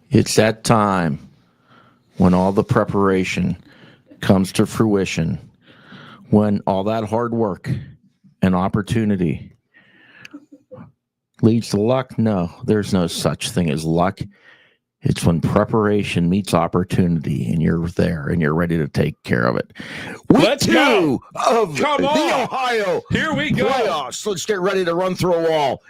It's that time when all the preparation comes to fruition, when all that hard work and opportunity leads to luck. No, there's no such thing as luck. It's when preparation meets opportunity and you're there and you're ready to take care of it. Let's go. Of Come the on. Ohio Here we go. playoffs. Let's get ready to run through a wall.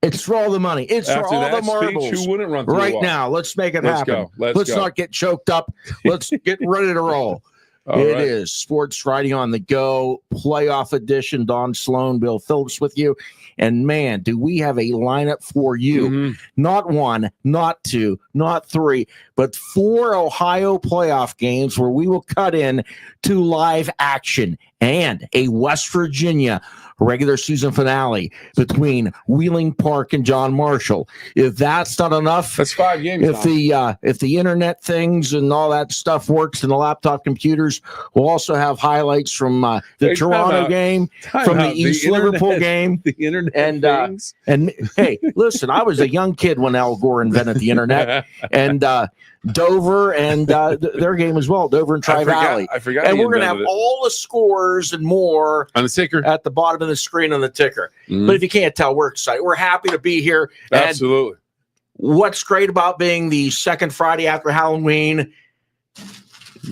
It's for all the money. It's After for all that the marbles. speech, who wouldn't run through right the wall? now. Let's make it Let's happen. go. Let's go. not get choked up. Let's get ready to roll. It is Sports Writing on the Go, playoff edition. Don Sloan, Bill Phillips with you. And man, do we have a lineup for you. Not one, not two, not three, but 4 Ohio playoff games where we will cut in to live action and a West Virginia regular season finale between Wheeling Park and John Marshall. If that's not enough, that's 5 games. If the internet things and all that stuff works and the laptop computers, we'll also have highlights from the Toronto game, from the East Liverpool game, the internet and hey, listen, I was a young kid when Al Gore invented the internet, and Dover and their game as well, Dover and Tri-Valley. I forgot. And we're going to have all the scores and more on the ticker at the bottom of the screen on the ticker. But if you can't tell, we're excited. We're happy to be here. Absolutely. And what's great about being the second Friday after Halloween,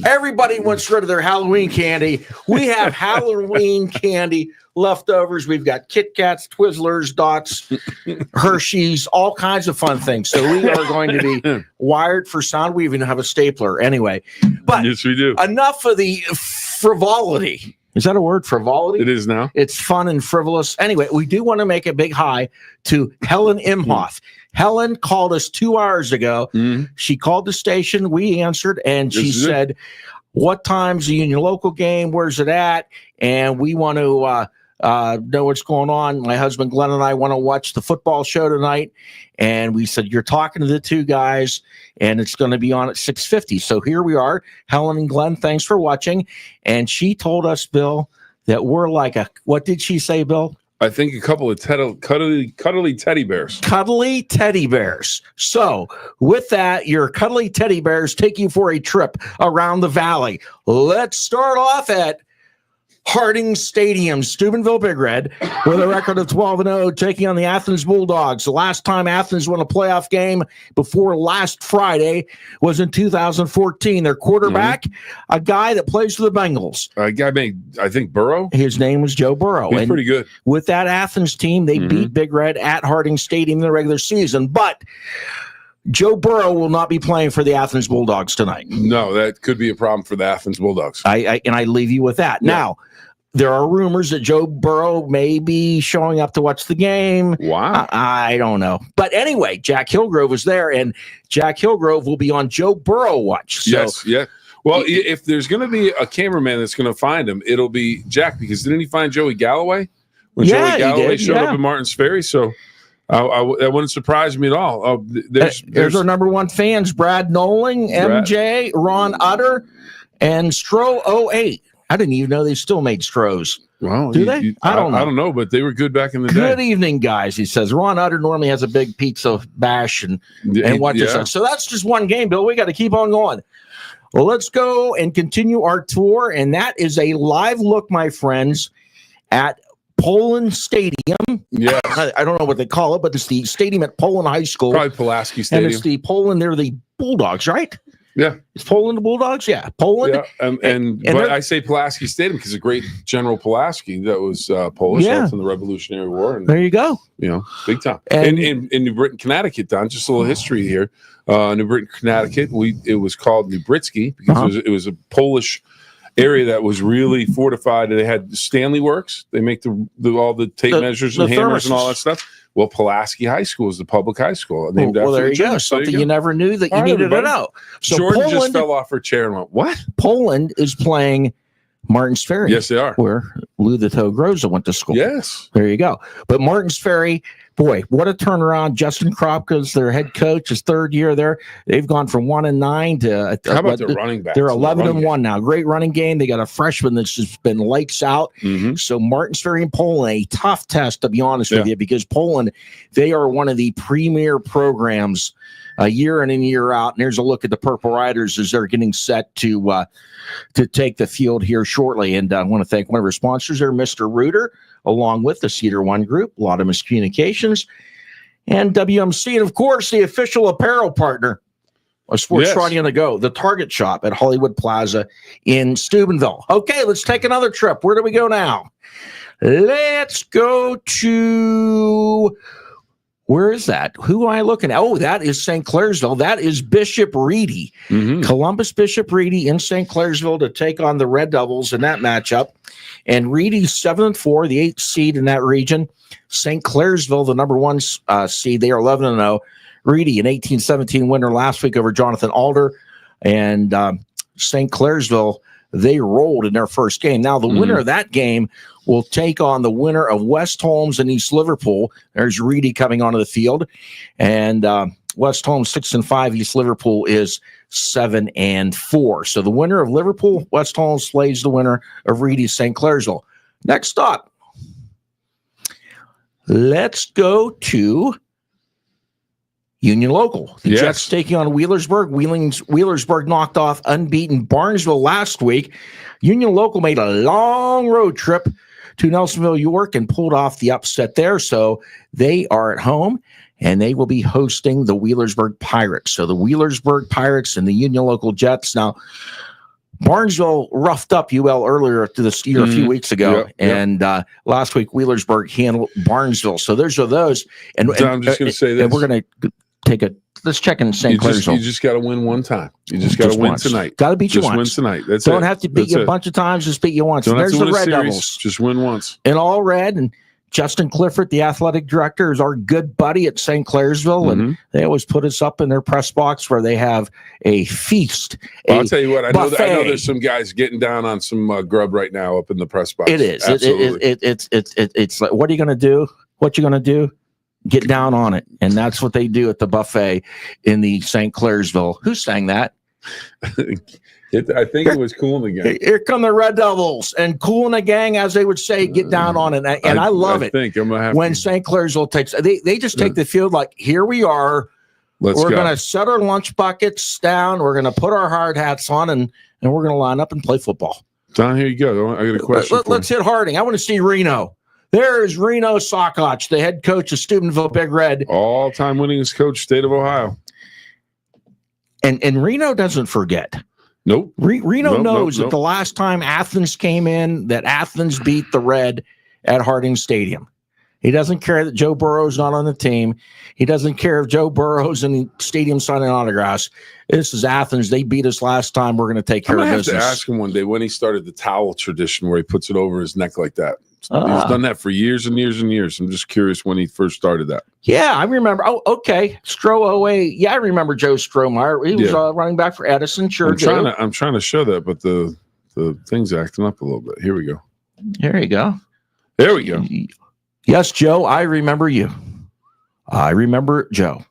everybody wants rid of their Halloween candy. We have Halloween candy leftovers. We've got Kit Kats, Twizzlers, Dots, Hershey's, all kinds of fun things. So we are going to be wired for sound. We even have a stapler anyway. But yes, we do. Enough of the frivolity. Is that a word? Frivolity? It is now. It's fun and frivolous. Anyway, we do want to make a big hi to Helen Imhoff. Helen called us 2 hours ago. She called the station. We answered, and she said, what time's the Union local game? Where's it at? And we want to know what's going on. My husband Glenn and I want to watch the football show tonight. And we said, you're talking to the two guys, and it's going to be on at 6:50. So here we are. Helen and Glenn, thanks for watching. And she told us, Bill, that we're like what did she say, Bill? I think a couple of cuddly teddy bears. Cuddly teddy bears. So with that, your cuddly teddy bears take you for a trip around the valley. Let's start off at Harding Stadium, Steubenville Big Red, with a record of 12-0, taking on the Athens Bulldogs. The last time Athens won a playoff game before last Friday was in 2014. Their quarterback, a guy that plays for the Bengals. A guy named, I think, Burrow? His name was Joe Burrow. He's pretty good. With that Athens team, they beat Big Red at Harding Stadium in the regular season. But Joe Burrow will not be playing for the Athens Bulldogs tonight. No, that could be a problem for the Athens Bulldogs. I leave you with that. Yeah. Now, there are rumors that Joe Burrow may be showing up to watch the game. Wow. I don't know. But anyway, Jack Hillgrove was there, and Jack Hillgrove will be on Joe Burrow watch. So, yes, yeah. Well, if there's going to be a cameraman that's going to find him, it'll be Jack, because didn't he find Joey Galloway? When Joey Galloway showed up in Martins Ferry? So that wouldn't surprise me at all. There's our number one fans, Brad Nolan, MJ, Ron Utter, and Stro 08. I didn't even know they still made Stros. Well, do they? I don't know. I don't know, but they were good back in the day. Good evening, guys. He says Ron Utter normally has a big pizza bash and watches us. So that's just one game, Bill. We got to keep on going. Well, let's go and continue our tour, and that is a live look, my friends, at Poland Stadium. Yes. I don't know what they call it, but it's the stadium at Poland High School. Probably Pulaski Stadium. And it's the Poland. They're the Bulldogs, right? Yeah. It's Poland the Bulldogs? Yeah. Poland. Yeah. But I say Pulaski Stadium because a great General Pulaski that was Polish in the Revolutionary War. And, there you go. You know, big time. And in New Britain, Connecticut, Don, just a little history here. New Britain, Connecticut, it was called New Britsky because it was a Polish area that was really fortified. They had Stanley Works. They make all the tape measures and hammers and all that stuff. Well, Pulaski High School is the public high school named after there you go. Something you never knew that you needed to know. So Jordan just fell off her chair and went, what? Poland is playing Martins Ferry. Yes, they are. Where Lou the Toe Groza went to school. Yes. There you go. But Martins Ferry, boy, what a turnaround. Justin Kropka's their head coach, his third year there. They've gone from 1-9 to how about their running backs? They're 11-1 now. Great running game. They got a freshman that's just been lights out. So Martinsbury and Poland, a tough test, to be honest with you, because Poland, they are one of the premier programs year in and year out. And here's a look at the Purple Riders as they're getting set to take the field here shortly. And I want to thank one of our sponsors there, Mr. Reuter, along with the Cedar One Group, Laudamus Communications, and WMC, and of course the official apparel partner of Sports Friday on the Go, the Target Shop at Hollywood Plaza in Steubenville. Okay, let's take another trip. Where do we go now? Let's go to, where is that? Who am I looking at? Oh, that is St. Clairsville. That is Bishop Reedy. Columbus Bishop Reedy in St. Clairsville to take on the Red Devils in that matchup. And Reedy's 7-4, the 8th seed in that region. St. Clairsville, the number 1 seed, they are 11-0. Reedy, an 18-17 winner last week over Jonathan Alder. And St. Clairsville, they rolled in their first game. Now, the winner of that game will take on the winner of West Holmes and East Liverpool. There's Reedy coming onto the field. And West Holmes 6-5, East Liverpool is 7-4. So the winner of Liverpool, West Holmes, slays the winner of Reedy, St. Clairsville. Next up, let's go to Union Local. The Jets taking on Wheelersburg. Wheelersburg knocked off unbeaten Barnesville last week. Union Local made a long road trip to Nelsonville, York, and pulled off the upset there. So they are at home, and they will be hosting the Wheelersburg Pirates. So the Wheelersburg Pirates and the Union Local Jets. Now, Barnesville roughed up UL earlier this year, a few weeks ago, and last week Wheelersburg handled Barnesville. So there's those. And I'm just going to say this. And we're going to take a let's check in St. Clairsville. You just got to win one time. You just got to win tonight. Got to beat you once. Just win tonight. That's Don't have to beat you a bunch of times. Just beat you once. Don't There's have to the win Red a series. Devils. Just win once. In all red, and Justin Clifford, the athletic director, is our good buddy at St. Clairsville, and they always put us up in their press box where they have a feast. I'll tell you what, I know there's some guys getting down on some grub right now up in the press box. It is. Absolutely. It's like, what are you going to do? What you going to do? Get down on it. And that's what they do at the buffet in the St. Clairsville. Who sang that? I think it was Cool in the Gang. Here come the Red Devils, and Cool in the Gang, as they would say, get down on it. And I love it. I'm gonna have when St. Clairsville takes, they just take the field like, here we are. We're going to set our lunch buckets down. We're going to put our hard hats on, and we're going to line up and play football. Don, here you go. I got a question. Let's hit Harding. I want to see Reno. There's Reno Sokoch, the head coach of Steubenville Big Red. All-time winningest coach, state of Ohio. And Reno doesn't forget. Nope. Reno knows that the last time Athens came in, that Athens beat the Red at Harding Stadium. He doesn't care that Joe Burrow's not on the team. He doesn't care if Joe Burrow's in the stadium signing autographs. This is Athens. They beat us last time. We're going to take care of business. I have to ask him one day when he started the towel tradition where he puts it over his neck like that. He's done that for years and years and years. I'm just curious when he first started that. Yeah, I remember. Oh, okay. Stroh 08. Yeah, I remember Joe Strohmeyer. He was running back for Edison. Sure, I'm trying to show that, but the thing's acting up a little bit. Here we go. There you go. There we go. Yes, Joe, I remember you. I remember Joe.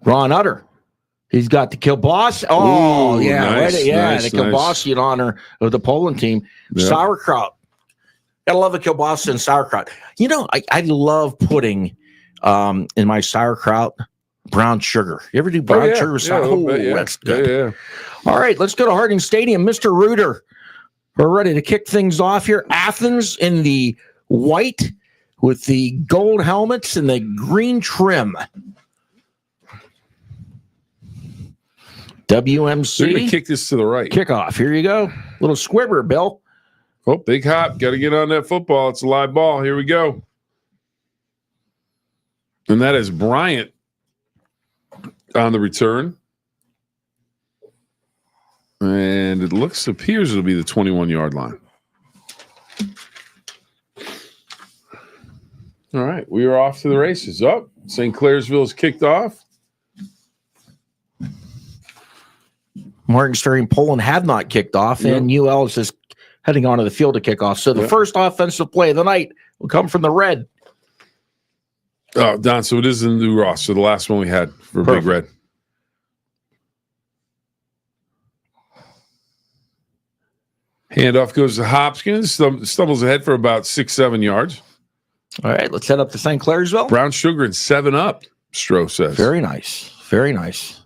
Ron Utter. He's got the Kilboss. Oh, yeah. Nice, the Kilboss in honor of the Poland team. Yeah. Sauerkraut. Gotta love the Kilboss and sauerkraut. You know, I love putting in my sauerkraut brown sugar. You ever do brown sugar? That's good. Yeah. All right, let's go to Harding Stadium. Mr. Reuter, we're ready to kick things off here. Athens in the white with the gold helmets and the green trim. WMC. They're going to kick this to the right. Kickoff. Here you go. Little squibber, Bill. Oh, big hop. Got to get on that football. It's a live ball. Here we go. And that is Bryant on the return. And it appears it'll be the 21-yard line. All right, we are off to the races. Oh, St. Clairsville's kicked off. Martinsbury and Poland have not kicked off, and UL is just heading onto the field to kick off. So the first offensive play of the night will come from the Red. Oh, Don, so it is the new Ross. So the last one we had for Perfect. Big Red. Handoff goes to Hopkins. Stumbles ahead for about 6-7 yards. All right, let's head up to St. Clairsville. Brown sugar and 7-Up, Stroh says. Very nice. Very nice.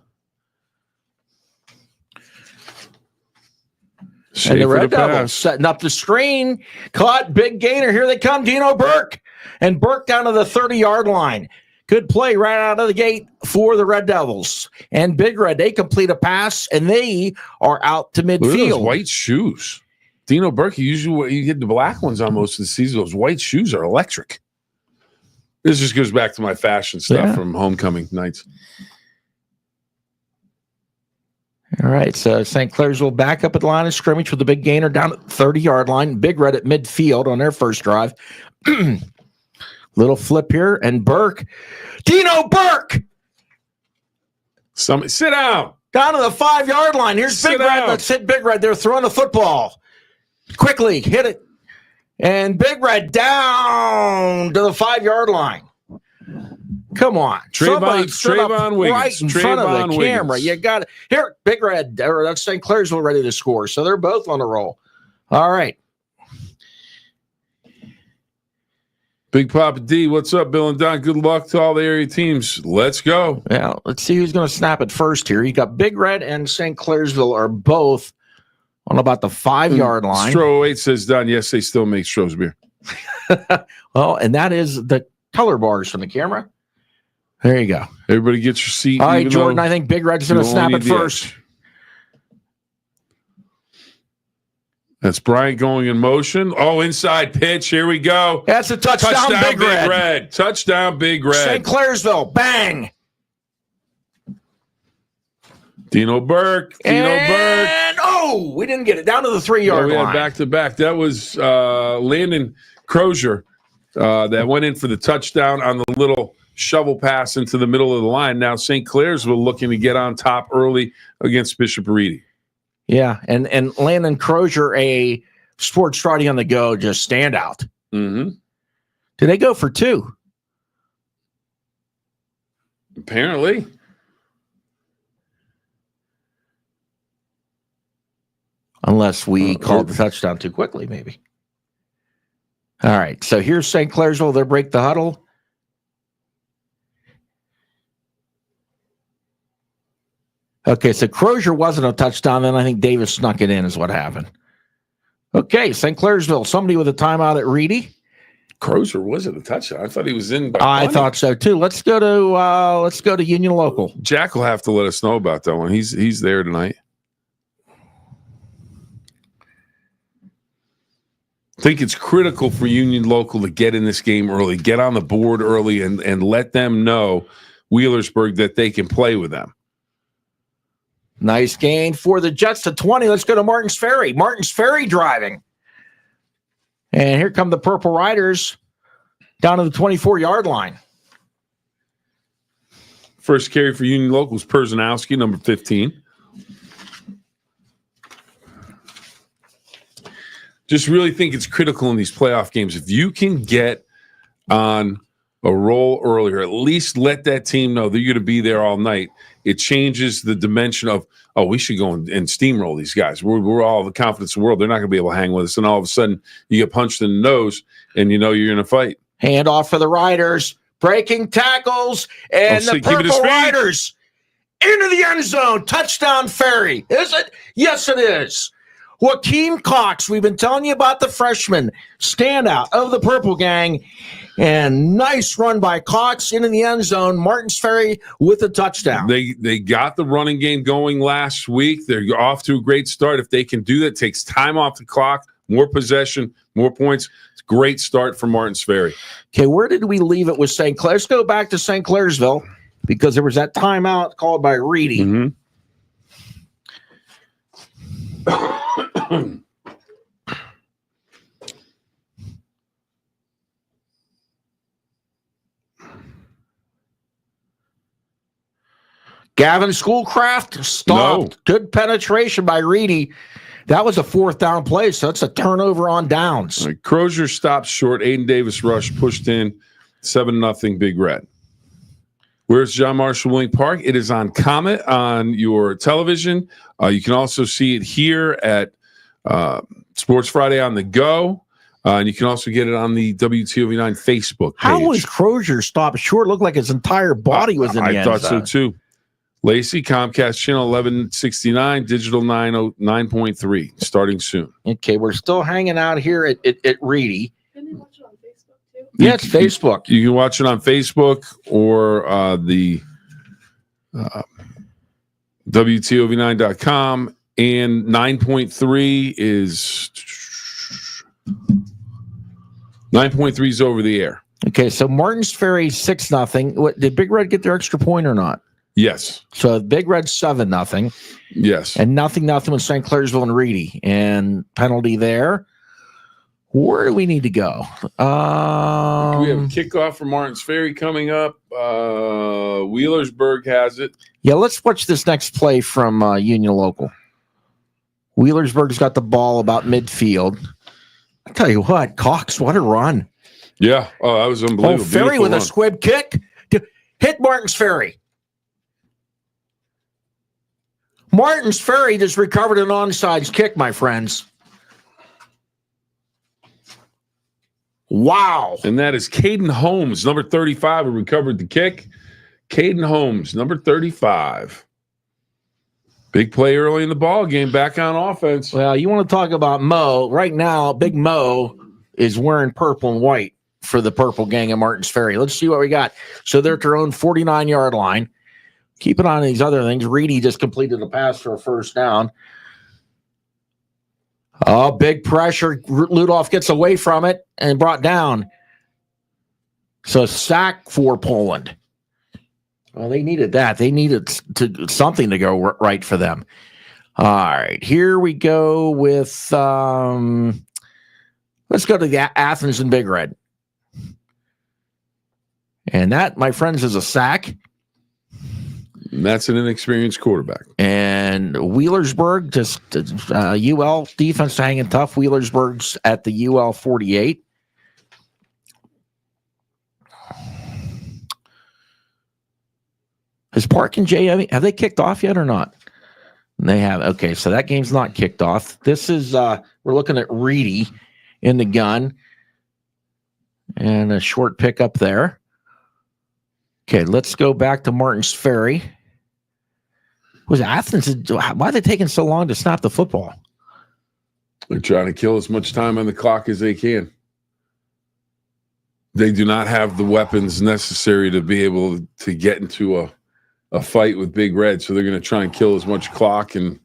And the Red Devils setting up the screen. Caught, big gainer. Here they come, Dino Burke. And Burke down to the 30-yard line. Good play right out of the gate for the Red Devils. And Big Red, they complete a pass, and they are out to midfield. Look at those white shoes. Dino Burke, you get the black ones on most of the season. Those white shoes are electric. This just goes back to my fashion stuff from homecoming nights. All right, so St. Clairsville back up at the line of scrimmage with the big gainer down at the 30-yard line. Big Red at midfield on their first drive. Little flip here, and Burke. Dino Burke! Sit down. Down to the 5-yard line. Here's Big Red. Let's hit Big Red. They're throwing the football. Quickly, hit it. And Big Red down to the 5-yard line. Come on. Trayvon Wiggins. Right in front of the camera. You got it. Here, Big Red. Or that's St. Clairsville ready to score. So they're both on the roll. All right. Big Papa D, what's up, Bill and Don? Good luck to all the area teams. Let's go. Yeah, let's see who's going to snap it first here. You got Big Red and St. Clairsville are both on about the 5-yard line. Stroh 08 says, Don, yes, they still make Stroh's beer. Well, and that is the color bars from the camera. There you go. Everybody get your seat. All right, Jordan, I think Big Red's going to snap it first. That's Bryant going in motion. Oh, inside pitch. Here we go. That's a touchdown Big Red. Touchdown, Big Red. St. Clairsville. Bang. Dino Burke. And, oh, we didn't get it. Down to the 3-yard line. We had back-to-back. That was Landon Crozier that went in for the touchdown on the little shovel pass into the middle of the line. Now St. Clairsville looking to get on top early against Bishop Reedy. Yeah, and Landon Crozier, a sports Friday on the go, just stand out. Mm-hmm. Did they go for 2? Apparently. Unless we called the touchdown too quickly, maybe. All right, so here's St. Clairsville. They break the huddle. Okay, so Crozier wasn't a touchdown, then I think Davis snuck it in is what happened. Okay, St. Clairsville, somebody with a timeout at Reedy. Crozier wasn't a touchdown. I thought he was in. I thought so too. Let's go to Union Local. Jack will have to let us know about that one. He's there tonight. I think it's critical for Union Local to get in this game early, get on the board early, and let them know, Wheelersburg, that they can play with them. Nice gain for the Jets to 20. Let's go to Martins Ferry. Martins Ferry driving. And here come the Purple Riders down to the 24-yard line. First carry for Union Local is Perzanowski, number 15. Just really think it's critical in these playoff games. If you can get on a roll earlier, at least let that team know that you're going to be there all night. It changes the dimension of, oh, we should go and steamroll these guys. We're all the confidence in the world. They're not going to be able to hang with us. And all of a sudden, you get punched in the nose, and you know you're in a fight. Hand off for the Riders. Breaking tackles. And the Purple Riders into the end zone. Touchdown Ferry. Is it? Yes, it is. Joaquin Cox, we've been telling you about the freshman standout of the Purple Gang. And nice run by Cox into the end zone. Martins Ferry with a touchdown. They got the running game going last week. They're off to a great start. If they can do that, takes time off the clock, more possession, more points. It's a great start for Martins Ferry. Okay, where did we leave it with St. Clair? Let's go back to St. Clairsville because there was that timeout called by Reedy. Mm-hmm. Gavin Schoolcraft stopped. No. Good penetration by Reedy. That was a 4th down play, so it's a turnover on downs. Crozier stopped short. Aiden Davis rushed, pushed in. 7-0 Big Red. Where's John Marshall Willink Park? It is on Comet on your television. You can also see it here at Sports Friday on the Go. And you can also get it on the WTOV 9 Facebook page. How was Crozier stopped short? Looked like his entire body was in the end zone. I thought so too. Lacey, Comcast Channel 1169, Digital 9.3, starting soon. Okay, we're still hanging out here at Reedy. Can they watch it on Facebook too? Yeah, it's Facebook. You can watch it on Facebook or the WTOV9.com. And 9.3 is 9.3 is over the air. Okay, so Martins Ferry 6-0. What did Big Red get their extra point or not? Yes. So Big Red 7-0. Yes. And 0-0 with St. Clairsville and Reedy. And penalty there. Where do we need to go? We have a kickoff for Martins Ferry coming up. Wheelersburg has it. Yeah, let's watch this next play from Union Local. Wheelersburg's got the ball about midfield. I tell you what, Cox, what a run. Yeah. Oh, that was unbelievable. Oh, Ferry with a squib kick. Hit Martins Ferry. Martins Ferry just recovered an onside kick, my friends. Wow. And that is Caden Holmes, number 35, who recovered the kick. Caden Holmes, number 35. Big play early in the ball game, back on offense. Well, you want to talk about Mo. Right now, Big Mo is wearing purple and white for the Purple Gang of Martins Ferry. Let's see what we got. So they're at their own 49-yard line. Keep it on these other things. Reedy just completed a pass for a first down. Oh, big pressure. Ludoff gets away from it and brought down. So sack for Poland. Well, they needed that. They needed something to go right for them. All right, here we go with, let's go to the Athens and Big Red. And that, my friends, is a sack. And that's an inexperienced quarterback. And Wheelersburg, just UL defense hanging tough. Wheelersburg's at the UL 48. Has Park and Jay, have they kicked off yet or not? They have. Okay, so that game's not kicked off. This is, we're looking at Reedy in the gun. And a short pickup there. Okay, let's go back to Martins Ferry. Was Athens? Why are they taking so long to snap the football? They're trying to kill as much time on the clock as they can. They do not have the weapons necessary to be able to get into a fight with Big Red, so they're going to try and kill as much clock and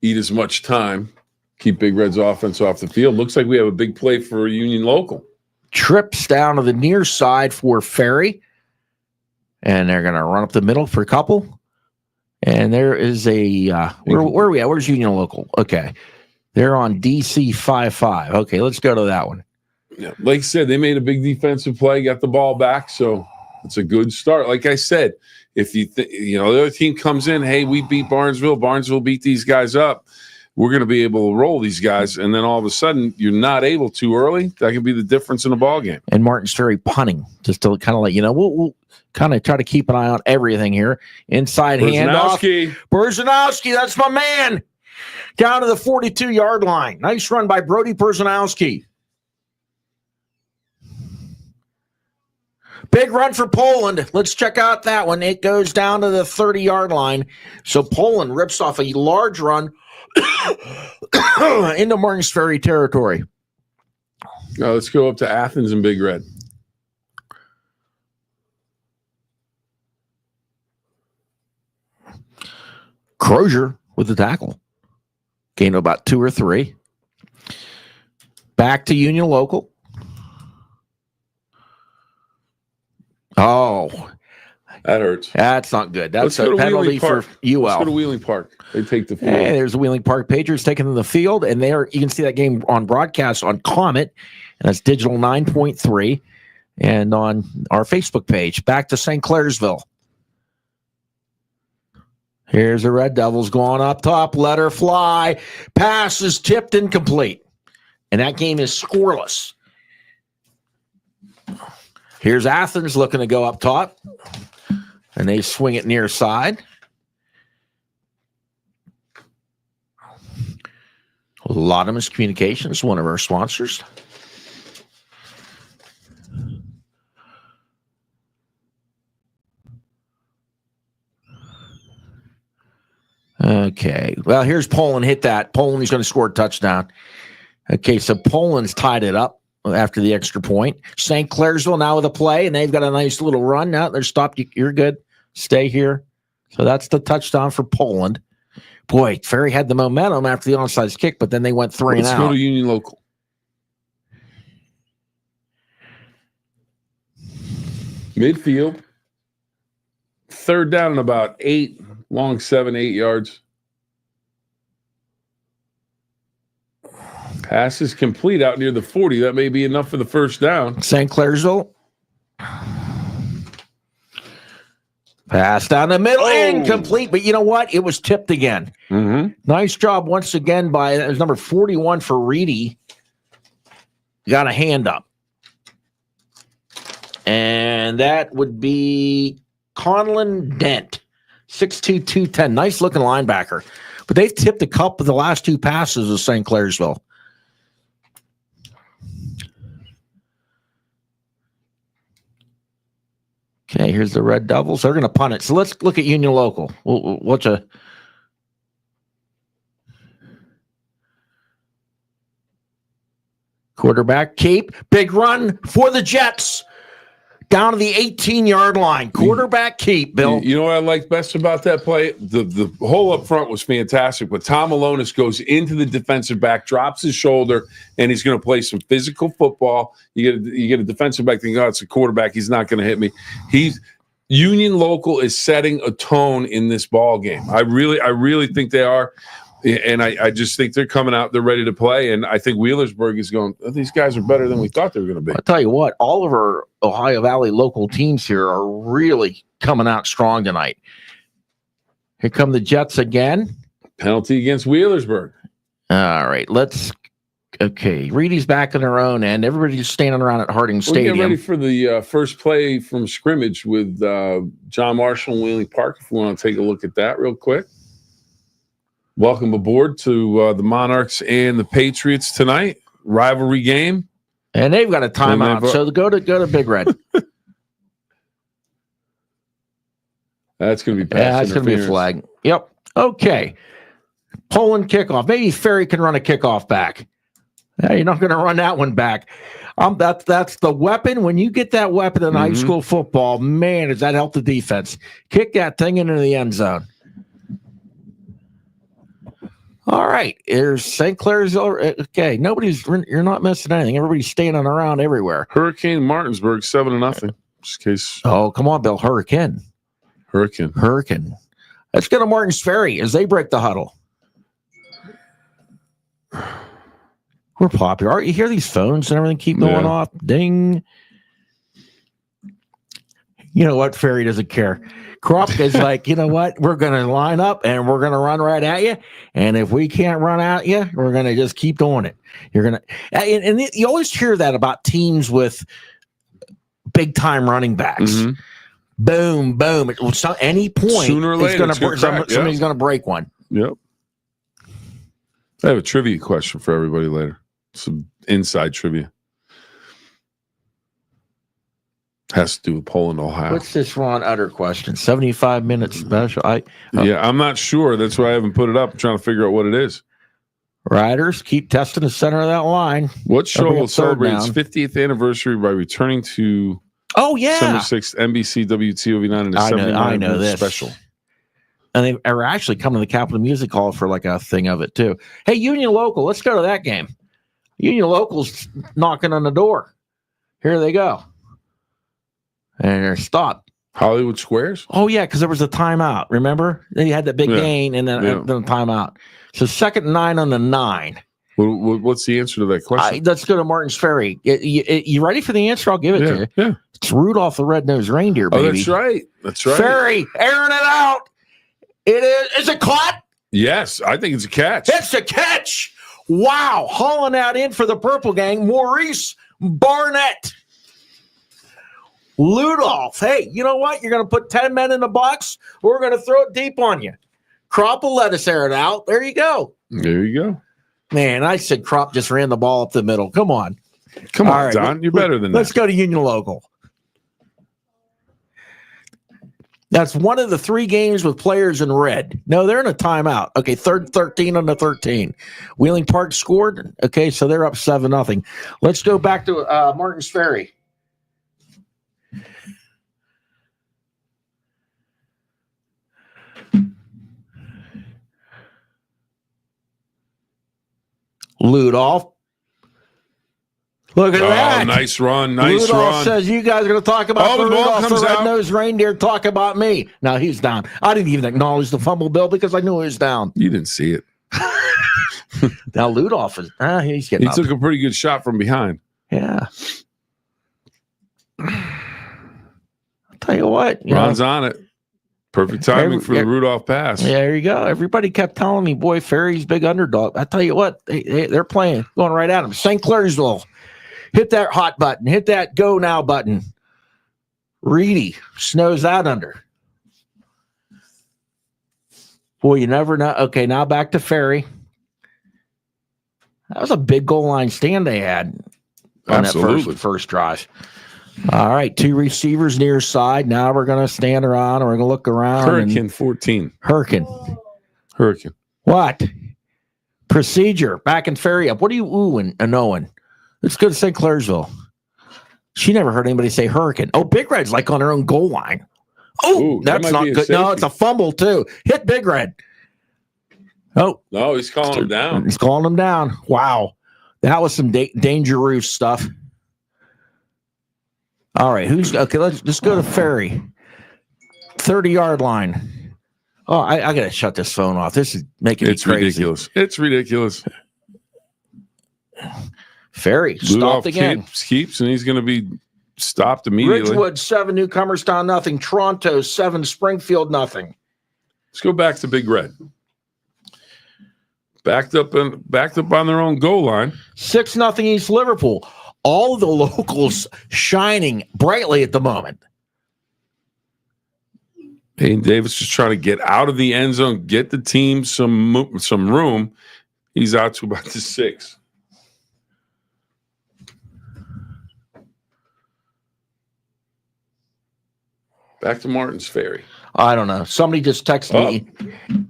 eat as much time, keep Big Red's offense off the field. Looks like we have a big play for Union Local. Trips down to the near side for Ferry, and they're going to run up the middle for a couple. And there is a where are we at? Where's Union Local? Okay, they're on DC 5-5. Okay, let's go to that one. Yeah, like I said, they made a big defensive play, got the ball back, so it's a good start. Like I said, if the other team comes in, hey, we beat Barnesville beat these guys up, we're going to be able to roll these guys, and then all of a sudden you're not able to early. That can be the difference in a ball game. And Martins Ferry punting, just to kind of let you know, we'll kind of try to keep an eye on everything here. Inside handoff. Berzanowski, that's my man. Down to the 42-yard line. Nice run by Brody Berzanowski. Big run for Poland. Let's check out that one. It goes down to the 30-yard line. So Poland rips off a large run into Martins Ferry territory. Now let's go up to Athens and Big Red. Crozier with the tackle. Gained about 2 or 3. Back to Union Local. Oh, that hurts. That's not good. That's a penalty for UL. Let's go to Wheeling Park. They take the field. Hey, there's the Wheeling Park Patriots taking the field, and you can see that game on broadcast on Comet, and that's Digital 9.3, and on our Facebook page. Back to St. Clairsville. Here's the Red Devils going up top. Let her fly. Pass is tipped incomplete. And that game is scoreless. Here's Athens looking to go up top, and they swing it near side. A lot of miscommunications, one of our sponsors. Okay, well, here's Poland hit that. Poland is going to score a touchdown. Okay, so Poland's tied it up after the extra point. St. Clairsville now with a play, and they've got a nice little run. Now they're stopped. You're good. Stay here. So that's the touchdown for Poland. Boy, Ferry had the momentum after the onside kick, but then they went 3 and out. Let's go to Union Local. Midfield. 3rd down and about 8, long 7, 8 yards. Pass is complete out near the 40. That may be enough for the first down. St. Clairsville. Pass down the middle, incomplete. But you know what? It was tipped again. Mm-hmm. Nice job once again by that was number 41 for Reedy. Got a hand up. And that would be Conlon Dent, 6'2", 210. Nice looking linebacker. But they've tipped a couple of the last 2 passes of St. Clairsville. Okay, here's the Red Devils. They're going to punt it. So let's look at Union Local. What's a quarterback keep? Big run for the Jets. Down to the 18-yard line. Quarterback keep, Bill. You know what I liked best about that play? The hole up front was fantastic, but Tom Alonis goes into the defensive back, drops his shoulder, and he's going to play some physical football. You get a defensive back thinking, oh, it's a quarterback. He's not going to hit me. Union Local is setting a tone in this ball game. I really think they are. And I just think they're coming out. They're ready to play. And I think Wheelersburg is going, oh, these guys are better than we thought they were going to be. I'll tell you what, all of our Ohio Valley local teams here are really coming out strong tonight. Here come the Jets again. Penalty against Wheelersburg. All right, okay, Reedy's back in their own end. Everybody's standing around at Harding Stadium. We'll get ready for the first play from scrimmage with John Marshall and Wheeling Park, if we want to take a look at that real quick. Welcome aboard to the Monarchs and the Patriots tonight. Rivalry game. And they've got a timeout. So go to Big Red. That's going to be pass that's going to be a flag. Yep. Okay. Poland kickoff. Maybe Ferry can run a kickoff back. Yeah, you're not going to run that one back. That's the weapon. When you get that weapon in high school football, man, does that help the defense. Kick that thing into the end zone. All right, here's St. Clair's. Okay, you're not missing anything. Everybody's standing around everywhere. Hurricane Martinsburg, 7-0. Just in case. Oh, come on, Bill. Hurricane. Let's go to Martin's Ferry as they break the huddle. We're popular. You hear these phones and everything keep going off? Ding. You know what? Ferry doesn't care. Kropka's like, you know what? We're going to line up and we're going to run right at you. And if we can't run at you, we're going to just keep doing it. You're going to, and you always hear that about teams with big time running backs. Mm-hmm. Boom, boom. At any point, sooner or later, somebody's going to break one. Yep. I have a trivia question for everybody later. Some inside trivia. Has to do with Poland, Ohio. What's this Ron Utter question? 75 minutes special. I'm not sure. That's why I haven't put it up. I'm trying to figure out what it is. Riders, keep testing the center of that line. What show will celebrate its 50th anniversary by returning to December 6th, NBC WTOV 9 and a 79-minute special? And they are actually coming to the Capitol Music Hall for like a thing of it, too. Hey, Union Local, let's go to that game. Union Local's knocking on the door. Here they go. And they're stopped. Hollywood Squares? Oh, yeah, because there was a timeout. Remember? They had that big gain and then a timeout. So 2nd and 9 on the 9. What's the answer to that question? Let's go to Martin's Ferry. You ready for the answer? I'll give it to you. Yeah. It's Rudolph the Red-Nosed Reindeer, baby. Oh, that's right. That's right. Ferry, airing it out. It is. Is it caught? Yes, I think it's a catch. It's a catch. Wow. Hauling out in for the Purple Gang, Maurice Barnett. Ludolph. Hey, you know what? You're going to put 10 men in the box. We're going to throw it deep on you. Crop will let us air it out. There you go. There you go. Man, I said Crop just ran the ball up the middle. Come on. Come on, right, Don. You're better than that. Let's go to Union Local. That's one of the 3 games with players in red. No, they're in a timeout. Okay, 13 on the 13. Wheeling Park scored. Okay, so they're up 7-0. Let's go back to Martins Ferry. Ludolph. Look at that. Nice run. Nice Ludolph run. says, you guys are going to talk about the ball Rudolph, comes the out. red-nosed reindeer, talk about me. Now he's down. I didn't even acknowledge the fumble, Bill, because I knew he was down. You didn't see it. Now Ludolph is, he's getting up. He took a pretty good shot from behind. Yeah. I'll tell you what. Ron's on it. Perfect timing for the Rudolph pass. Yeah, there you go. Everybody kept telling me, boy, Ferry's big underdog. I tell you what, they're playing, going right at him. St. Clairsville, hit that hot button. Hit that go now button. Reedy snows that under. Boy, you never know. Okay, now back to Ferry. That was a big goal line stand they had on Absolutely. that first drive. All right, 2 receivers near side. Now we're going to stand around. We're going to look around. Hurricane 14. Hurricane. What? Procedure. Back in Ferry up. What are you oohing and knowing? Let's go to St. Clairsville. She never heard anybody say Hurricane. Oh, Big Red's like on her own goal line. Oh, Ooh, that's that not good. No, safety. it's a fumble too. Hit Big Red. Oh. No, he's calling him down. He's calling him down. Wow. That was some dangerous stuff. All right, okay, let's go to Ferry. 30-yard line. Oh, I got to shut this phone off. This is making me crazy. Ridiculous. It's ridiculous. Ferry stopped again. Keeps, and he's going to be stopped immediately. Ridgewood 7, Newcomerstown 0. Toronto 7, Springfield 0. Let's go back to Big Red. Backed up on their own goal line. 6-0 East Liverpool. All of the locals shining brightly at the moment. Hayden Davis just trying to get out of the end zone, get the team some room. He's out to about the 6. Back to Martins Ferry. I don't know. Somebody just texted me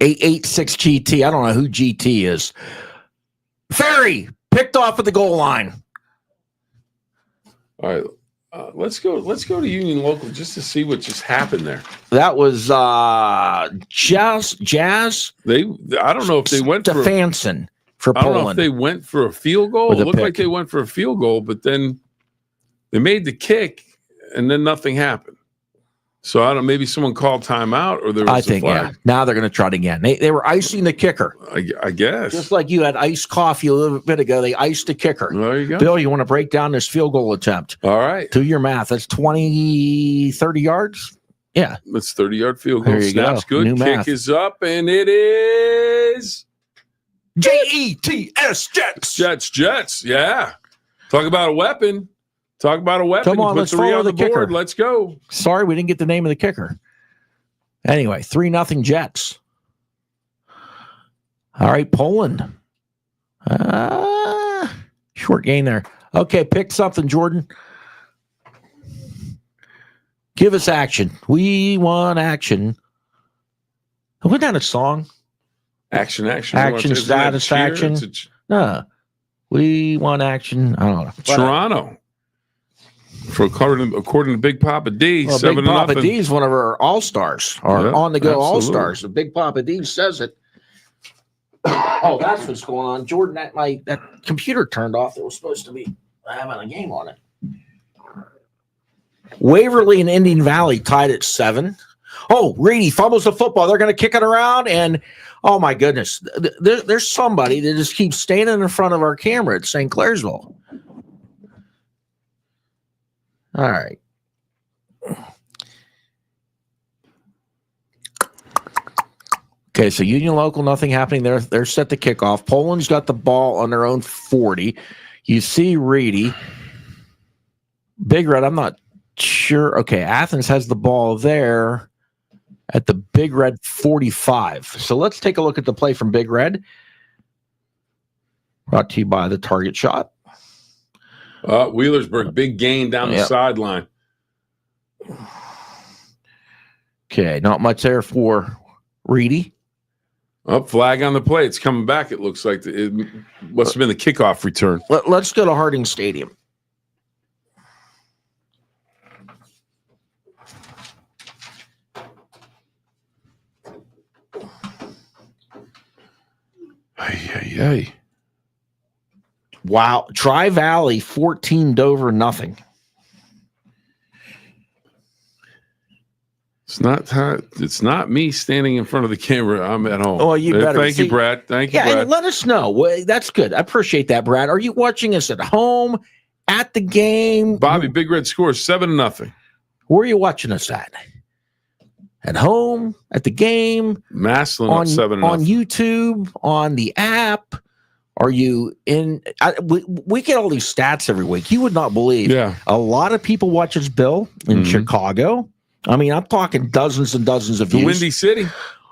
886 GT. I don't know who GT is. Ferry picked off at the goal line. All right, let's go to Union Local just to see what just happened there. That was Jazz. I don't know if they went for Stefanson for I don't Poland. know if they went for a field goal. It looked like they went for a field goal, but then they made the kick, and then nothing happened. So I don't. Maybe someone called timeout, or there was I think, yeah. Now they're going to try it again. They were icing the kicker. I guess. Just like you had iced coffee a little bit ago, they iced the kicker. There you go. Bill, you want to break down this field goal attempt? All right. Do your math. That's 30 yards? Yeah. That's 30-yard field goal. There you Snap's go. good. New Kick math. is up, and it is Jets. Jets. Yeah. Talk about a weapon. Come on, You let's put 3 follow on the kicker. board. Let's go. Sorry, we didn't get the name of the kicker. Anyway, 3-0 Jets. All right, Poland. Short gain there. Okay, pick something, Jordan. Give us action. We want action. Wasn't that a song? Action. Action, satisfaction. No. We want action. I don't know. Toronto. According to Big Papa D, Well, 7-0. Big Papa D is one of our all-stars, or on-the-go all-stars. The Big Papa D says it. Oh, that's what's going on. Jordan, that computer turned off. It was supposed to be having a game on it. Waverly and Indian Valley tied at 7. Oh, Reedy fumbles the football. They're going to kick it around, and oh my goodness, there's somebody that just keeps standing in front of our camera at St. Clairsville. All right. Okay, so Union Local, nothing happening there. They're set to kick off. Poland's got the ball on their own 40. You see Reedy. Big Red, I'm not sure. sure. Okay, Athens has the ball there at the Big Red 45. So let's take a look at the play from Big Red. Brought to you by the Target Shot. Wheelersburg, big gain down the sideline. Okay, not much there for Reedy. Up, flag on the play. It's coming back. It looks like it must have been the kickoff return. Let's go to Harding Stadium. Hey. Wow. Tri-Valley 14, Dover nothing. It's not me standing in front of the camera. I'm at home. Oh, you better. Thank you, Brad. Thank you, Brad. And let us know. Well, that's good. I appreciate that, Brad. Are you watching us at home, at the game? Bobby, Big Red scores 7-0. Where are you watching us at? At home, at the game, Maslin on, up 7-0. On YouTube, on the app. Are you in? We get all these stats every week. You would not believe. Yeah. A lot of people watch us, Bill, in Chicago. I mean, I'm talking dozens and dozens of views. The Windy City.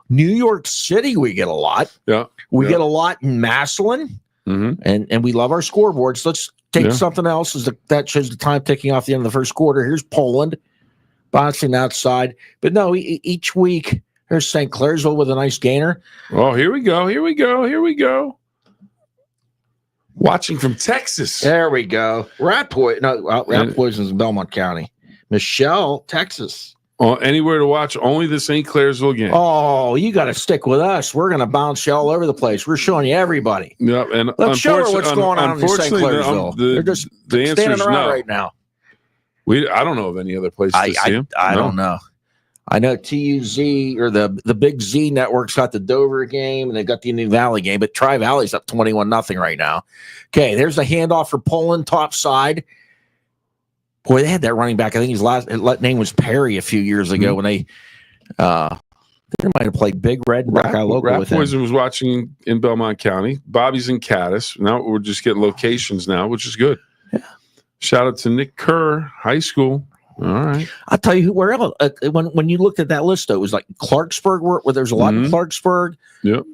New York City, we get a lot. Yeah. We get a lot in Maslin. And we love our scoreboards. Let's take something else that shows the time ticking off the end of the first quarter. Here's Poland bouncing outside. But no, each week, here's St. Clairsville with a nice gainer. Oh, here we go. Watching from Texas. There we go. Rat Poison's in Belmont County. Michelle, Texas. Anywhere to watch, only the St. Clairsville game. Oh, you got to stick with us. We're going to bounce you all over the place. We're showing you everybody. Yep, and let's show her what's going on in St. Clairsville. They're just standing around right now. I don't know of any other places to see them. I don't know. I know TUZ or the Big Z Network's got the Dover game and they've got the Indian Valley game, but Tri-Valley's up 21-0 right now. Okay, there's a handoff for Poland, top side. Boy, they had that running back. I think his last name was Perry a few years ago when they might have played Big Red and Buckeye Local with him. Poison was watching in Belmont County. Bobby's in Caddis. Now we're just getting locations now, which is good. Yeah. Shout out to Nick Kerr, high school. All right. I'll tell you where else. When you looked at that list, though, it was like Clarksburg, where there's a lot in Clarksburg. Yep.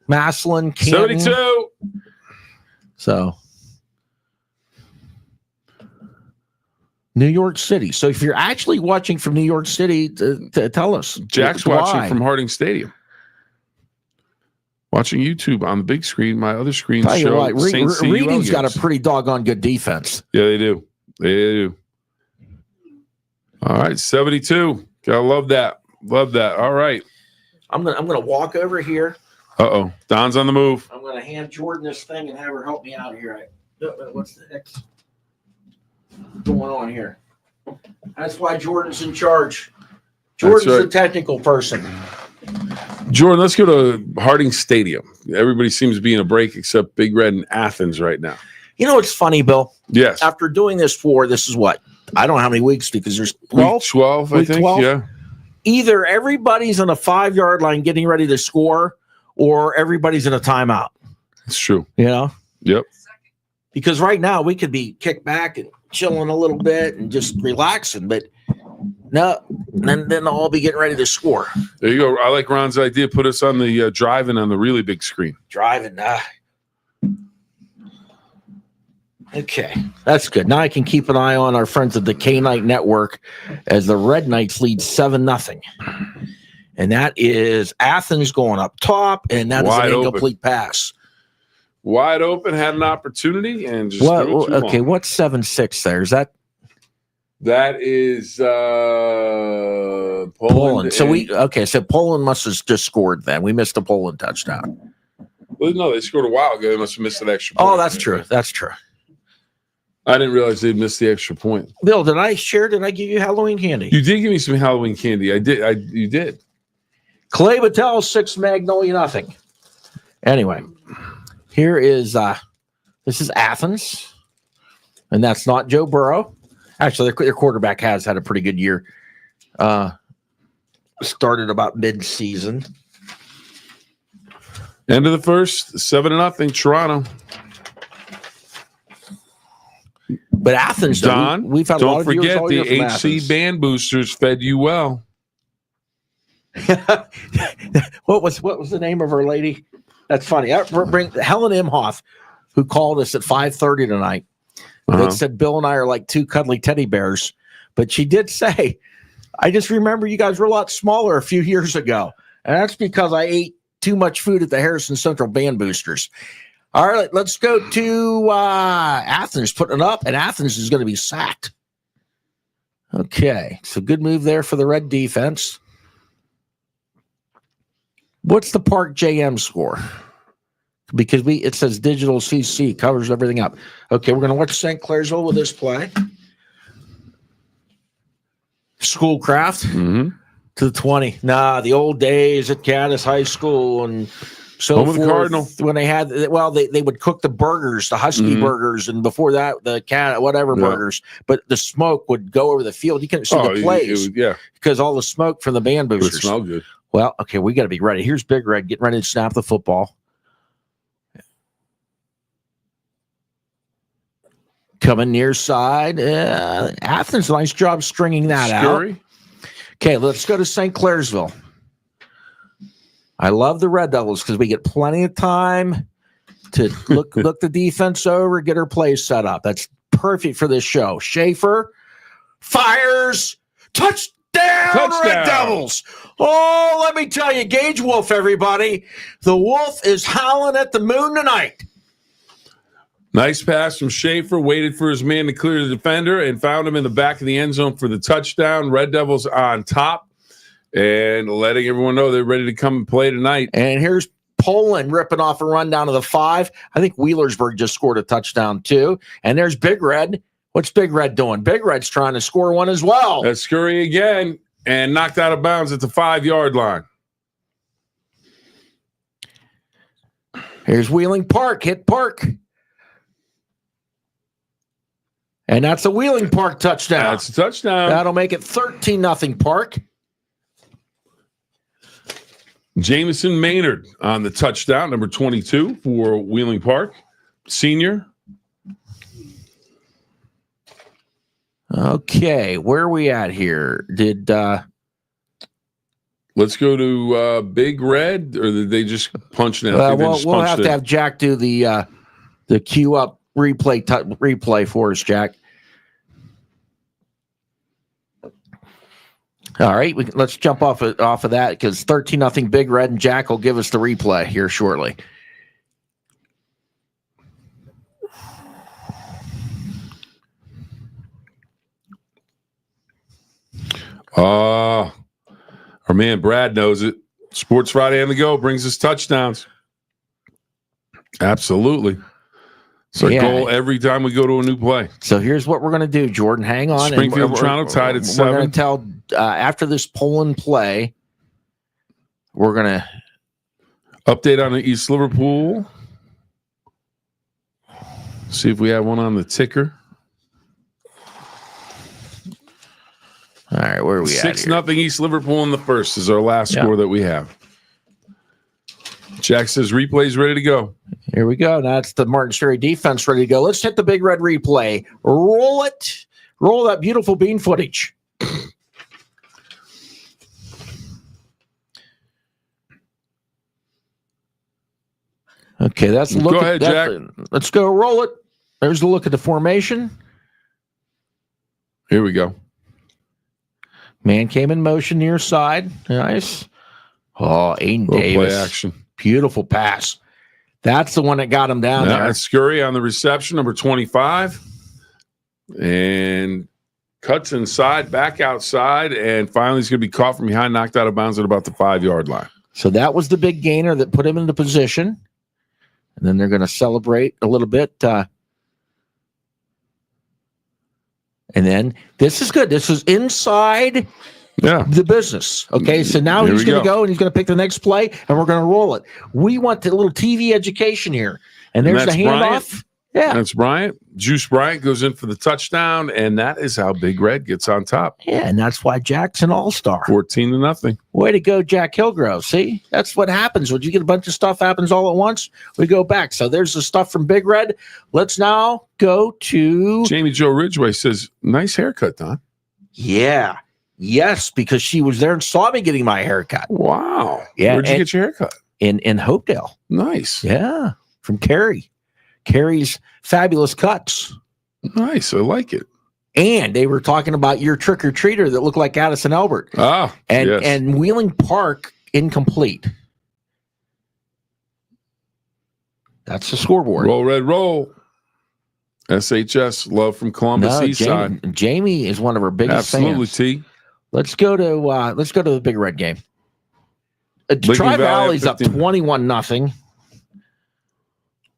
Maslin, Canton. 72. So, New York City. So, if you're actually watching from New York City, to tell us. Jack's watching from Harding Stadium. Watching YouTube on the big screen. My other screen show. Reading's got a pretty doggone good defense. Yeah, they do. All right, 72. Gotta love that. All right. I'm gonna walk over here. Uh-oh. Don's on the move. I'm gonna hand Jordan this thing and have her help me out here. What's the heck's going on here? That's why Jordan's in charge. Jordan's the technical person. Jordan, let's go to Harding Stadium. Everybody seems to be in a break except Big Red and Athens right now. You know what's funny, Bill? Yes. After doing this this is what? I don't know how many weeks because there's 12. Week 12, I think. 12. Yeah. Either everybody's on a 5-yard line getting ready to score or everybody's in a timeout. It's true. You know? Yep. Because right now we could be kicked back and chilling a little bit and just relaxing, but no, then they'll all be getting ready to score. There you go. I like Ron's idea. Put us on the driving on the really big screen. Driving. Okay, that's good. Now I can keep an eye on our friends at the K-Night Network as the Red Knights lead 7-0. And that is Athens going up top, and that is an incomplete pass. Wide open, had an opportunity, and just okay, what's 7-6 there? Is that? That is Poland. So Poland must have just scored then. We missed a Poland touchdown. Well, no, they scored a while ago. They must have missed an extra point. Oh, that's true. That's true. I didn't realize they'd missed the extra point. Bill, did I give you Halloween candy? You did give me some Halloween candy. I did. You did. Clay Battelle, 6 Magnolia, nothing. Anyway, here is this is Athens, and that's not Joe Burrow. Actually, their quarterback has had a pretty good year. Started about mid-season. End of the first, 7-0, Toronto. But Athens, Don, we've had a lot don't of viewers forget all the year from HC Athens. band boosters fed you well. What was the name of her lady? That's funny. Bring Helen Imhoff, who called us at 5:30 tonight. That said Bill and I are like two cuddly teddy bears. But she did say, I just remember you guys were a lot smaller a few years ago. And that's because I ate too much food at the Harrison Central Band Boosters. All right, let's go to Athens, putting it up, and Athens is going to be sacked. Okay, so good move there for the red defense. What's the Park JM score? Because it says digital CC, covers everything up. Okay, we're going to watch St. Clairsville with this play. Schoolcraft to the 20. Nah, the old days at Caddis High School and so forth. Cardinal. When they had, they would cook the burgers, the Husky burgers, and before that, the burgers. But the smoke would go over the field. You couldn't see the plays because all the smoke from the band boosters. It smelled good. Well, okay, we got to be ready. Here's Big Red getting ready to snap the football. Coming near side. Athens, nice job stringing that out. Okay, let's go to St. Clairsville. I love the Red Devils because we get plenty of time to look the defense over, get her plays set up. That's perfect for this show. Schaefer fires. Touchdown, Red Devils. Oh, let me tell you, Gage Wolf, everybody. The Wolf is howling at the moon tonight. Nice pass from Schaefer, waited for his man to clear the defender and found him in the back of the end zone for the touchdown. Red Devils on top and letting everyone know they're ready to come and play tonight. And here's Poland ripping off a run down to the 5. I think Wheelersburg just scored a touchdown too. And there's Big Red. What's Big Red doing? Big Red's trying to score one as well. That's Scurry again and knocked out of bounds at the 5-yard line. Here's Wheeling Park. Hit Park. And that's a Wheeling Park touchdown. That's a touchdown. That'll make it 13-0 Park. Jamison Maynard on the touchdown, number 22 for Wheeling Park, senior. Okay, where are we at here? Let's go to Big Red, or did they just punch it? We'll have to have Jack do the queue up replay for us, Jack. All right, let's jump off of that because 13-0 Big Red, and Jack will give us the replay here shortly. Our man Brad knows it. Sports Friday on the go brings us touchdowns. Absolutely. It's our goal every time we go to a new play. So here's what we're going to do, Jordan. Hang on. Springfield, Toronto tied at 7. We're going to tell after this Poland play, we're going to update on the East Liverpool. See if we have one on the ticker. All right, where are we at? 6-0 East Liverpool in the first is our last score that we have. Jack says replay's ready to go. Here we go. That's the Martin Cherry defense ready to go. Let's hit the Big Red replay. Roll it. Roll that beautiful bean footage. Okay, that's a look. Go ahead, Jack. Let's go roll it. There's a look at the formation. Here we go. Man came in motion near side. Nice. Oh, Aiden Davis. Play action. Beautiful pass. That's the one that got him down there. That's Scurry on the reception, number 25. And cuts inside, back outside, and finally he's going to be caught from behind, knocked out of bounds at about the 5-yard line. So that was the big gainer that put him into position. And then they're going to celebrate a little bit. And then this is good. This is inside the business. Okay, so now he's going to go and he's going to pick the next play, and we're going to roll it. We want the little TV education here. And there's the handoff. Yeah. That's Bryant. Juice Bryant goes in for the touchdown, and that is how Big Red gets on top. Yeah, and that's why Jack's an all-star. 14-0. Way to go, Jack Hillgrove. See, that's what happens when you get a bunch of stuff happens all at once. We go back. So there's the stuff from Big Red. Let's now go to Jamie Jo Ridgway says, nice haircut, Don. Yeah. Yes, because she was there and saw me getting my haircut. Wow. Yeah. Where'd you get your haircut? In Hopedale. Nice. Yeah. From Carrie. Carrie's Fabulous Cuts. Nice. I like it. And they were talking about your trick-or-treater that looked like Addison Albert. Ah, and yes. And Wheeling Park incomplete. That's the scoreboard. Roll, Red, roll. SHS, love from Columbus East Side. Jamie is one of our biggest Absolutely, fans. T. Let's go to the Big Red game. Tri-Valley's up 21-0.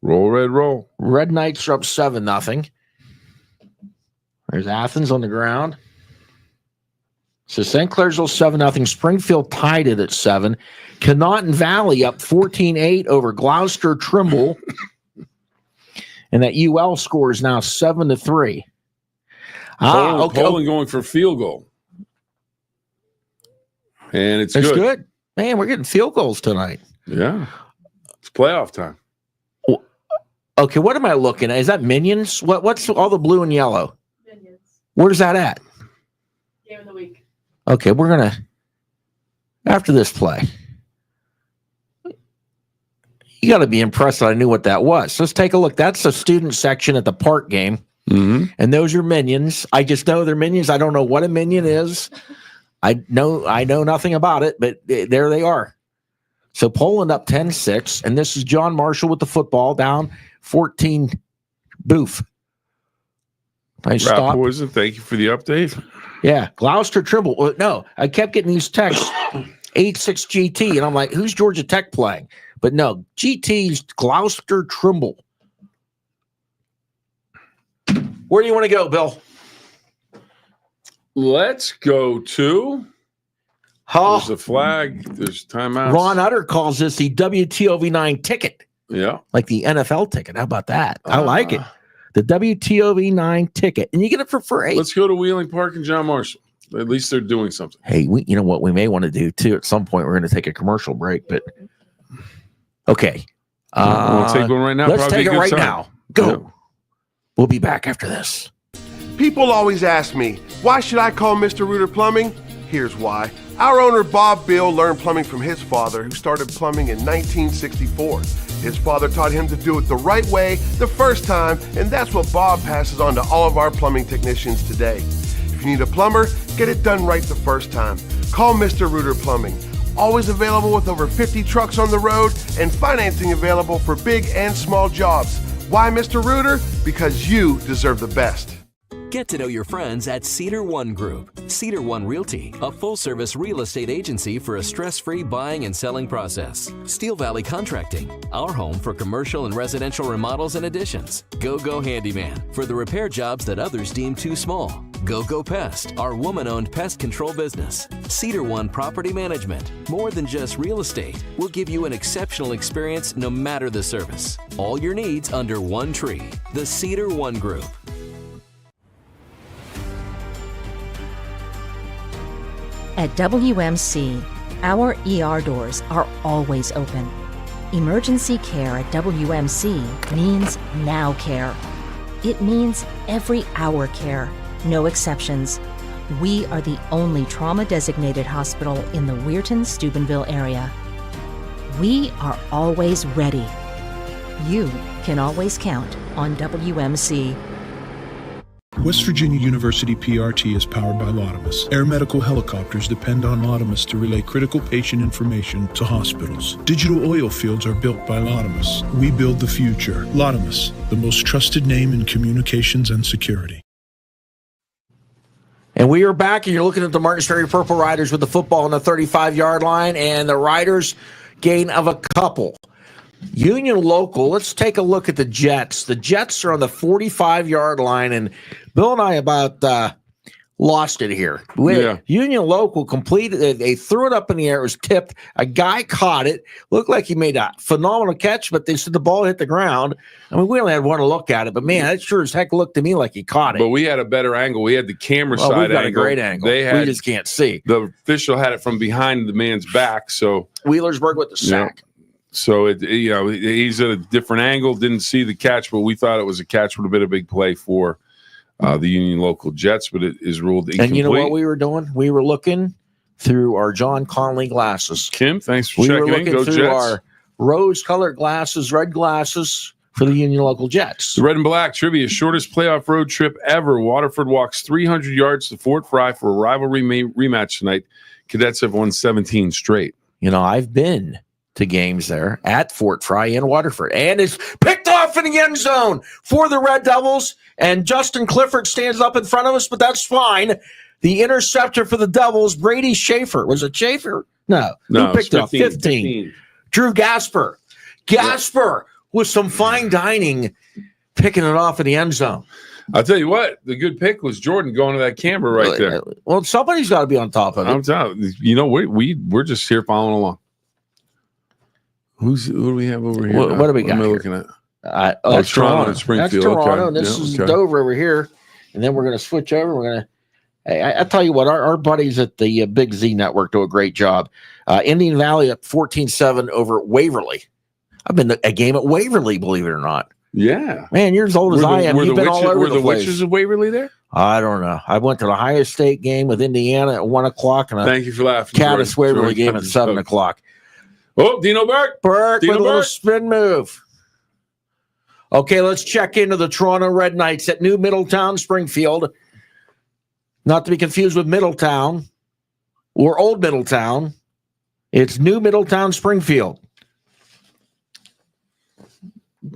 Roll, Red, roll. Red Knights are up 7-0. There's Athens on the ground. So St. Clairsville 7-0. Springfield tied it at 7. Connaughton Valley up 14-8 over Gloucester Trimble. And that UL score is now 7-3. Poland going for field goal. And it's good. Man, we're getting field goals tonight. Yeah. It's playoff time. Okay, what am I looking at? Is that Minions? What's all the blue and yellow? Minions. Where's that at? Game of the week. Okay, we're going to, after this play, you got to be impressed that I knew what that was. So let's take a look. That's the student section at the park game. Mm-hmm. And those are Minions. I just know they're Minions. I don't know what a Minion is. I know nothing about it, but there they are. So Poland up 10-6, and this is John Marshall with the football down 14. Boof. Nice stop. Poison, thank you for the update. Yeah, Gloucester Trimble. No, I kept getting these texts, 86 GT, and I'm like, who's Georgia Tech playing? But no, GT's Gloucester Trimble. Where do you want to go, Bill? Let's go to. There's a flag. There's timeouts. Ron Utter calls this the WTOV 9 ticket. Yeah. Like the NFL ticket. How about that? I like it. The WTOV 9 ticket. And you get it for free. Let's go to Wheeling Park and John Marshall. At least they're doing something. Hey, you know what we may want to do, too? At some point, we're going to take a commercial break. But, okay. We'll take one right now. Let's Probably take it right now. Go. Yeah. We'll be back after this. People always ask me, why should I call Mr. Reuter Plumbing? Here's why. Our owner, Bob Bill, learned plumbing from his father, who started plumbing in 1964. His father taught him to do it the right way the first time, and that's what Bob passes on to all of our plumbing technicians today. If you need a plumber, get it done right the first time. Call Mr. Reuter Plumbing. Always available with over 50 trucks on the road and financing available for big and small jobs. Why Mr. Reuter? Because you deserve the best. Get to know your friends at Cedar One Group. Cedar One Realty, a full-service real estate agency for a stress-free buying and selling process. Steel Valley Contracting, our home for commercial and residential remodels and additions. Go Handyman, for the repair jobs that others deem too small. Go Pest, our woman-owned pest control business. Cedar One Property Management, more than just real estate. We'll give you an exceptional experience no matter the service. All your needs under one tree. The Cedar One Group. At WMC, our ER doors are always open. Emergency care at WMC means now care. It means every hour care, no exceptions. We are the only trauma-designated hospital in the Weirton-Steubenville area. We are always ready. You can always count on WMC. West Virginia University PRT is powered by Laudamus. Air medical helicopters depend on Laudamus to relay critical patient information to hospitals. Digital oil fields are built by Laudamus. We build the future. Laudamus, the most trusted name in communications and security. And we are back, and you're looking at the Martins Ferry Purple Riders with the football on the 35-yard line, and the Riders gain of a couple. Union Local, let's take a look at the Jets. The Jets are on the 45-yard line, and Bill and I about lost it here. Union Local completed. They threw it up in the air. It was tipped. A guy caught it. Looked like he made a phenomenal catch, but they said the ball hit the ground. I mean, we only had one look at it, but man, that sure as heck looked to me like he caught it. But we had a better angle. We had the camera side angle. We got a great angle. We just can't see. The official had it from behind the man's back. So Wheelersburg with the sack. So he's at a different angle. Didn't see the catch, but we thought it was a catch. Would have been a big play for the Union Local Jets, but it is ruled incomplete. And you know what we were doing? We were looking through our John Conley glasses. Kim, thanks for checking in. We were looking through Jets. Our rose-colored glasses, red glasses for the Union Local Jets. The Red and Black Trivia, shortest playoff road trip ever. Waterford walks 300 yards to Fort Fry for a rivalry rematch tonight. Cadets have won 17 straight. You know, I've been to games there at Fort Fry in Waterford, and it's picked off in the end zone for the Red Devils, and Justin Clifford stands up in front of us, but that's fine. The interceptor for the Devils, Brady Schaefer. Was it Schaefer? No. Who picked up 15? Drew Gasper. With some fine dining, picking it off in the end zone. I'll tell you what, the good pick was Jordan going to that camera right there. Well, somebody's got to be on top of it. I'm telling you, we're just here following along. Who do we have over here? What do we got? What am I looking at? That's Toronto and Springfield. That's Toronto, and this is Dover over here. And then we're going to switch over. We're going to. Hey, I tell you what, our buddies at the Big Z Network do a great job. Indian Valley at 14-7 over Waverly. I've been to a game at Waverly, believe it or not. Yeah, man, you're as old as I am. You've been all over were the place. Witches of Waverly there? I don't know. I went to the Ohio State game with Indiana at 1:00, and thank you for laughing. Caddis Waverly game at 7:00. Oh, Dino Burke with a little spin move. Okay, let's check into the Toronto Red Knights at New Middletown, Springfield. Not to be confused with Middletown or Old Middletown. It's New Middletown, Springfield.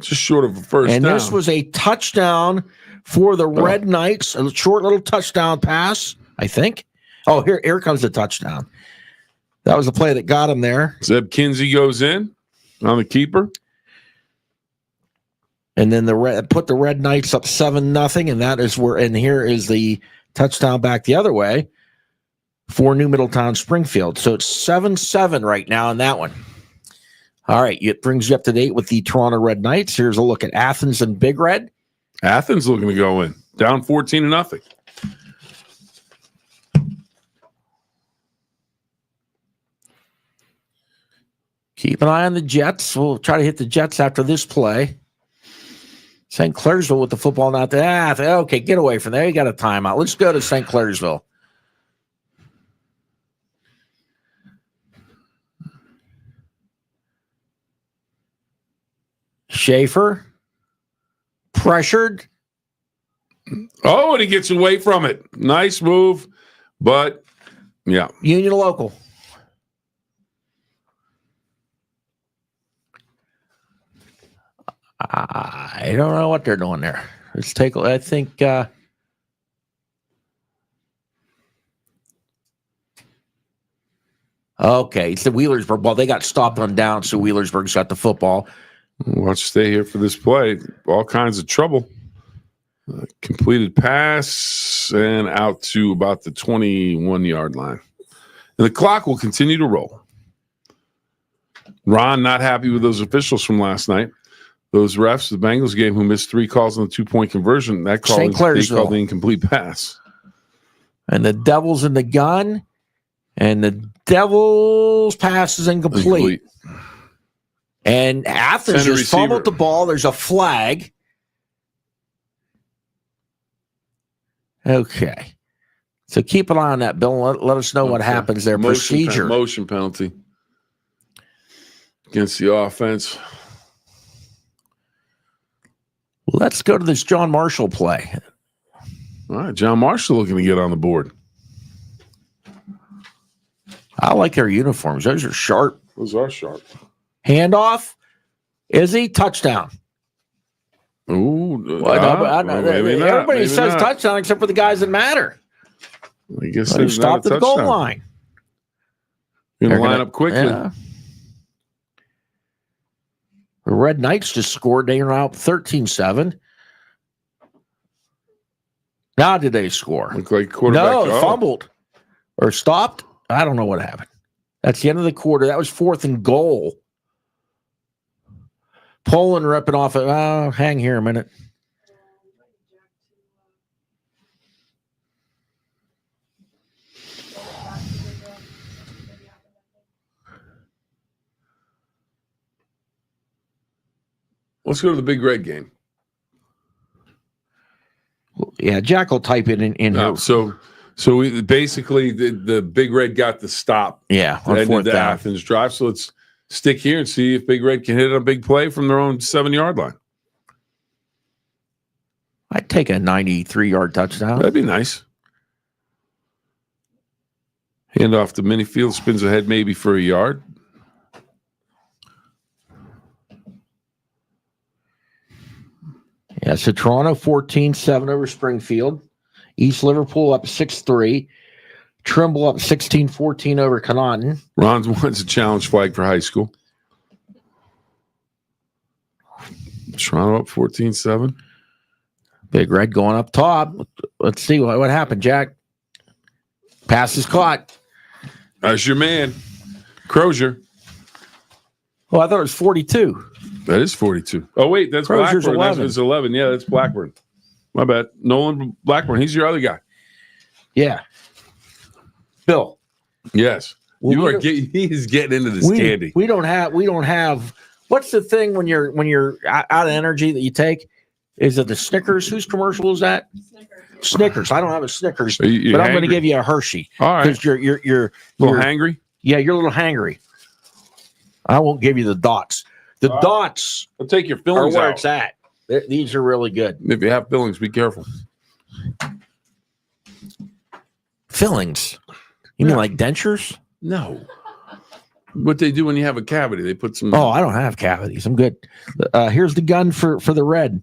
Just short of a first down. And this was a touchdown for the Red Knights. A short little touchdown pass, I think. Oh, here comes the touchdown. That was the play that got him there. Zeb Kinsey goes in on the keeper. And then put the Red Knights up 7-0, and that is where. And here is the touchdown back the other way for New Middletown Springfield. So it's 7-7 right now in that one. All right, it brings you up to date with the Toronto Red Knights. Here's a look at Athens and Big Red. Athens looking to go in, down 14-0. Keep an eye on the Jets. We'll try to hit the Jets after this play. St. Clairsville with the football not there. Okay, get away from there. You got a timeout. Let's go to St. Clairsville. Schaefer. Pressured. Oh, and he gets away from it. Nice move. But, yeah. Union Local. I don't know what they're doing there. Let's take. I think. Okay, it's the Wheelersburg ball. They got stopped on down, so Wheelersburg's got the football. Watch, stay here for this play. All kinds of trouble. Completed pass and out to about the 21-yard line. And the clock will continue to roll. Ron not happy with those officials from last night. Those refs, the Bengals game, who missed 3 calls on the 2-point conversion, that call they called the incomplete pass. And the Devils in the gun, and the Devils pass is incomplete. And Athens just fumbled the ball. There's a flag. Okay. So keep an eye on that, Bill. Let us know what happens there. Procedure. Motion penalty against the offense. Let's go to this John Marshall play. All right, John Marshall looking to get on the board. I like their uniforms. Those are sharp. Those are sharp. Handoff. Izzy, touchdown. Ooh. Everybody says touchdown except for the guys that matter. I guess they stopped at the goal line. You're going to line up quickly. Yeah. The Red Knights just scored. They are now up 13-7. Now did they score? Looked like quarterback. No, fumbled or stopped. I don't know what happened. That's the end of the quarter. That was 4th and goal. Poland ripping off it. Oh, hang here a minute. Let's go to the Big Red game. Yeah, Jack will type it in here. So basically the Big Red got the stop. Yeah, on and 4th the down. Athens drive. So let's stick here and see if Big Red can hit a big play from their own 7-yard line. I'd take a 93-yard touchdown. That'd be nice. Hand off the mini field, spins ahead maybe for a yard. Yeah, so Toronto 14-7 over Springfield. East Liverpool up 6-3. Trimble up 16-14 over Connaughton. Ron wants a challenge flag for high school. Toronto up 14-7. Big Red going up top. Let's see what happened, Jack. Pass is caught. That's your man, Crozier. Oh, I thought it was 42. That is 42. Oh, wait, that's Crozier's Blackburn. 11. That's 11. Yeah, that's Blackburn. My bad. Nolan Blackburn. He's your other guy. Yeah. Bill. Yes. Well, He is getting into this candy. We don't have. What's the thing when you're out of energy that you take? Is it the Snickers? Whose commercial is that? Snickers. I don't have a Snickers, but I'm going to give you a Hershey. All right. Because you're a little hangry. Yeah, you're a little hangry. I won't give you the dots. The dots I'll take your are fillings where out. it's at. These are really good. If you have fillings, be careful. Fillings. You mean like dentures? No. What they do when you have a cavity, they put some. Oh, I don't have cavities. I'm good. Here's the gun for the Red.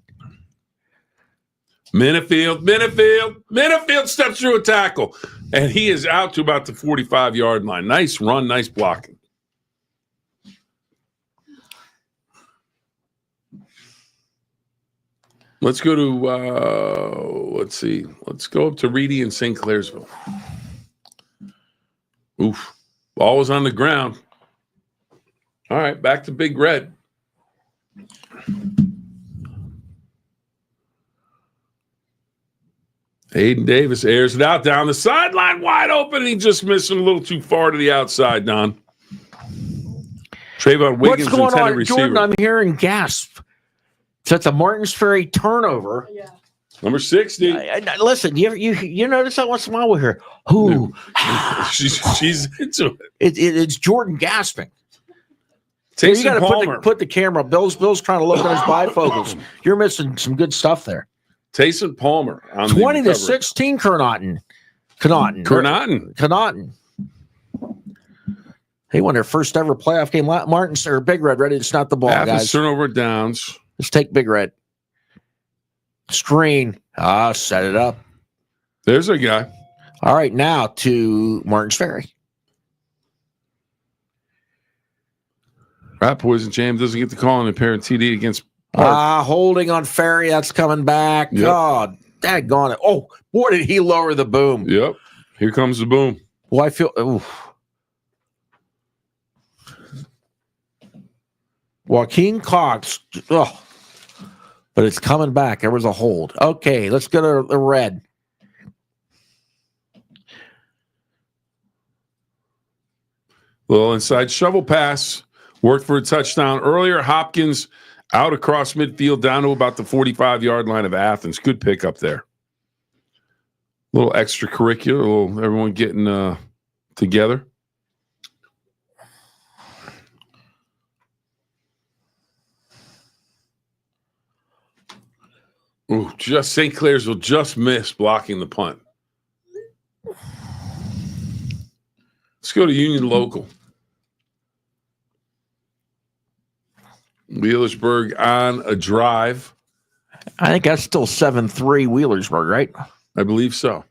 Minifield steps through a tackle, and he is out to about the 45-yard line. Nice run, nice blocking. Let's go to, let's see. Let's go up to Reedy and St. Clairsville. Oof. Ball was on the ground. All right, back to Big Red. Aiden Davis airs it out down the sideline, wide open. He just missed him a little too far to the outside, Don. Trayvon Wiggins, What's going on, receiver. Jordan? I'm hearing gasp. So it's a Martins Ferry turnover. Yeah. Number 60. Listen, you notice that once in a while we hear, who? She's into it. It's Jordan gasping. You Taysom got Palmer. to put the camera. Bill's trying to look at his bifocals. You're missing some good stuff there. Taysom Palmer. 20-16, Connaughton. They won their first ever playoff game. Martins or Big Red ready to snap the ball, guys. Turnover downs. Let's take Big Red. Screen. Set it up. There's a guy. All right, now to Martins Ferry. Right, Poison James doesn't get the call on a parent TD against Holding on Ferry. That's coming back. Yep. God, daggone it. Oh, boy, did he lower the boom. Yep. Here comes the boom. Well, I feel. Oof. Joaquin Cox. Oh, but it's coming back. There was a hold. Okay, let's go to the Red. Little inside shovel pass. Worked for a touchdown earlier. Hopkins out across midfield down to about the 45-yard line of Athens. Good pickup there. A little extracurricular. Everyone getting together. Ooh, just St. Clairsville just missed blocking the punt. Let's go to Union Local. Wheelersburg on a drive. I think that's still 7-3 Wheelersburg, right? I believe so.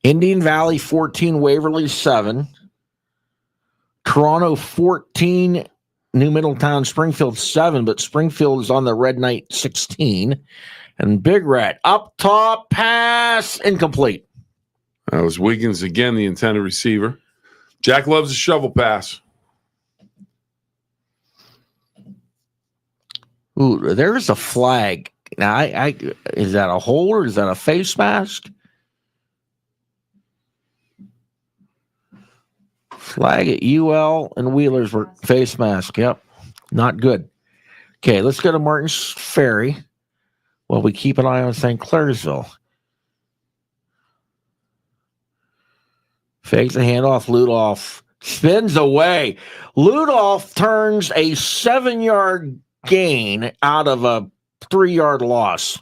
Indian Valley 14, Waverly 7. Toronto 14, New Middletown, Springfield 7, but Springfield is on the Red Knight 16. And Big Red up top, pass incomplete. That was Wiggins again, the intended receiver. Jack loves a shovel pass. Ooh, there's a flag. Now, is that a hole or is that a face mask? Flag at UL and Wheelers were face mask. Yep, not good. Okay, let's go to Martin's Ferry while we keep an eye on St. Clairsville. Fakes the handoff. Ludolph spins away. Ludolph turns a 7-yard gain out of a 3-yard loss.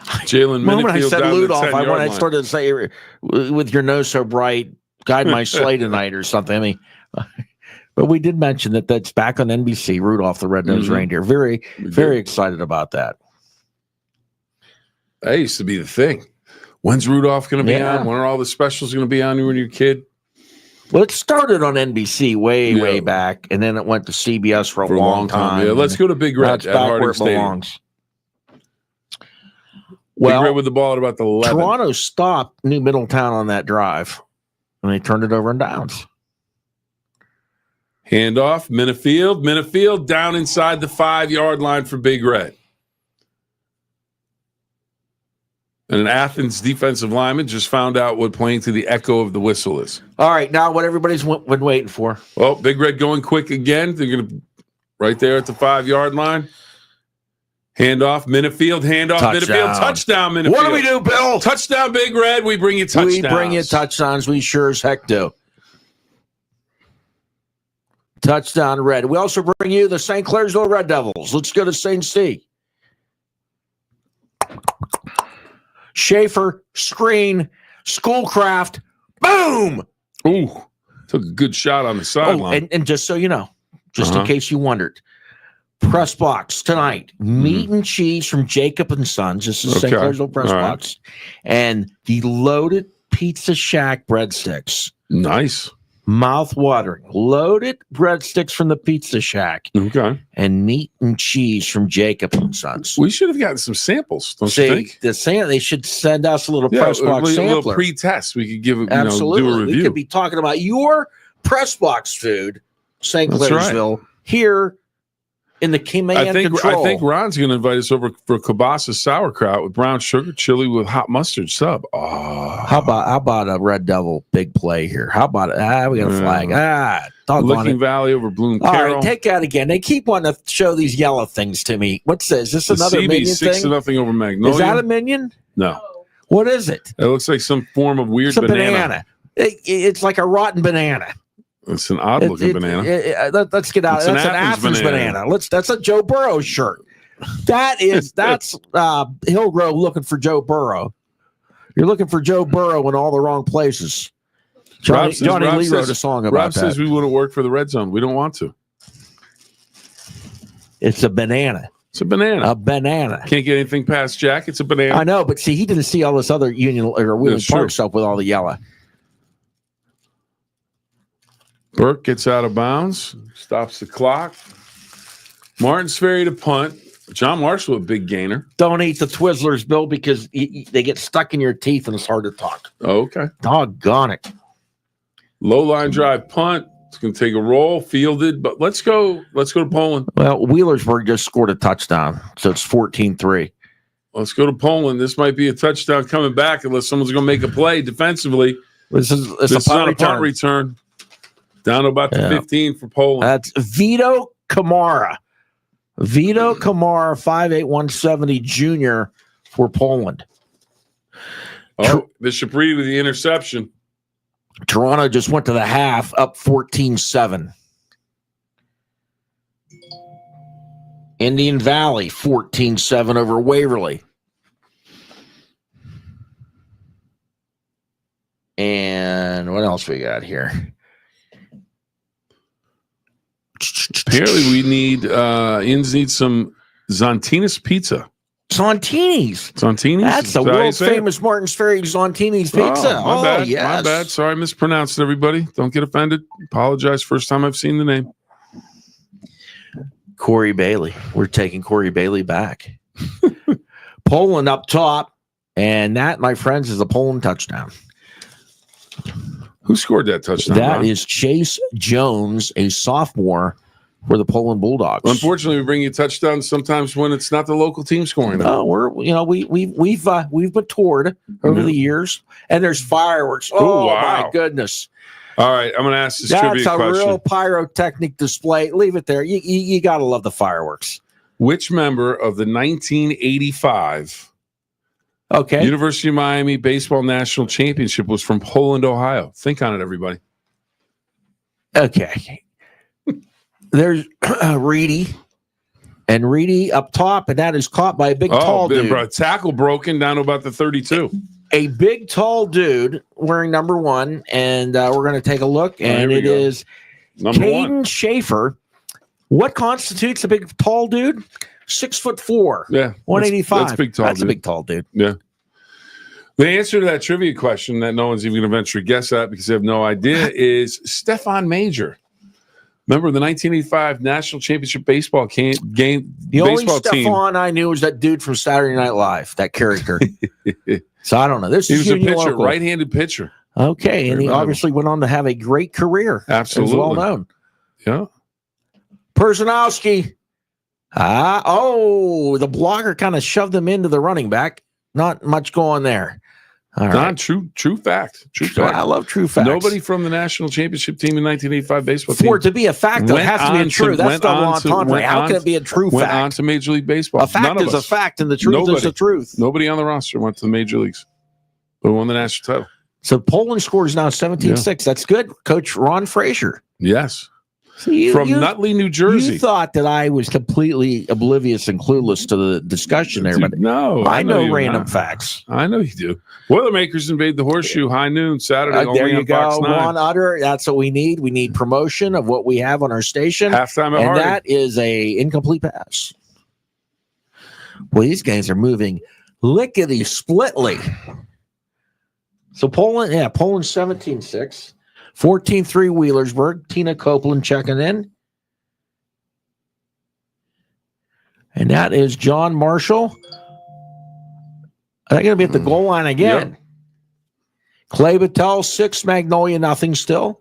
Jalen, the moment I said Ludolph, I started to say, with your nose so bright, guide my sleigh tonight or something. I mean, but we did mention that's back on NBC, Rudolph the Red-Nosed Reindeer. Very, very excited about that. That used to be the thing. When's Rudolph going to be on? When are all the specials going to be on when you're a kid? Well, it started on NBC way back, and then it went to CBS for a long time. Yeah, let's go to Big Red at Harding Stadium. Well, Big Red with the ball at about the 11. Toronto stopped New Middletown on that drive, and they turned it over in downs. Handoff, Minifield down inside the 5-yard line for Big Red. And an Athens defensive lineman just found out what playing to the echo of the whistle is. All right, now what everybody's been waiting for. Well, Big Red going quick again. They're going to right there at the 5-yard line. Handoff, Minifield, Minifield, touchdown, Minifield. What do we do, Bill? Touchdown, Big Red. We bring you touchdowns. We bring you touchdowns. We sure as heck do. Touchdown, Red. We also bring you the St. Clairsville Red Devils. Let's go to St. C. Schaefer, screen, Schoolcraft, boom! Ooh, took a good shot on the sideline. And just so you know, just in case you wondered, press box tonight, meat and cheese from Jacob and Sons. This is St. Clairsville press box. And the loaded Pizza Shack breadsticks. Nice. Mouth-watering. Loaded breadsticks from the Pizza Shack. Okay. And meat and cheese from Jacob and Sons. We should have gotten some samples, don't you think? They should send us a little press box sampler. A little pre-test. We could give Absolutely. Do a review. We could be talking about your press box food, St. Clairsville, here in the command control. I think Ron's going to invite us over for kielbasa sauerkraut with brown sugar, chili with hot mustard sub. Oh. How about a Red Devil big play here? How about it? We got a flag. Licking Valley over Bloom Carroll. All right, take that again. They keep wanting to show these yellow things to me. What's this? Is this another minion thing? 6-0 over Magnolia. Is that a minion? No. What is it? It looks like some form of weird banana. It's like a rotten banana. It's an odd-looking banana. Let's get out. That's an Athens banana. That's a Joe Burrow shirt. That's Hillgrove looking for Joe Burrow. You're looking for Joe Burrow in all the wrong places. Johnny Lee wrote a song about Rob that. Rob says we wouldn't work for the Red Zone. We don't want to. It's a banana. It's a banana. A banana. Can't get anything past Jack. It's a banana. I know, but see, he didn't see all this other Union or Wheeling Park stuff with all the yellow. Burke gets out of bounds, stops the clock. Martin's Ferry to punt. John Marshall, a big gainer. Don't eat the Twizzlers, Bill, because they get stuck in your teeth and it's hard to talk. Oh, okay. Doggone it. Low line drive punt. It's going to take a roll, fielded, but let's go to Poland. Well, Wheelersburg just scored a touchdown, so it's 14-3. Let's go to Poland. This might be a touchdown coming back unless someone's going to make a play defensively. This is a punt return. Down to about the 15 for Poland. That's Vito Kamara. Vito Kamara, 5'8", 170 junior for Poland. Oh, Bishop Reed with the interception. Toronto just went to the half, up 14-7. Indian Valley, 14-7 over Waverly. And what else we got here? Apparently we need some Zontini's pizza. Zontini's? That's the world's famous Martin's Ferry Zontini's pizza. My bad. Sorry, I mispronounced it, everybody. Don't get offended. Apologize. First time I've seen the name. Corey Bailey. We're taking Corey Bailey back. Poland up top, and that, my friends, is a Poland touchdown. Who scored that touchdown? That is Chase Jones, a sophomore for the Poland Bulldogs. Unfortunately, we bring you touchdowns sometimes when it's not the local team scoring. No, we've matured over the years, and there's fireworks. Oh, wow. My goodness! All right, I'm going to ask this trivia question. That's a real pyrotechnic display. Leave it there. You got to love the fireworks. Which member of the 1985 University of Miami Baseball National Championship was from Poland, Ohio? Think on it, everybody. Okay. There's Reedy. And Reedy up top, and that is caught by a big, tall dude. Bro, tackle broken down to about the 32. A big, tall dude wearing number 1, and we're going to take a look, and it is Caden Schaefer. What constitutes a big, tall dude? 6'4". Yeah, 185. That's big, tall. That's dude. A big, tall dude. Yeah. The answer to that trivia question that no one's even going to venture to guess at because they have no idea is Stefan Major. Remember the 1985 National Championship baseball game? The only Stefan I knew was that dude from Saturday Night Live, that character. So I don't know. He was a pitcher, right-handed pitcher. Okay, and he obviously went on to have a great career. Absolutely. Well known. Yeah. Personalski. The blocker kind of shoved him into the running back. Not much going there. All right. True fact. True fact. I love true facts. Nobody from the national championship team in 1985 baseball team. For it to be a fact, it has to be a true. That's double entendre. How can it be a true fact? Went on to Major League Baseball. A fact is a fact, and the truth is the truth. Nobody on the roster went to the major leagues, but won the national title. So Poland scores now 17-6. That's good. Coach Ron Frazier. Yes. From Nutley, New Jersey. You thought that I was completely oblivious and clueless to the discussion there, but no, I know random facts. I know you do. Boilermakers invade the Horseshoe high noon Saturday. There you go. Fox 9. Juan Utter. That's what we need. We need promotion of what we have on our station. Halftime at Harding. That is a incomplete pass. Well, these guys are moving lickety splitly. So Poland 17-6. 14-3 Wheelersburg. Tina Copeland checking in. And that is John Marshall. They're going to be at the goal line again. Yep. Clay Battelle, 6, Magnolia, nothing still.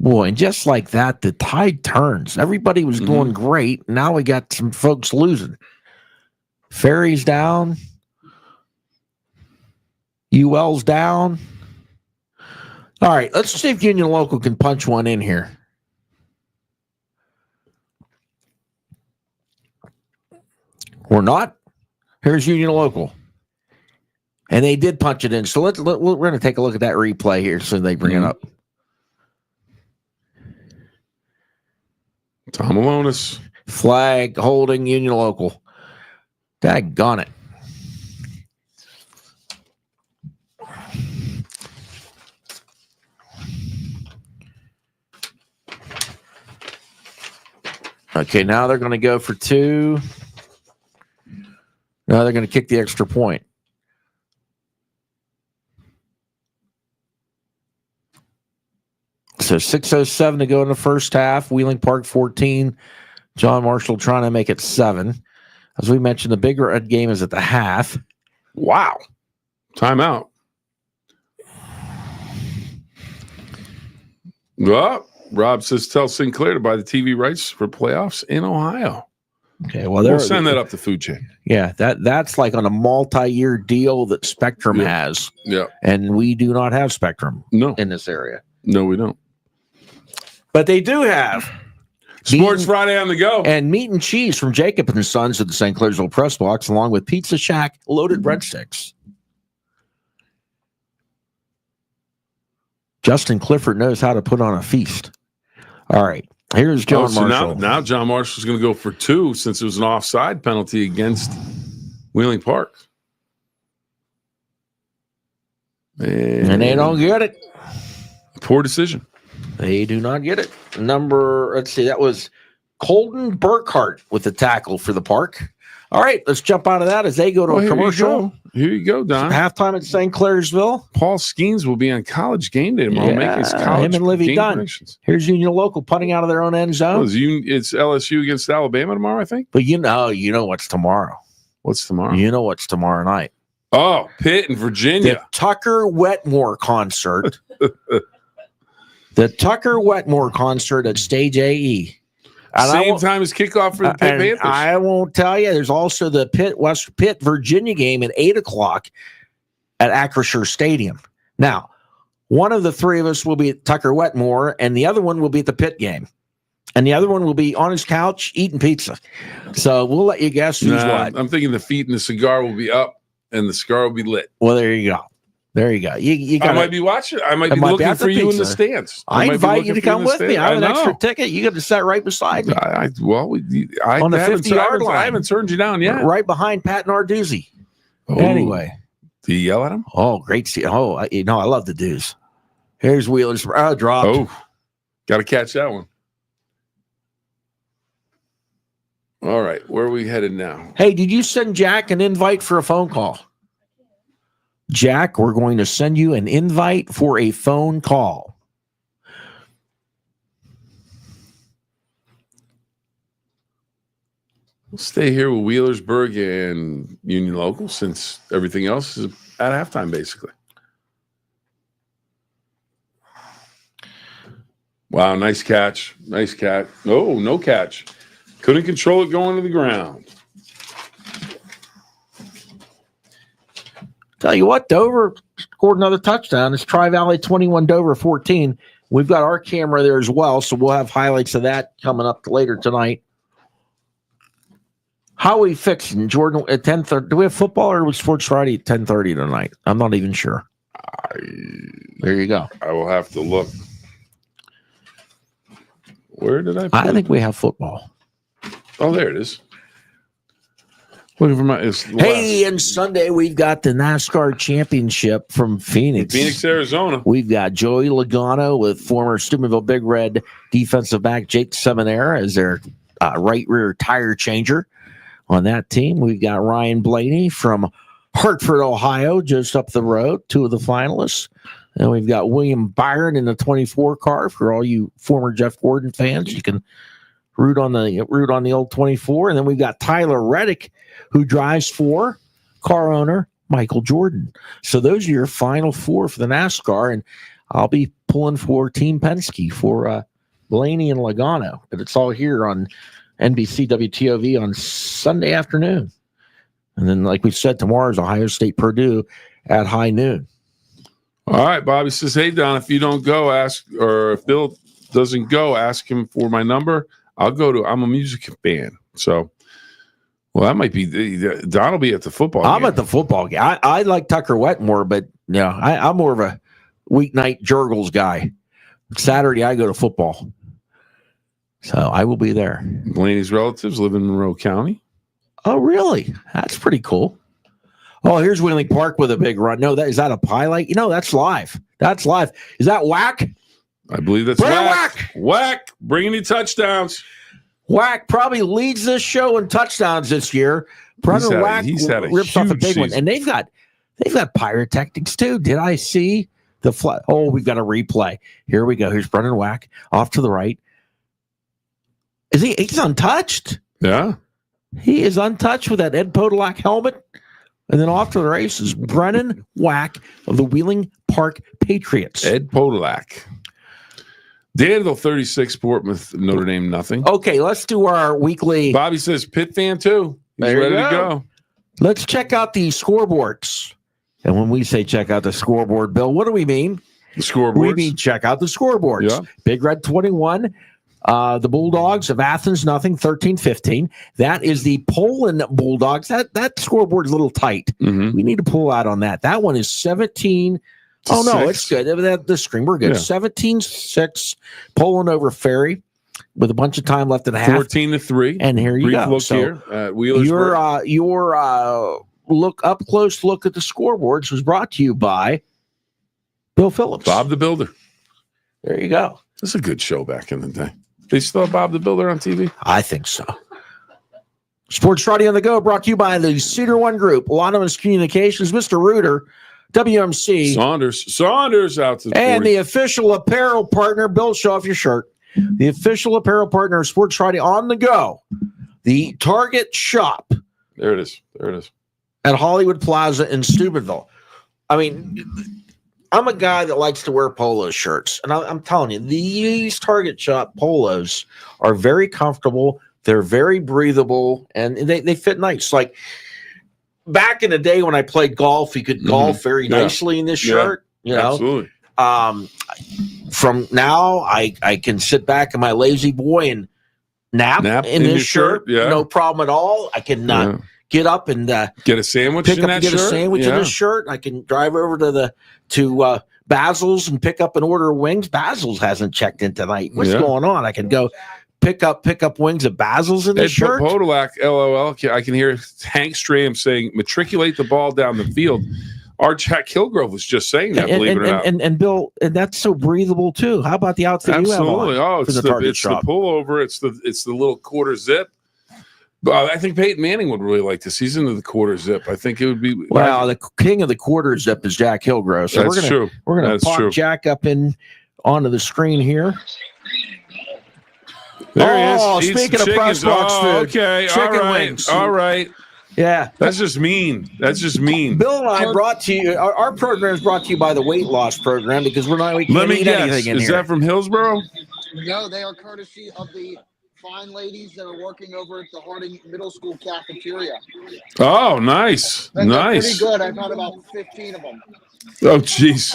Boy, and just like that, the tide turns. Everybody was going great. Now we got some folks losing. Ferry's down. UL's down. All right, let's see if Union Local can punch one in here. Or not. Here's Union Local. And they did punch it in. So we're going to take a look at that replay here so they bring it up. Tom Alonis. Flag holding Union Local. Daggone it. Okay, now they're going to go for 2. Now they're going to kick the extra point. So 6:07 to go in the first half. Wheeling Park 14. John Marshall trying to make it 7. As we mentioned, the bigger game is at the half. Wow. Timeout. Well, Rob says tell Sinclair to buy the TV rights for playoffs in Ohio. Okay, well, we'll send that up the food chain. Yeah, that's like on a multi-year deal that Spectrum has. Yeah, and we do not have Spectrum. In this area. No, we don't. But they do have Sports Friday on the go and meat and cheese from Jacob and Sons at the St. Clairsville Press Box, along with Pizza Shack loaded breadsticks. Justin Clifford knows how to put on a feast. All right. Here's John Marshall. Now John Marshall's going to go for 2 since it was an offside penalty against Wheeling Park. And they don't get it. Poor decision. They do not get it. That was Colton Burkhart with the tackle for the Park. All right, let's jump out of that as they go to a commercial. Here you go, Don. Halftime at St. Clairsville. Paul Skeens will be on College Game Day tomorrow, making his college him and Livy game Dunn. predictions. Here's Union Local punting out of their own end zone. It's LSU against Alabama tomorrow, I think. But you know what's tomorrow. What's tomorrow? You know what's tomorrow night. Oh, Pitt and Virginia. The Tucker Wetmore concert. The Tucker Wetmore concert at Stage AE. Same time as kickoff for the Pitt Panthers. I won't tell you. There's also the Pitt Virginia game at 8:00 at Acrisure Stadium. Now, one of the three of us will be at Tucker Wetmore, and the other one will be at the Pitt game. And the other one will be on his couch eating pizza. So we'll let you guess who's what. I'm thinking the feet and the cigar will be up, and the cigar will be lit. Well, there you go. There you go. I might be watching. I might be looking for you in the stands. I invite you to come with me. I have an extra ticket. You got to sit right beside me. On the 50-yard line. I haven't turned you down yet. Right behind Pat Narduzzi. Anyway. Do you yell at him? Oh, great. I love the dudes. Here's Wheeler's. Dropped. Oh, got to catch that one. All right. Where are we headed now? Hey, did you send Jack an invite for a phone call? Jack, we're going to send you an invite for a phone call. We'll stay here with Wheelersburg and Union Local since everything else is at halftime, basically. Wow, nice catch. Nice catch. Oh, no catch. Couldn't control it going to the ground. Tell you what, Dover scored another touchdown. It's Tri-Valley 21, Dover 14. We've got our camera there as well, so we'll have highlights of that coming up later tonight. How are we fixing, Jordan, at 10:30? Do we have football or was Sports Friday at 10:30 tonight? I'm not even sure. There you go. I will have to look. Where did I put I think we have football. Oh, there it is. Looking for my. And Sunday we've got the NASCAR Championship from Phoenix, Arizona. We've got Joey Logano with former Steubenville Big Red defensive back Jake Seminara as their right rear tire changer on that team. We've got Ryan Blaney from Hartford, Ohio, just up the road, two of the finalists. And we've got William Byron in the 24 car for all you former Jeff Gordon fans. You can root on the old 24. And then we've got Tyler Reddick, who drives for car owner Michael Jordan. So those are your final four for the NASCAR, and I'll be pulling for Team Penske for Blaney and Logano. But it's all here on NBC WTOV on Sunday afternoon. And then, like we said, tomorrow is Ohio State Purdue at high noon. All right, Bobby says, hey, Don, if you don't go, if Bill doesn't go, ask him for my number. I'm a music fan. So, well, that might be, Don will be at the football game. I'm at the football game. I like Tucker Wetmore, but I'm more of a weeknight Jurgles guy. Saturday, I go to football. So I will be there. Blaney's relatives live in Monroe County. Oh, really? That's pretty cool. Oh, here's Wheeling Park with a big run. No, is that a highlight? That's live. That's live. Is that Whack? I believe that's Whack. Whack, bringing you touchdowns. Whack probably leads this show in touchdowns this year. Brother Whack rips off a big one. And they've got pyrotechnics too. Did I see the flag? Oh, we've got a replay. Here we go. Here's Brennan Whack off to the right. He's untouched? Yeah. He is untouched with that Ed Podolak helmet. And then off to the races, Brennan Whack of the Wheeling Park Patriots. Ed Podolak. Danville 36, Portsmouth, Notre Dame, nothing. Okay, let's do our weekly. Bobby says Pitt fan too. He's ready to go. Let's check out the scoreboards. And when we say check out the scoreboard, Bill, what do we mean? The scoreboards? We mean check out the scoreboards. Yeah. Big Red 21. The Bulldogs of Athens, nothing, 13-15. That is the Poland Bulldogs. That scoreboard's a little tight. Mm-hmm. We need to pull out on that. That one is 17. Oh, no, it's good. The screen, we're good. 17-6, Poland over Ferry with a bunch of time left in the half. 14-3. And here you go. Look so here at Wheelersburg. Your close look at the scoreboards was brought to you by Bill Phillips. Bob the Builder. There you go. This is a good show back in the day. They still have Bob the Builder on TV? I think so. Sports Friday on the Go brought to you by the Cedar One Group, Anonymous Communications, Mr. Reuter, WMC. Saunders out to the and 40. the official apparel partner, Bill, show off your shirt. The official apparel partner of Sports Friday on the Go, the Target Shop. There it is. At Hollywood Plaza in Steubenville. I mean, I'm a guy that likes to wear polo shirts. And I'm telling you, these Target Shop polos are very comfortable. They're very breathable, and they fit nice. Like back in the day when I played golf, you could golf very nicely in this shirt. You know, absolutely. From now, I can sit back in my lazy boy and nap in this shirt. No problem at all. I can get up and get a sandwich in that shirt. A sandwich in this shirt. I can drive over to Basil's and pick up an order of wings. Basil's hasn't checked in tonight. What's going on? I can go pick up wings at Basil's in this shirt. Podolak, LOL. I can hear Hank Stram saying, "Matriculate the ball down the field." Our Jack Kilgrove was just saying that. Believe it or not. And Bill, and that's so breathable too. How about the outfit you have on? Oh, it's the pullover. It's the little quarter zip. I think Peyton Manning would really like this. He's into the quarter zip. I think it would be. Well, the king of the quarter zip is Jack Hillgrove. So we're gonna pop Jack up onto the screen here. There he is. Speaking of press box food, okay, chicken wings. All right. Yeah, that's just mean. Bill and I brought to you. Our program is brought to you by the weight loss program because we can't eat anything in here. Is that from Hillsborough? No, they are courtesy of the fine ladies that are working over at the Harding Middle School cafeteria. Oh, nice. And they're pretty good. I've had about 15 of them. Oh, jeez.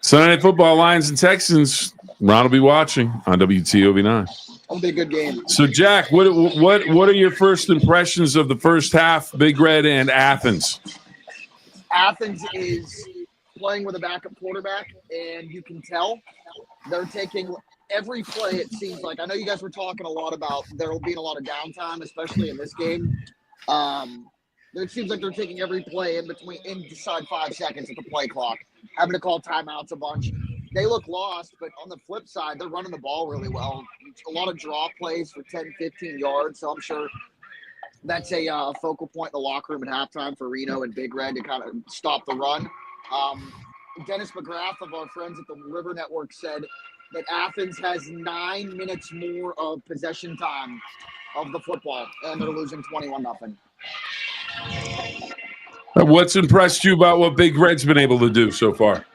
Sunday Night Football, Lions and Texans. Ron will be watching on WTOV 9. It'll be a good game. So, Jack, what are your first impressions of the first half, Big Red and Athens? Athens is playing with a backup quarterback, and you can tell they're taking every play, it seems like. I know you guys were talking a lot about there being a lot of downtime, especially in this game. It seems like they're taking every play inside 5 seconds of the play clock, having to call timeouts a bunch. They look lost, but on the flip side, they're running the ball really well. A lot of draw plays for 10, 15 yards, so I'm sure that's a focal point in the locker room at halftime for Reno and Big Red to kind of stop the run. Dennis McGrath of our friends at the River Network said that Athens has 9 minutes more of possession time of the football, and they're losing 21-0. What's impressed you about what Big Red's been able to do so far?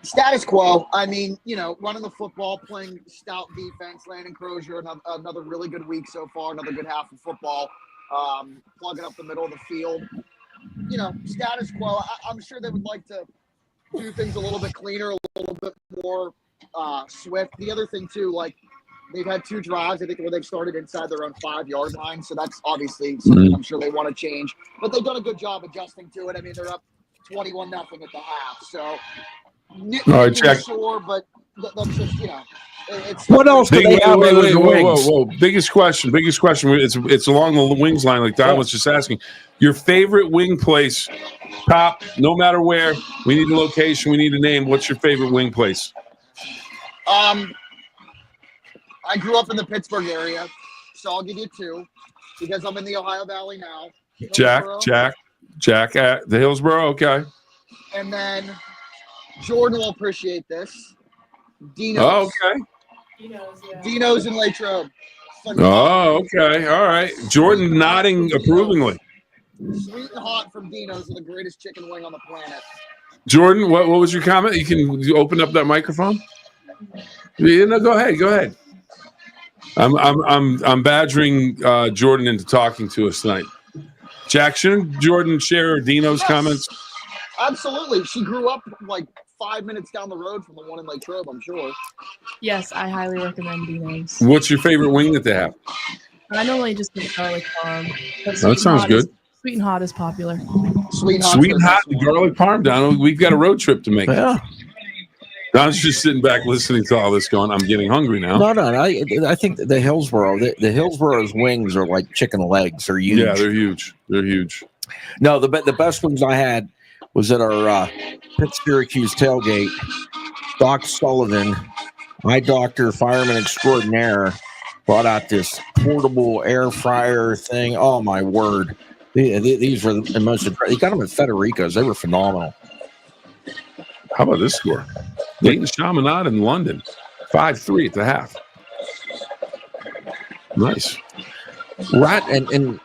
Status quo. I mean, running the football, playing stout defense. Landon Crozier, another really good week so far, another good half of football, plugging up the middle of the field. Status quo. I'm sure they would like to do things a little bit cleaner, a little bit more swift. The other thing, too, they've had 2 drives, I think, where they've started inside their own 5-yard line, so that's obviously something I'm sure they want to change. But they've done a good job adjusting to it. I mean, they're up 21-0 at the half, so – all right, check. Sure, but that's just it's what else do they have? Whoa! Biggest question. It's along the wings line, like Don was just asking. Your favorite wing place, top, no matter where. We need a location. We need a name. What's your favorite wing place? I grew up in the Pittsburgh area, so I'll give you 2 because I'm in the Ohio Valley now. Jack at the Hillsborough. Okay. And then Jordan will appreciate this. Dino's. Oh, okay. Dino's in Latrobe. Oh, okay. All right. Jordan nodding approvingly. Sweet and hot from Dino's are the greatest chicken wing on the planet. Jordan, what was your comment? You open up that microphone? No, go ahead. I'm badgering Jordan into talking to us tonight. Jack, shouldn't Jordan share Dino's comments? Absolutely. She grew up 5 minutes down the road from the one in Latrobe, I'm sure. Yes, I highly recommend Dino's. What's your favorite wing that they have? I normally just get garlic parm. That sounds good. Sweet and hot is popular. Sweet and hot garlic parm, Don. We've got a road trip to make. Yeah. Don's just sitting back listening to all this going, I'm getting hungry now. No. I think the Hillsborough's wings are like chicken legs. They're huge. Yeah, they're huge. No, the best wings I had was at our Pitt Syracuse tailgate. Doc Sullivan, my doctor, fireman extraordinaire, brought out this portable air fryer thing. Oh my word! These were the most. They got them at Federico's. They were phenomenal. How about this score? Dayton Chaminade in London, 5-3 at the half. Nice. Rat and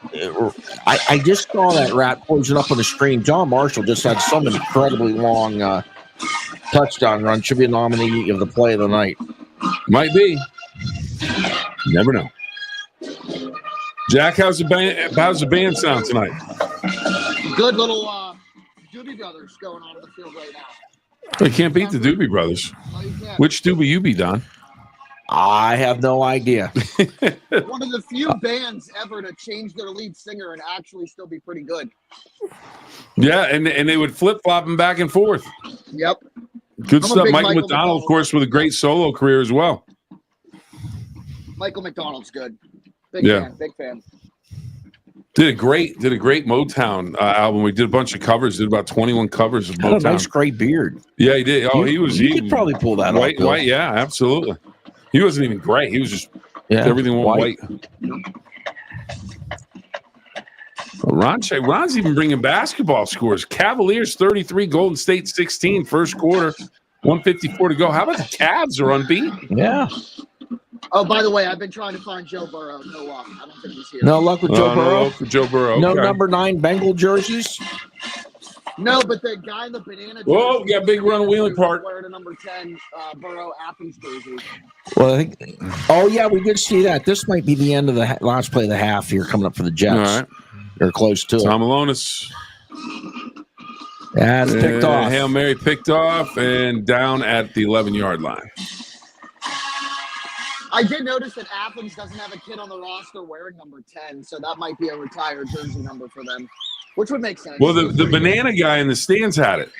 I just saw that Rat poison up on the screen. John Marshall just had some incredibly long touchdown run. Should be a nominee of the play of the night. Might be. Never know. Jack, how's the band sound tonight? Good little Doobie Brothers going on in the field right now. You can't beat the Doobie Brothers. No, you can't. Which Doobie you be, Don? I have no idea. One of the few bands ever to change their lead singer and actually still be pretty good. Yeah, and they would flip-flop them back and forth. Yep. Good I'm a stuff. big Michael Michael McDonald, of McDonald course, with a great solo career as well. Michael McDonald's good. Big fan. Did a great Motown album. We did a bunch of covers. Did about 21 covers of Had a Motown. nice gray beard. Yeah, he did. Oh, You could probably pull that off. white. Bill. White, yeah, absolutely. He wasn't even gray. He was just everything went white. Well, Ron's even bringing basketball scores. Cavaliers 33, Golden State 16, first quarter, 1:54 to go. How about the Cavs are unbeaten? Yeah. Oh, by the way, I've been trying to find Joe Burrow. No luck. I don't think he's here. No luck with Joe Burrow. No luck with Joe Burrow. No Okay. number 9 Bengal jerseys. No, but the guy in the banana. Whoa, we got a big run of Wheeling Park. Wearing a number 10 Burrow Athens jersey. Well, I think. Oh yeah, we did see that. This might be the end of the last play of the half here, coming up for the Jets. All right. They're close to Tom Alonis. That's picked off. Hail Mary picked off and down at the 11-yard line. I did notice that Athens doesn't have a kid on the roster wearing number 10, so that might be a retired jersey number for them, which would make sense. Well, the banana guy in the stands had it.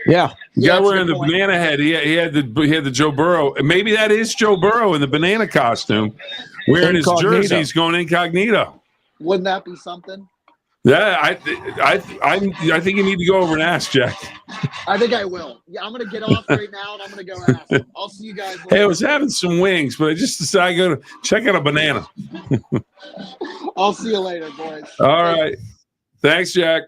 Yeah. The guy wearing the banana head, he had the Joe Burrow. And maybe that is Joe Burrow in the banana costume, wearing his jerseys, going incognito. Wouldn't that be something? Yeah, I think you need to go over and ask, Jack. I think I will. Yeah, I'm going to get off right now, and I'm going to go ask him. I'll see you guys later. Hey, I was having some wings, but I just decided to go to check out a banana. I'll see you later, boys. All right. Thanks, Jack.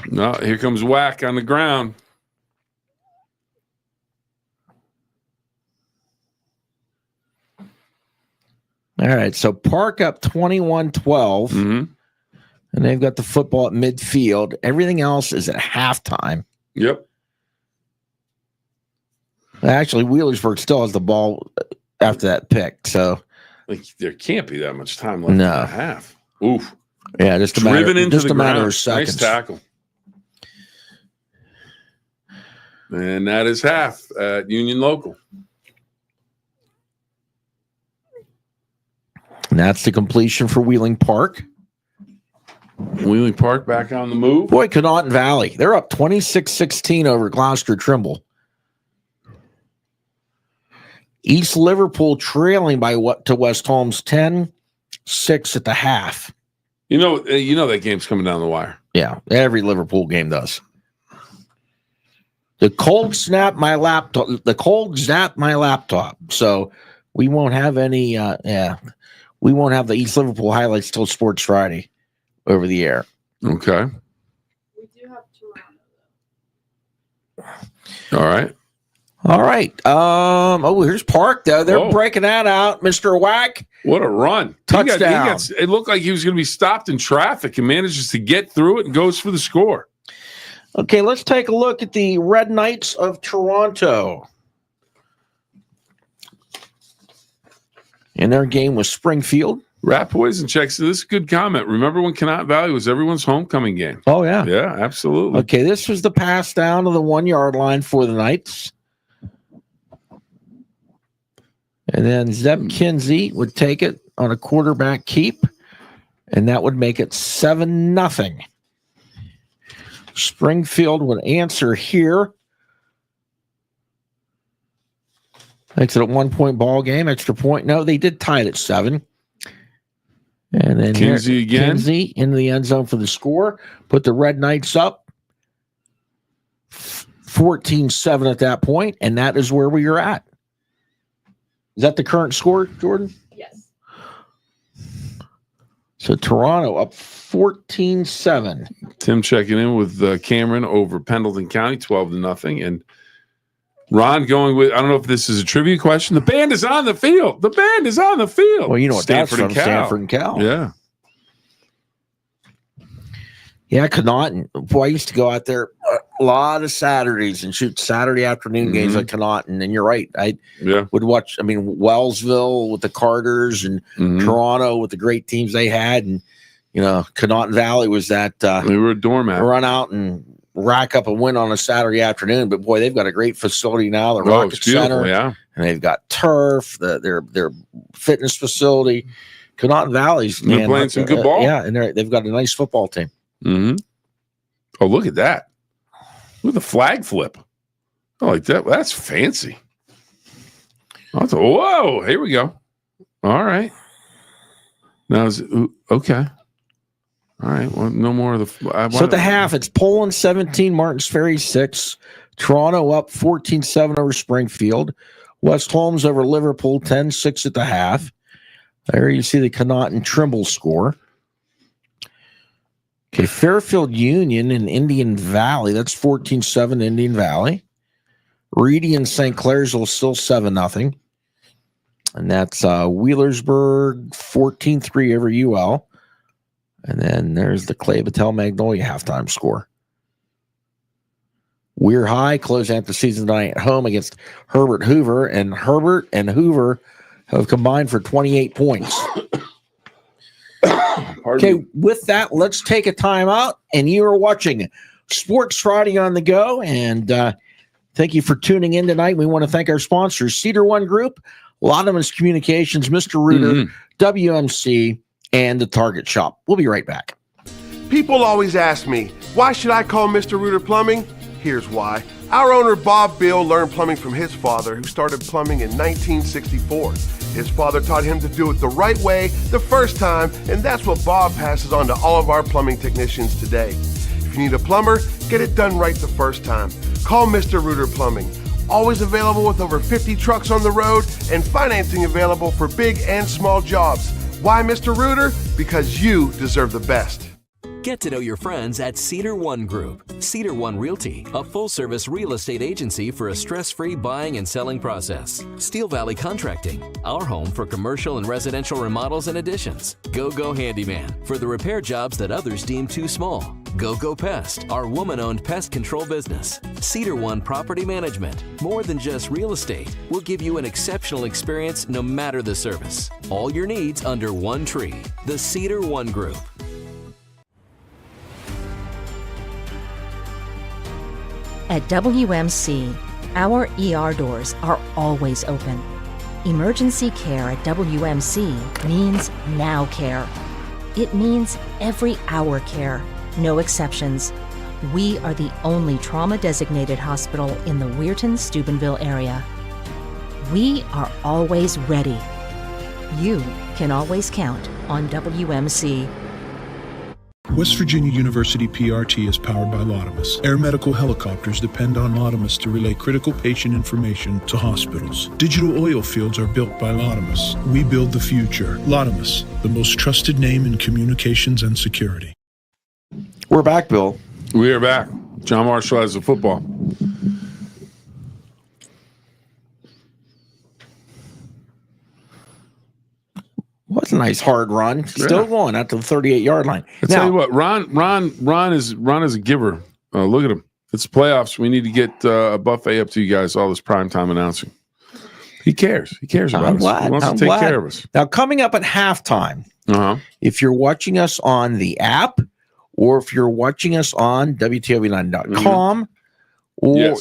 No, here comes Whack on the ground. All right, so Park up 21-12, Mm-hmm. and they've got the football at midfield. Everything else is at halftime. Yep. Actually, Wheelersburg still has the ball after that pick, so Like, there can't be that much time left in No. the half. Oof. yeah, just a Driven matter, into just the a matter ground. of seconds. Nice tackle. And that is half at Union Local. And that's the completion for Wheeling Park. Wheeling Park back on the move. Boy, Connaught Valley, they're up 26-16 over Gloucester Trimble. East Liverpool trailing by to West Holmes 10-6 at the half. You know that game's coming down the wire. Yeah, every Liverpool game does. The cold snapped my laptop. So we won't have any. We won't have the East Liverpool highlights till Sports Friday over the air. Okay. We do have Toronto. All right. All right. Here's Park though. They're breaking that out, Mr. Whack. What a run. Touchdown. It looked like he was going to be stopped in traffic and manages to get through it and goes for the score. Okay, let's take a look at the Red Knights of Toronto. And their game was Springfield. Rat Poison checks. This is a good comment. Remember when Connaught Valley was everyone's homecoming game? Oh, yeah. Yeah, absolutely. Okay, this was the pass down to the 1-yard line for the Knights. And then Zeb Kinsey would take it on a quarterback keep, and that would make it 7-0. Springfield would answer here. Makes it a 1-point ball game, extra point. No, they did tie it at 7. And then Kinsey again. Kinsey into the end zone for the score. Put the Red Knights up 14-7 at that point, and that is where we are at. Is that the current score, Jordan? Yes. So Toronto up 14-7. Tim checking in with Cameron over Pendleton County, 12-0. And Ron going with, I don't know if this is a trivia question. The band is on the field. The band is on the field. Well, you know what Stanford that's from, and Cal. Stanford and Cal. Yeah. Yeah, Connaughton. Boy, I used to go out there a lot of Saturdays and shoot Saturday afternoon games at Connaughton. And you're right. I would watch, Wellsville with the Carters and Toronto with the great teams they had. And, Connaughton Valley was that we were a doormat. Run out and rack up a win on a Saturday afternoon. But, boy, they've got a great facility now, the Rocket Center. Yeah. And they've got turf, their fitness facility. Connaughton Valley's They're playing some good ball. Yeah, and they've got a nice football team. Mm-hmm. Oh, look at that. Look at the flag flip. Oh, like that. That's fancy. Whoa, here we go. All right. Now, okay. All right. Well, no more of the. So at the half, it's Poland 17, Martins Ferry 6. Toronto up 14-7 over Springfield. West Holmes over Liverpool 10-6 at the half. There you see the Connaughton Trimble score. Okay, Fairfield Union and Indian Valley. That's 14-7 Indian Valley. Reedy and St. Clairsville still 7-0. And that's Wheelersburg 14-3 over UL. And then there's the Clay Battelle Magnolia halftime score. Weir High closing out the season tonight at home against Herbert Hoover. And Herbert and Hoover have combined for 28 points. Okay, with that, let's take a time out. And you are watching Sports Friday on the Go. And thank you for tuning in tonight. We want to thank our sponsors, Cedar One Group, Lottman's Communications, Mr. Reuter, WMC, and the Target Shop. We'll be right back. People always ask me, why should I call Mr. Reuter Plumbing? Here's why. Our owner, Bob Bill, learned plumbing from his father, who started plumbing in 1964. His father taught him to do it the right way the first time, and that's what Bob passes on to all of our plumbing technicians today. If you need a plumber, get it done right the first time. Call Mr. Reuter Plumbing. Always available with over 50 trucks on the road and financing available for big and small jobs. Why Mr. Reuter? Because you deserve the best. Get to know your friends at Cedar One Group. Cedar One Realty, a full-service real estate agency for a stress-free buying and selling process. Steel Valley Contracting, our home for commercial and residential remodels and additions. Go Handyman, for the repair jobs that others deem too small. Go Pest, our woman-owned pest control business. Cedar One Property Management, more than just real estate. We'll give you an exceptional experience no matter the service. All your needs under one tree. The Cedar One Group. At WMC, our ER doors are always open. Emergency care at WMC means now care. It means every hour care, no exceptions. We are the only trauma-designated hospital in the Weirton-Steubenville area. We are always ready. You can always count on WMC. West Virginia University PRT is powered by Lottamus. Air medical helicopters depend on Lottamus to relay critical patient information to hospitals. Digital oil fields are built by Lottamus. We build the future. Lottamus, the most trusted name in communications and security. We're back, Bill. We are back. John Marshall has the football. What a nice hard run. Still going out to the 38-yard line. I tell you what, Ron is a giver. Look at him. It's playoffs. We need to get a buffet up to you guys. All this primetime announcing. He cares. He cares about us. He wants to take care of us. Now, coming up at halftime, if you're watching us on the app or if you're watching us on WTOV9.com, or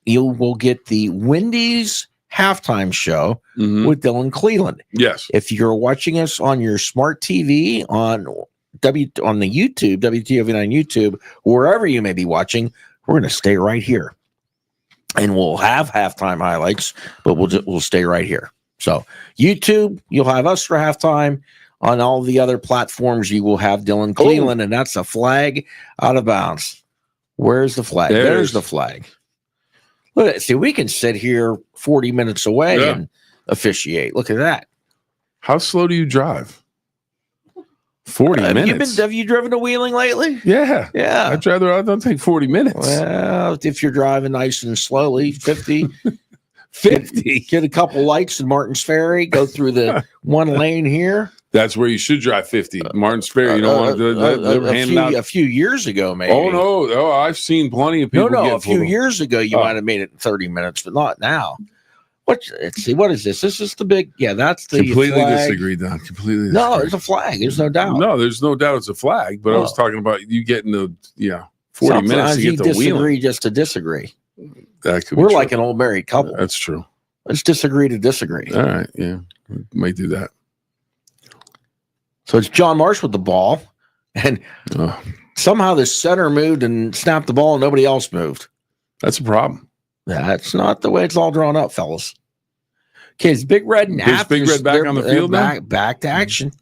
you will get the Wendy's halftime show with Dylan Cleveland. Yes. If you're watching us on your smart TV on the YouTube, WTOV9 YouTube, wherever you may be watching, we're going to stay right here. And we'll have halftime highlights, but we'll stay right here. So YouTube, you'll have us for halftime. On all the other platforms, you will have Dylan Cleveland, and that's a flag out of bounds. Where's the flag? There's the flag. Look, see, we can sit here 40 minutes away and officiate. Look at that. How slow do you drive? 40 minutes. Have you driven to Wheeling lately? Yeah. Yeah. I'd rather I don't take 40 minutes. Well, if you're driving nice and slowly, 50. 50. Get a couple lights in Martin's Ferry, go through the one lane here. That's where you should drive 50. Martin's Ferry. You don't want to a few years ago, maybe. Oh, no. Oh, I've seen plenty of people. No, a few years ago, you might have made it in 30 minutes, but not now. Let's see, what is this? This is the big, that's the completely flag. disagree, Don. Completely disagree. No, it's a flag. There's no doubt. No, there's no doubt it's a flag, but I was talking about you getting the 40 minutes to get to disagree Wheeling. just to disagree. That could We're be like true. an old married couple. That's true. Let's disagree to disagree. All right, yeah. We might do that. So it's John Marsh with the ball, and somehow the center moved and snapped the ball and nobody else moved. That's a problem. That's not the way it's all drawn up, fellas. Okay, it's Big Red and Is Big Red back on the field now? Back to action.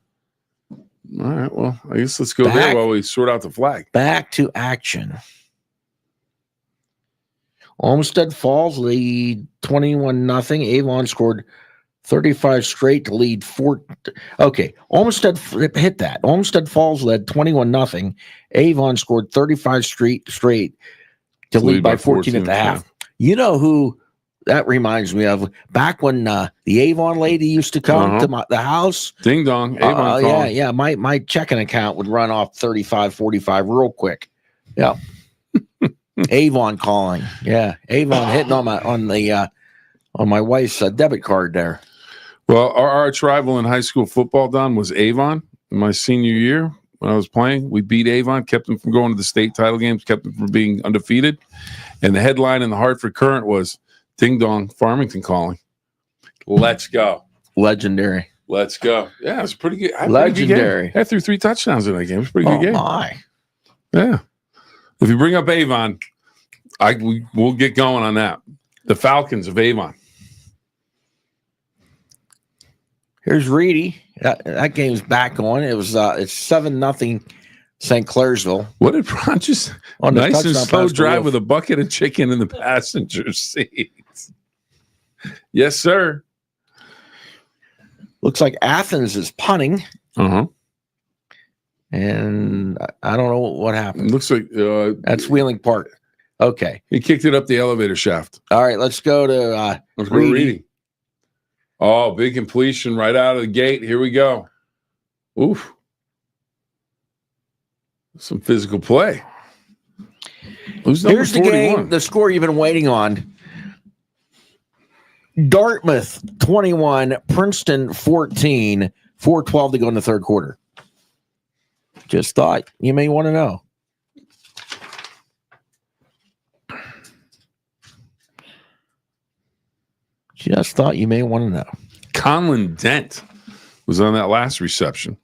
All right, well, I guess let's go Back. there while we sort out the flag. Back to action. Olmsted Falls lead 21-0. Avon scored 35 straight to lead 4. Okay, Olmsted hit that. Olmsted Falls led 21-0. Avon scored 35 straight to lead by 14 at the half. You know who that reminds me of? Back when the Avon lady used to come to the house. Ding dong. Avon yeah. My checking account would run off 35, 45 real quick. Yeah. Avon calling. Yeah. Avon hitting on my wife's debit card there. Well, our arch rival in high school football, Don, was Avon. In my senior year when I was playing, we beat Avon, kept them from going to the state title games, kept them from being undefeated. And the headline in the Hartford Courant was Ding Dong, Farmington calling. Let's go. Legendary. Let's go. Yeah, it was pretty good. Legendary. I threw 3 touchdowns in that game. It was a pretty good game. My. Yeah. If you bring up Avon, we'll get going on that. The Falcons of Avon. Here's Reedy. That game's back on. It was it's 7-0 St. Clairsville. What did Ron just on the nice and slow pass drive with a bucket of chicken in the passenger seat? Yes, sir. Looks like Athens is punting. And I don't know what happened. It looks like that's Wheeling Park. Okay. He kicked it up the elevator shaft. All right, let's go to Reedy. Oh, big completion right out of the gate. Here we go. Oof. Some physical play. Who's number Here's 41? the game, the score you've been waiting on. Dartmouth 21, Princeton 14, 4:12 to go in the third quarter. Just thought you may want to know. Just thought you may want to know. Conlon Dent was on that last reception.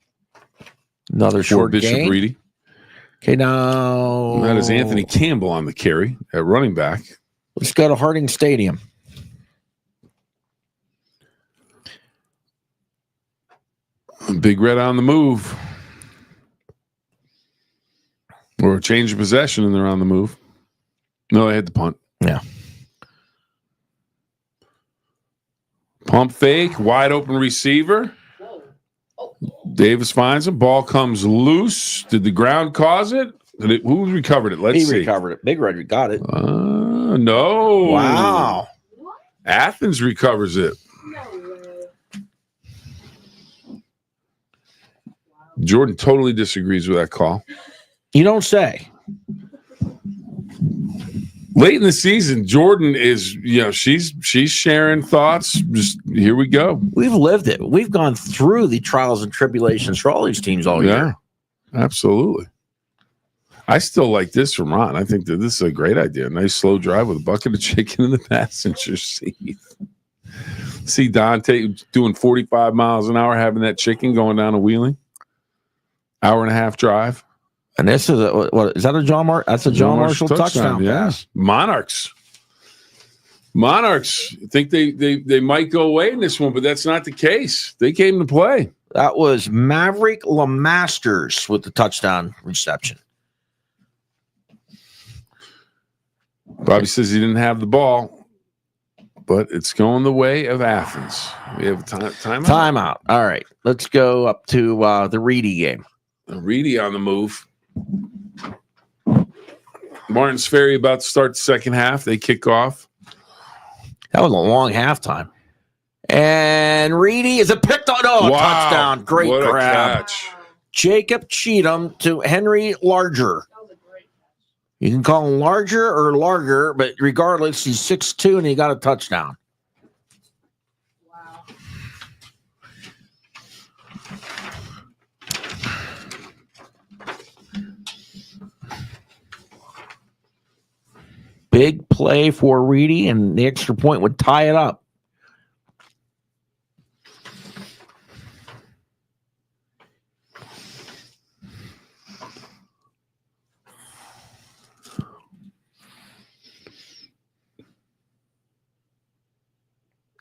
Another short Bishop game. Reedy. Okay, now That is Anthony Campbell on the carry at running back. Let's go to Harding Stadium. Big Red on the move. Or a change of possession and they're on the move. No, they had to punt. Yeah. Pump fake, wide open receiver. Davis finds him. Ball comes loose. Did the ground cause it? Who recovered it? Let's see. He recovered it. Big Red got it. No. Wow. Athens recovers it. Jordan totally disagrees with that call. You don't say. Late in the season, Jordan is, she's sharing thoughts. Just here we go. We've lived it. We've gone through the trials and tribulations for all these teams all year. Absolutely. I still like this from Ron. I think that this is a great idea. Nice slow drive with a bucket of chicken in the passenger seat. See Dante doing 45 miles an hour, having that chicken going down to Wheeling. Hour and a half drive. And this is what is that a John Marshall? That's a John Marshall touchdown. Yes. Monarchs. I think they might go away in this one, but that's not the case. They came to play. That was Maverick LeMasters with the touchdown reception. Bobby says he didn't have the ball. but it's going the way of Athens. We have timeout. Timeout. All right. Let's go up to the Reedy game. Reedy on the move. Martins Ferry about to start the second half. They kick off. That was a long halftime. And Reedy is a picked on. Oh, Wow. Touchdown. Great What grab. a catch. Jacob Cheatham to Henry Larger. You can call him Larger or Larger, but regardless, he's 6'2", and he got a touchdown. Wow. Big play for Reedy, and the extra point would tie it up.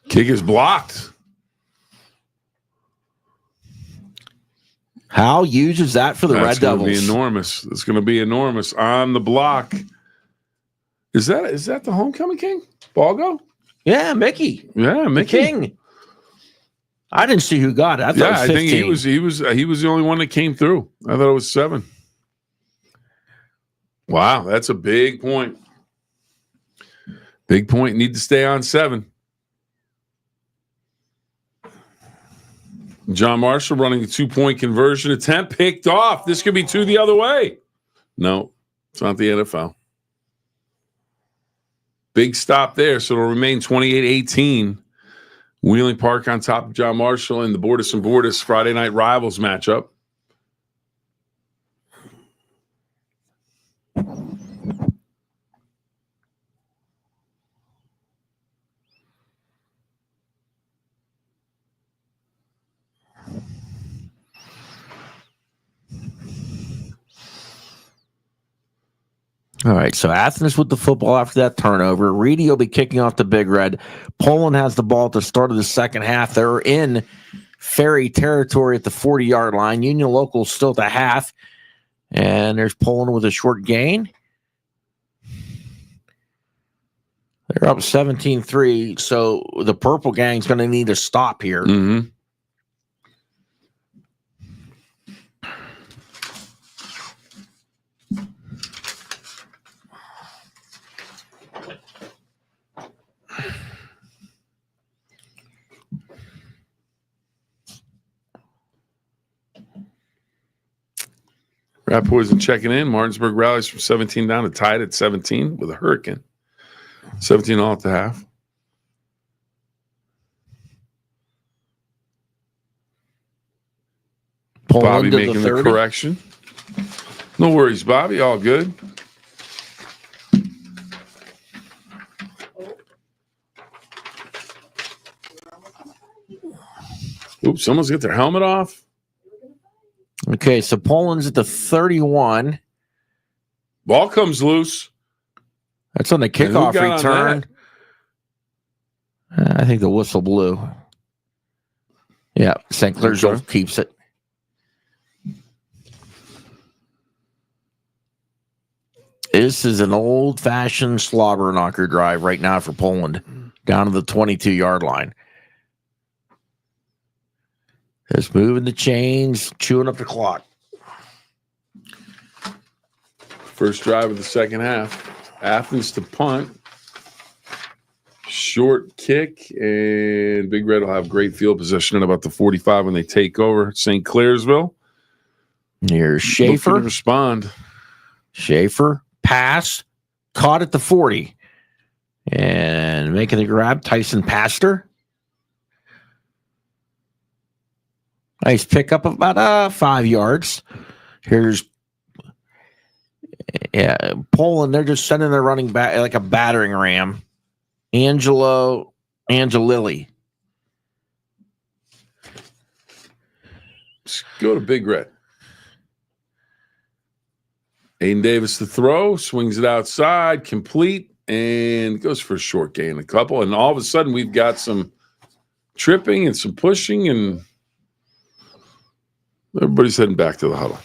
Kick is blocked. Hal uses that for the Red Devils. Be enormous. It's going to be enormous on the block. Is that the homecoming king? Balgo? Yeah, Mickey. Yeah, The Mickey. King. I didn't see who got it. I thought I it was 15. think he was the only one that came through. I thought it was 7. Wow, that's a big point. Big point. Need to stay on 7. John Marshall running a 2-point conversion attempt, picked off. This could be 2 the other way. No, it's not the NFL. Big stop there, so it'll remain 28-18. Wheeling Park on top of John Marshall in the Bordas and Bordas Friday Night Rivals matchup. All right, so Athens with the football after that turnover. Reedy will be kicking off the Big Red. Poland has the ball at the start of the second half. They're in Ferry territory at the 40-yard line. Union Local still at the half. And there's Poland with a short gain. They're up 17-3, so the Purple Gang's going to need to stop here. Mm-hmm. Rat Poison checking in. Martinsburg rallies from 17 down to tied at 17 with a hurricane. 17 all at the half. Poland Bobby to making the 30. correction. No worries, Bobby. All good. Oops, someone's got their helmet off. Okay, so Poland's at the 31. Ball comes loose. That's on the And who kickoff got on return. I think the whistle blew. Yeah, St. Clairsville Okay. keeps it. This is an old-fashioned slobber knocker drive right now for Poland, down to the 22-yard line. Just moving the chains, chewing up the clock. First drive of the second half. Athens to punt. Short kick, and Big Red will have great field possession at about the 45 when they take over St. Clairsville. Here's Looking to Schaefer. respond. Schaefer, pass, caught at the 40. And making the grab, Tyson Pastor. Nice pickup of about 5 yards. Here's Poland. They're just sending their running back like a battering ram. Angelilli. Let's go to Big Red. Aiden Davis to throw, swings it outside, complete, and goes for a short gain, a couple. And all of a sudden, we've got some tripping and some pushing, and everybody's heading back to the huddle.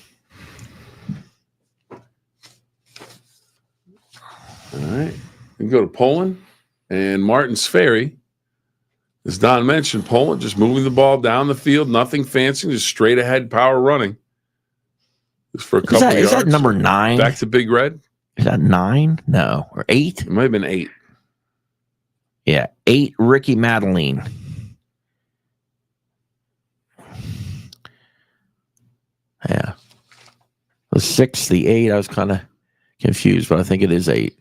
All right. We go to Poland. And Martin's Ferry, as Don mentioned, Poland just moving the ball down the field, nothing fancy, just straight ahead power running. Just for a couple of yards. Is that number 9? Back to Big Red. Is that 9? No, or 8? It might have been 8. Yeah, 8. Ricky Madeline. Yeah, the 6, the 8. I was kind of confused, but I think it is 8.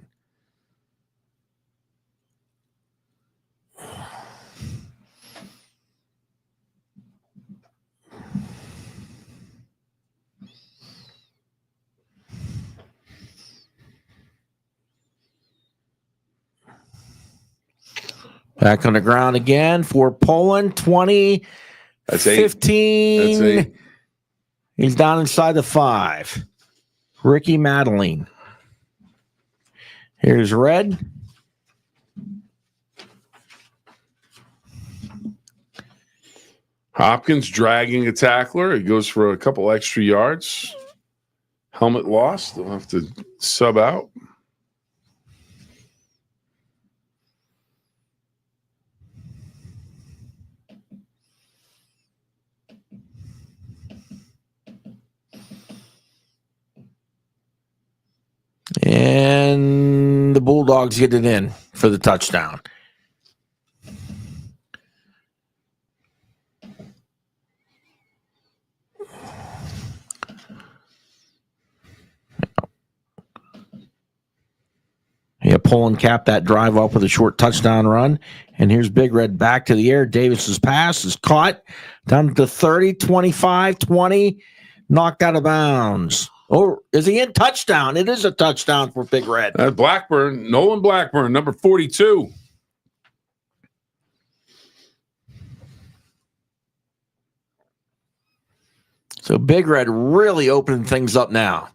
Back on the ground again for Poland. 20. That's 8. 15. That's 8. He's down inside the 5. Ricky Madeline. Here's Red. Hopkins dragging a tackler. He goes for a couple extra yards. Helmet lost. They'll have to sub out. And the Bulldogs get it in for the touchdown. Yeah, Poland capped that drive up with a short touchdown run. And here's Big Red back to the air. Davis's pass is caught down to 30, 25, 20, knocked out of bounds. Oh, is he in? Touchdown. It is a touchdown for Big Red. Blackburn, Nolan Blackburn, number 42. So Big Red really opening things up now.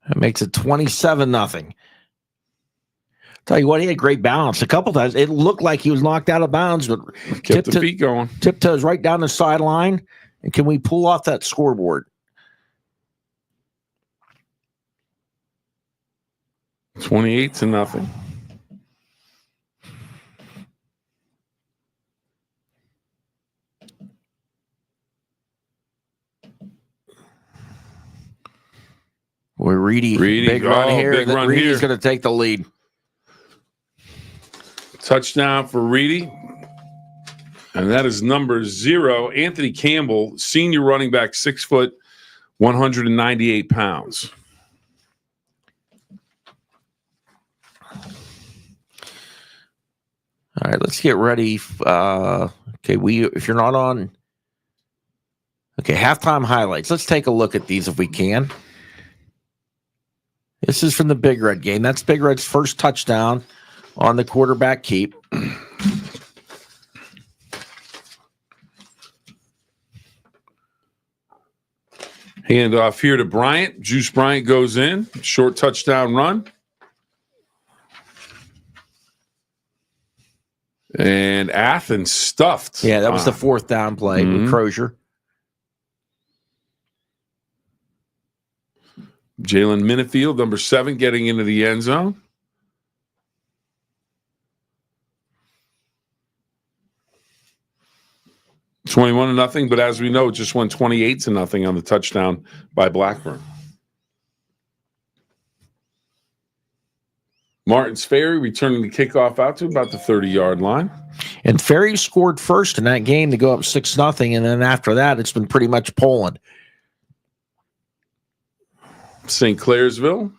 That makes it 27-0. Tell you what, he had great balance. A couple times, it looked like he was knocked out of bounds, but Kept the feet going. Tiptoes right down the sideline. And can we pull off that scoreboard? 28-0. Boy, Reedy, big run here. Big run Reedy's here. going to take the lead. Touchdown for Reedy. And that is number 0. Anthony Campbell, senior running back, 6 foot, 198 pounds. All right, let's get ready. Okay, if you're not on. Okay, halftime highlights. Let's take a look at these if we can. This is from the Big Red game. That's Big Red's first touchdown on the quarterback keep. Hand off here to Bryant. Juice Bryant goes in. Short touchdown run. And Athens stuffed. Yeah, that was the 4th down play with Crozier. Jalen Minifield, number 7, getting into the end zone. $21-0, but as we know, it just went 28-0 on the touchdown by Blackburn. Martin's Ferry returning the kickoff out to about the 30-yard line. And Ferry scored first in that game to go up 6-0, and then after that, it's been pretty much Poland. St. Clairsville.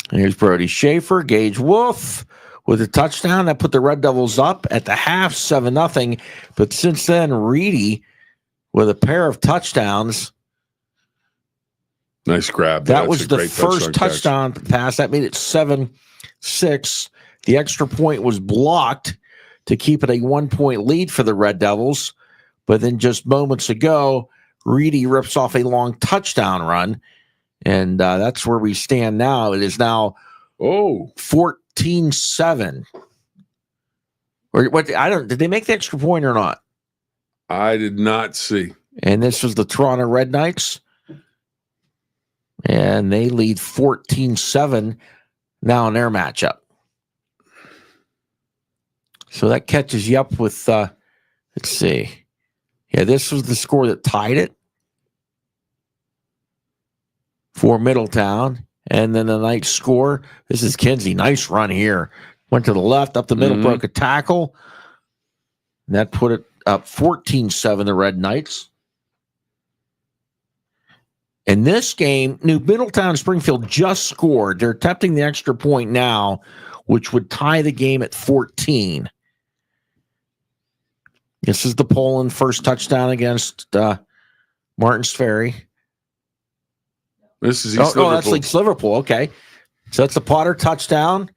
And here's Brody Schaefer, Gage Wolf with a touchdown. That put the Red Devils up at the half, 7-0. But since then, Reedy with a pair of touchdowns. Nice grab. That was the first touchdown pass. That made it 7-6. The extra point was blocked to keep it a 1-point lead for the Red Devils. But then just moments ago, Reedy rips off a long touchdown run. And that's where we stand now. It is now 14-7. Or what? Did they make the extra point or not? I did not see. And this was the Toronto Red Knights. And they lead 14-7 now in their matchup. So that catches you up with, let's see. Yeah, this was the score that tied it for Middletown. And then the Knights score. This is Kinsey. Nice run here. Went to the left, up the middle, broke a tackle. And that put it up 14-7, the Red Knights. In this game, New Middletown and Springfield just scored. They're attempting the extra point now, which would tie the game at 14. This is the Poland first touchdown against Martins Ferry. This is East Liverpool. That's East Liverpool. Okay. So that's a Potter touchdown.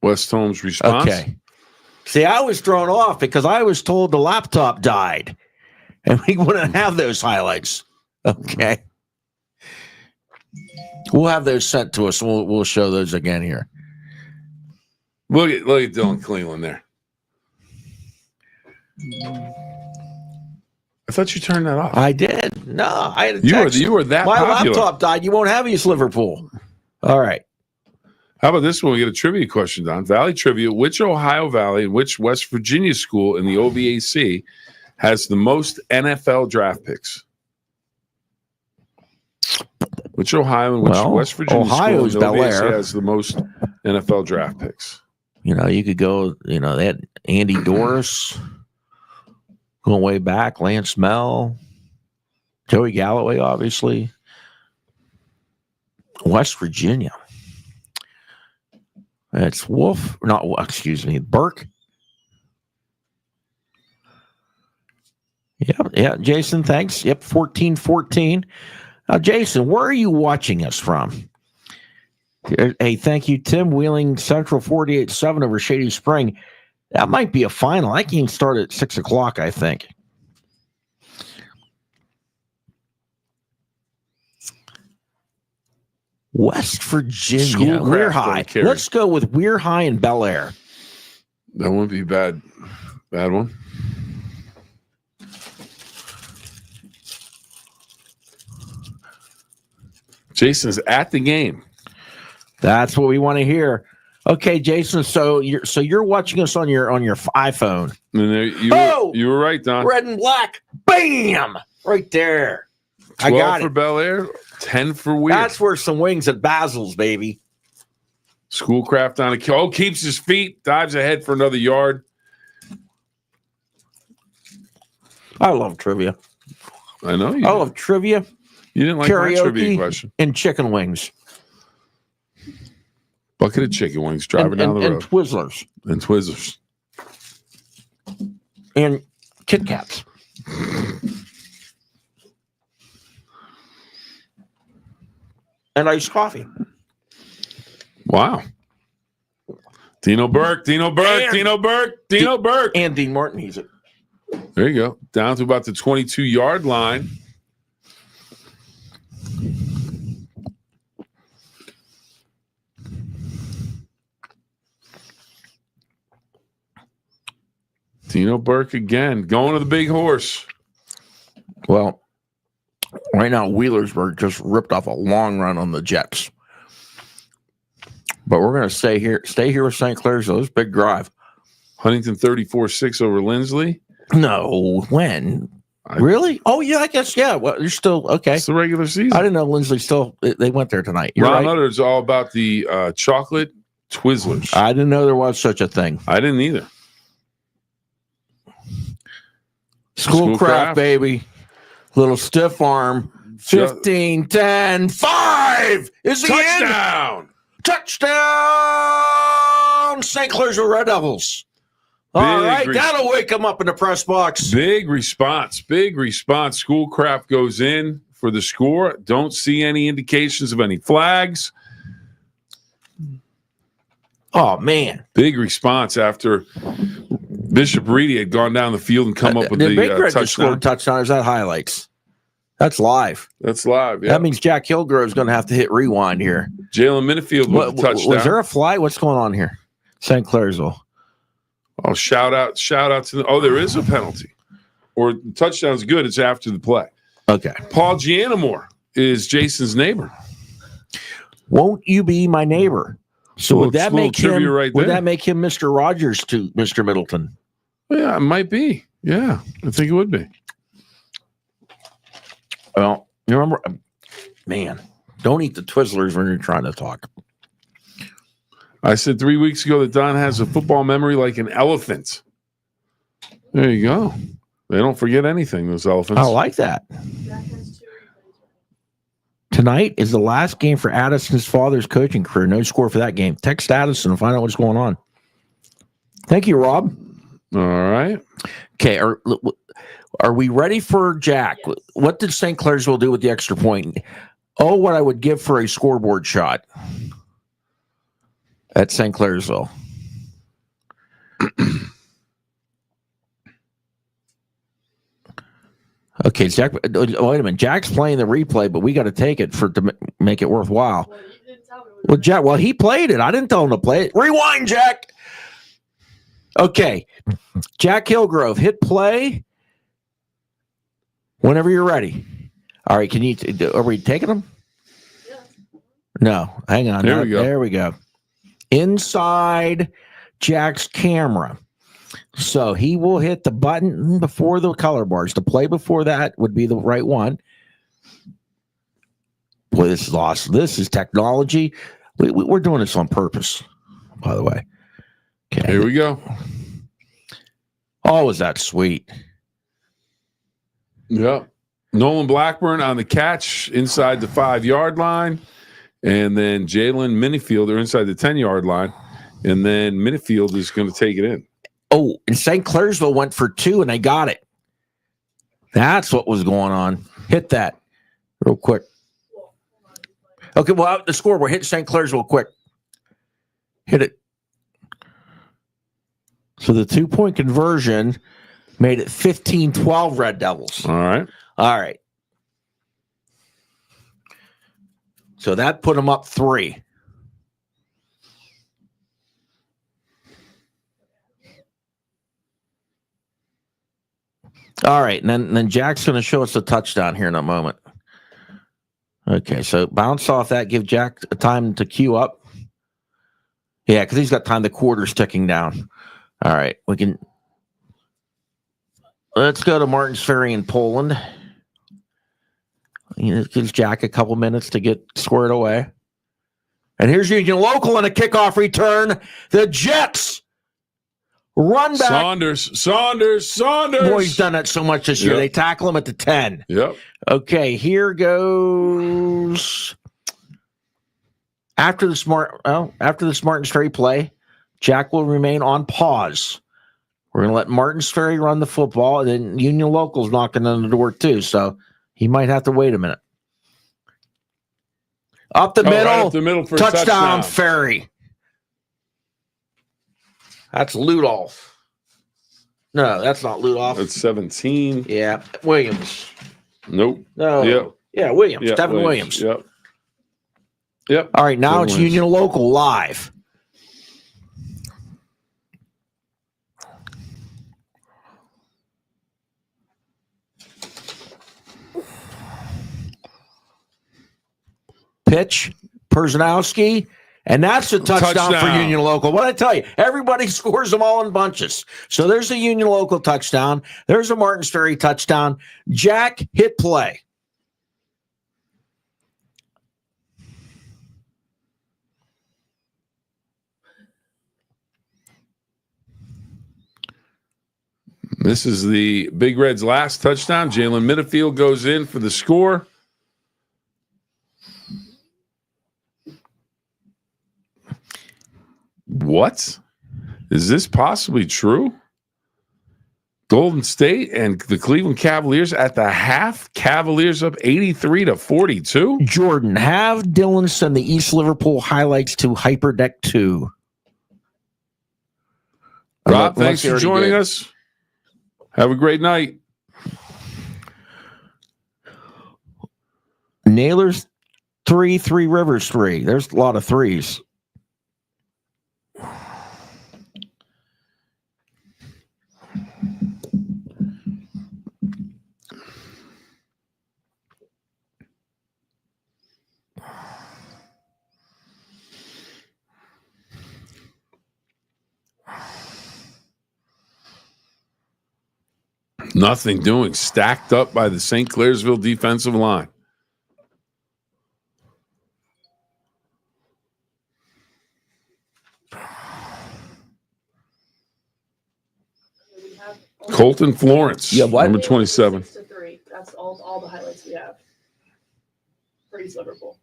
West Holmes response. Okay. See, I was thrown off because I was told the laptop died. And we wouldn't have those highlights. Okay. We'll have those sent to us. And we'll show those again here. Look at Dylan Cleveland there. I thought you turned that off. I did. No, I had a text. You were that My popular. laptop died. You won't have East Liverpool. All right. How about this one? We get a trivia question, Don. Valley trivia. Which Ohio Valley and which West Virginia school in the OVAC has the most NFL draft picks? Which Ohio and which West Virginia Ohio's school in the OVAC Bel-Air has the most NFL draft picks? You know, you could go, they had Andy Doris going way back, Lance Mell, Joey Galloway, obviously. West Virginia. It's Burke. Yeah, Jason, thanks. Yep, 14-14. Now, Jason, where are you watching us from? Hey, thank you, Tim. Wheeling Central 48-7 over Shady Spring. That might be a final. I can start at 6 o'clock, I think. West Virginia, Weir High. Let's go with Weir High and Bel Air. That wouldn't be bad. Bad one. Jason's at the game. That's what we want to hear. Okay, Jason. So you're watching us on your iPhone. And there, you were right, Don. Red and black. Bam! Right there. 12 I got for it. Bel Air, 10 for Weir. That's worth some wings at Basil's, baby. Schoolcraft on a kill. Keeps his feet, dives ahead for another yard. I love trivia. I know you. I love trivia. You didn't like my trivia question. And chicken wings. Bucket of chicken wings driving down the road. And Twizzlers. And Twizzlers. And Kit Kats. And iced coffee. Wow. Dino Burke. And Dean Martin, he's it. There you go. Down to about the 22-yard line. Dino Burke again, going to the big horse. Well, right now, Wheelersburg just ripped off a long run on the Jets. But we're going to stay here with St. Clair's. So this big drive. Huntington 34-6 over Lindsley. No, when? Really? Oh, yeah, I guess, yeah. Well, you're still, okay. It's the regular season. I didn't know Lindsley they went there tonight. You're Ron right. Utter's all about the chocolate Twizzlers. I didn't know there was such a thing. I didn't either. Schoolcraft, baby. Little stiff arm. 15-10. 5 is the touchdown. Touchdown. St. Clair's Red Devils. All right, that'll wake them up in the press box. Big response. Schoolcraft goes in for the score. Don't see any indications of any flags. Oh, man. Big response after Bishop Reedy had gone down the field and come up with the touchdown. Scored touchdown. Is that highlights? That's live. That's live, yeah. That means Jack Hillgrove's going to have to hit rewind here. Jalen Minifield with the touchdown. Was there a fly? What's going on here? St. Clairsville. Oh, shout out to there is a penalty. Or the touchdown's good. It's after the play. Okay. Paul Gianamore is Jason's neighbor. Won't you be my neighbor? So would that make him Mr. Rogers to Mr. Middleton? Yeah, it might be. Yeah, I think it would be. Well, you remember, man, don't eat the Twizzlers when you're trying to talk. I said 3 weeks ago that Don has a football memory like an elephant. There you go. They don't forget anything, those elephants. I like that. Tonight is the last game for Addison's father's coaching career. No score for that game. Text Addison and find out what's going on. Thank you, Rob. All right. Okay. Are we ready for Jack? Yes. What did St. Clairsville do with the extra point? Oh, what I would give for a scoreboard shot at St. Clairsville. Okay, Jack. Wait a minute. Jack's playing the replay, but we got to take it to make it worthwhile. Well, you didn't tell me. Well, Jack. Well, he played it. I didn't tell him to play it. Rewind, Jack. Okay, Jack Hillgrove, hit play whenever you're ready. All right. Are we taking them? Yeah. No. Hang on. There we go. There we go. Inside Jack's camera. So he will hit the button before the color bars. The play before that would be the right one. Boy, this is awesome. This is technology. We're doing this on purpose, by the way. Okay. Here we go. Oh, is that sweet? Yeah. Nolan Blackburn on the catch inside the 5-yard line. And then Jalen Minifield are inside the 10-yard line. And then Minifield is going to take it in. Oh, and St. Clairsville went for 2, and they got it. That's what was going on. Hit that real quick. Okay, well, the scoreboard. Hit St. Clairsville quick. Hit it. So the 2-point conversion made it 15-12 Red Devils. All right. All right. So that put them up 3. All right, and then Jack's going to show us a touchdown here in a moment. Okay, so bounce off that, give Jack a time to queue up. Yeah, because he's got time. The quarter's ticking down. All right, let's go to Martins Ferry in Poland. It gives Jack a couple minutes to get squared away. And here's Union Local on a kickoff return. The Jets run back. Saunders. Boy, he's done that so much this year. Yep. They tackle him at the 10. Yep. Okay, here goes. After the Martins Ferry play, Jack will remain on pause. We're going to let Martins Ferry run the football, and then Union Local's knocking on the door too, so he might have to wait a minute. Up the middle. Right up the middle for touchdown, Ferry. That's Ludolph. No, that's not Ludolph. It's 17. Yeah, Williams. Nope. No. Yep. Yeah, Williams. Yep. Devin Williams. Yep. All right, now Devin it's Williams. Union Local live. Pitch, Perzanowski, and that's a touchdown for Union Local. What did I tell you? Everybody scores them all in bunches. So there's a Union Local touchdown. There's a Martins Ferry touchdown. Jack, hit play. This is the Big Red's last touchdown. Jalen Minifield goes in for the score. What? Is this possibly true? Golden State and the Cleveland Cavaliers at the half. Cavaliers up 83-42. Jordan, have Dylan send the East Liverpool highlights to Hyperdeck 2. Rob, thanks for joining us. Have a great night. Nailers 3, Three Rivers 3. There's a lot of threes. Nothing doing. Stacked up by the St. Clairsville defensive line. Colton Florence, number 27. 6-3. That's all the highlights we have for East Liverpool.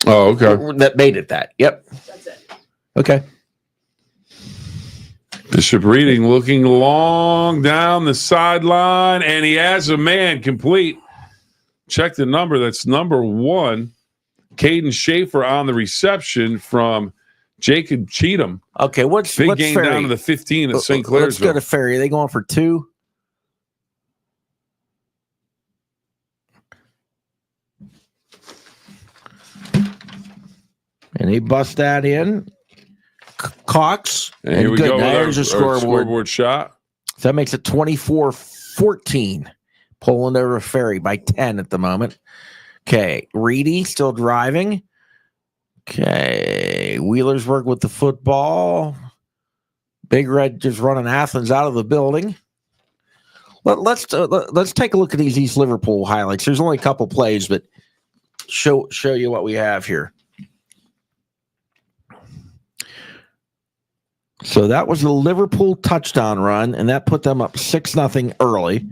Oh, okay. That made it that. Yep. That's it. Okay. Bishop Reading looking long down the sideline, and he has a man complete. Check the number. That's number 1. Caden Schaefer on the reception from Jacob Cheatham. Okay, what's big what's game Ferry? down to the 15 at St. Let's Clairsville. go to Ferry. Are they going for 2? And they bust that in. Cox. And here we go with There's a our scoreboard shot. So that makes it 24-14. Pulling over Ferry by 10 at the moment. Okay. Reedy still driving. Okay. Wheelersburg with the football. Big Red just running Athens out of the building. Let's take a look at these East Liverpool highlights. There's only a couple plays, but show you what we have here. So that was the Liverpool touchdown run, and that put them up 6-0 early.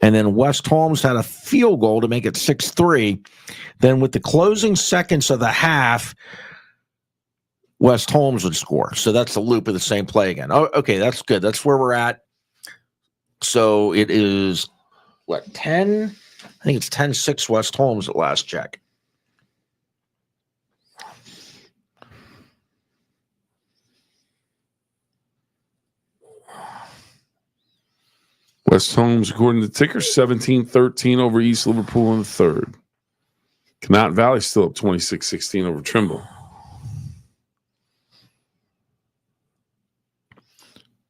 And then West Holmes had a field goal to make it 6-3. Then with the closing seconds of the half, West Holmes would score. So that's the loop of the same play again. Oh, okay, that's good. That's where we're at. So it is, 10? I think it's 10-6 West Holmes at last check. West Holmes, according to the ticker, 17-13 over East Liverpool in the third. Canot Valley still up 26-16 over Trimble.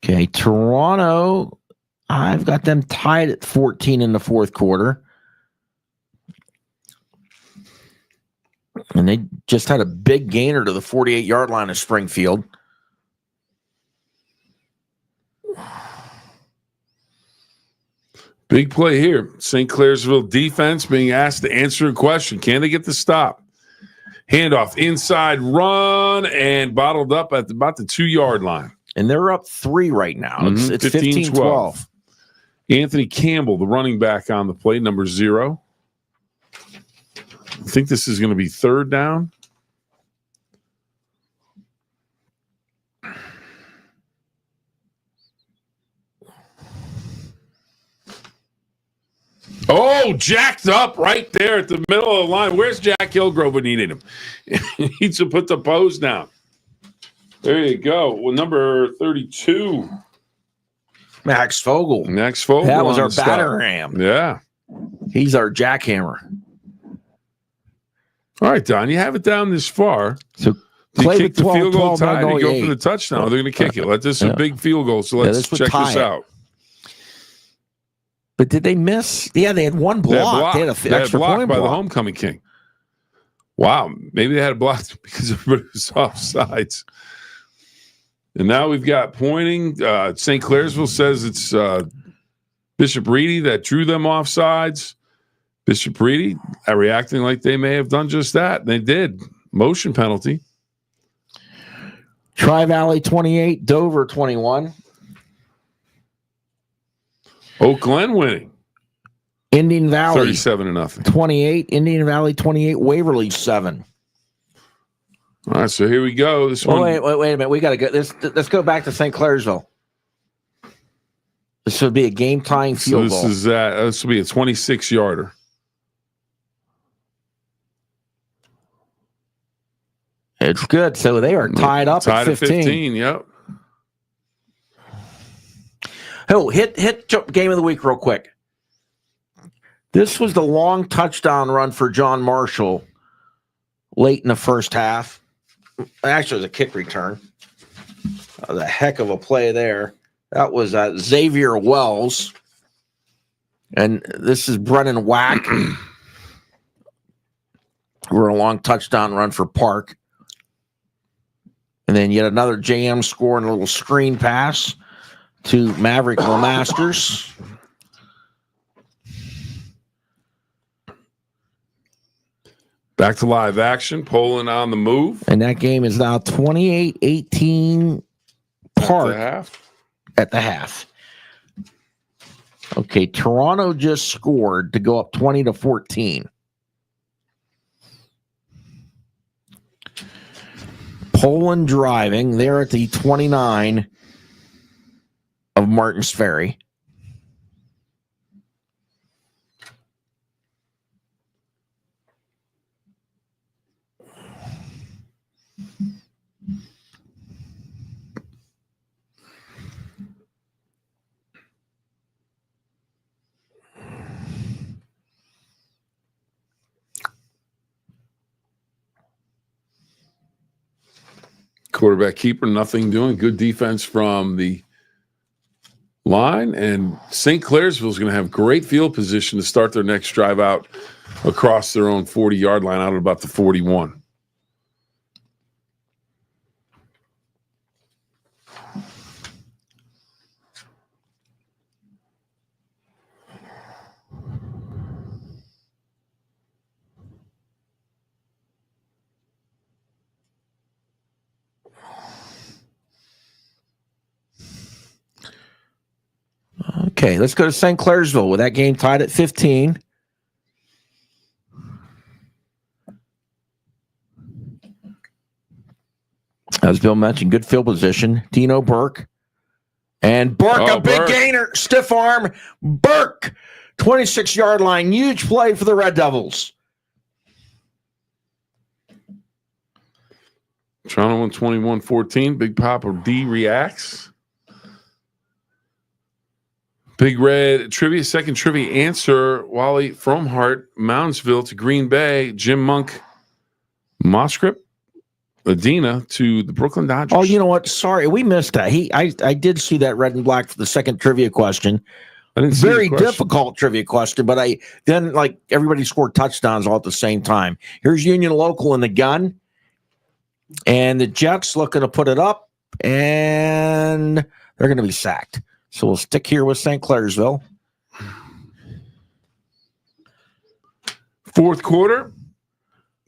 Okay, Toronto, I've got them tied at 14 in the fourth quarter. And they just had a big gainer to the 48-yard line of Springfield. Big play here. St. Clairsville defense being asked to answer a question. Can they get the stop? Handoff, inside run, and bottled up at about the 2-yard line. And they're up 3 right now. It's 15-12. Anthony Campbell, the running back on the play, number 0. I think this is going to be third down. Oh, jacked up right there at the middle of the line. Where's Jack Hillgrove when needed him? He needs to put the pose down. There you go. Well, number 32. Max Fogel. Max Fogel. That was our batter ram. Yeah. He's our jackhammer. All right, Don, you have it down this far. So you kick the 12, field goal 12, tie and you go 8. for the touchdown. They're going to kick it. This is a big field goal, so let's check this out. But did they miss? Yeah, they had one block. They had an extra point by block. the homecoming king. Wow, maybe they had a block because everybody was offsides. And now we've got pointing. St. Clairsville says it's Bishop Reedy that drew them offsides. Bishop Reedy reacting like they may have done just that. They did. Motion penalty. Tri-Valley 28, Dover 21. Oak Glen winning. Indian Valley 37-0. 28. Indian Valley 28. Waverly 7. All right, so here we go. This one. Wait a minute. We got to go. Let's go back to St. Clairsville. This would be a game-tying field goal. This will be a 26-yarder. It's good. So they are tied up at 15. Yep. Oh, hit game of the week real quick. This was the long touchdown run for John Marshall late in the first half. Actually, it was a kick return. The heck of a play there. That was Xavier Wells. And this is Brennan Wack. We're a long touchdown run for Park. And then yet another JM score and a little screen pass to Maverick Masters. Back to live action. Poland on the move. And that game is now 28-18 Park at the half. Okay, Toronto just scored to go up 20-14. Poland driving. They're at the 29 of Martins Ferry. Quarterback keeper, nothing doing. Good defense from the line. And St. Clairsville is going to have great field position to start their next drive out across their own 40-yard line out at about the 41. Okay, let's go to St. Clairsville with that game tied at 15. As Bill mentioned, good field position. Dino Burke. And Burke, a big gainer. Stiff arm. Burke, 26-yard line. Huge play for the Red Devils. Toronto won 21-14. Big Papa D reacts. Big Red trivia, second trivia answer. Wally from Hart, Moundsville to Green Bay. Jim Monk, Moscrip, Adina to the Brooklyn Dodgers. Oh, you know what? Sorry, we missed that. I did see that red and black for the second trivia question. I didn't see Very the question. difficult trivia question, but then everybody scored touchdowns all at the same time. Here's Union Local in the gun, and the Jets looking to put it up, and they're going to be sacked. So we'll stick here with St. Clairsville. Fourth quarter,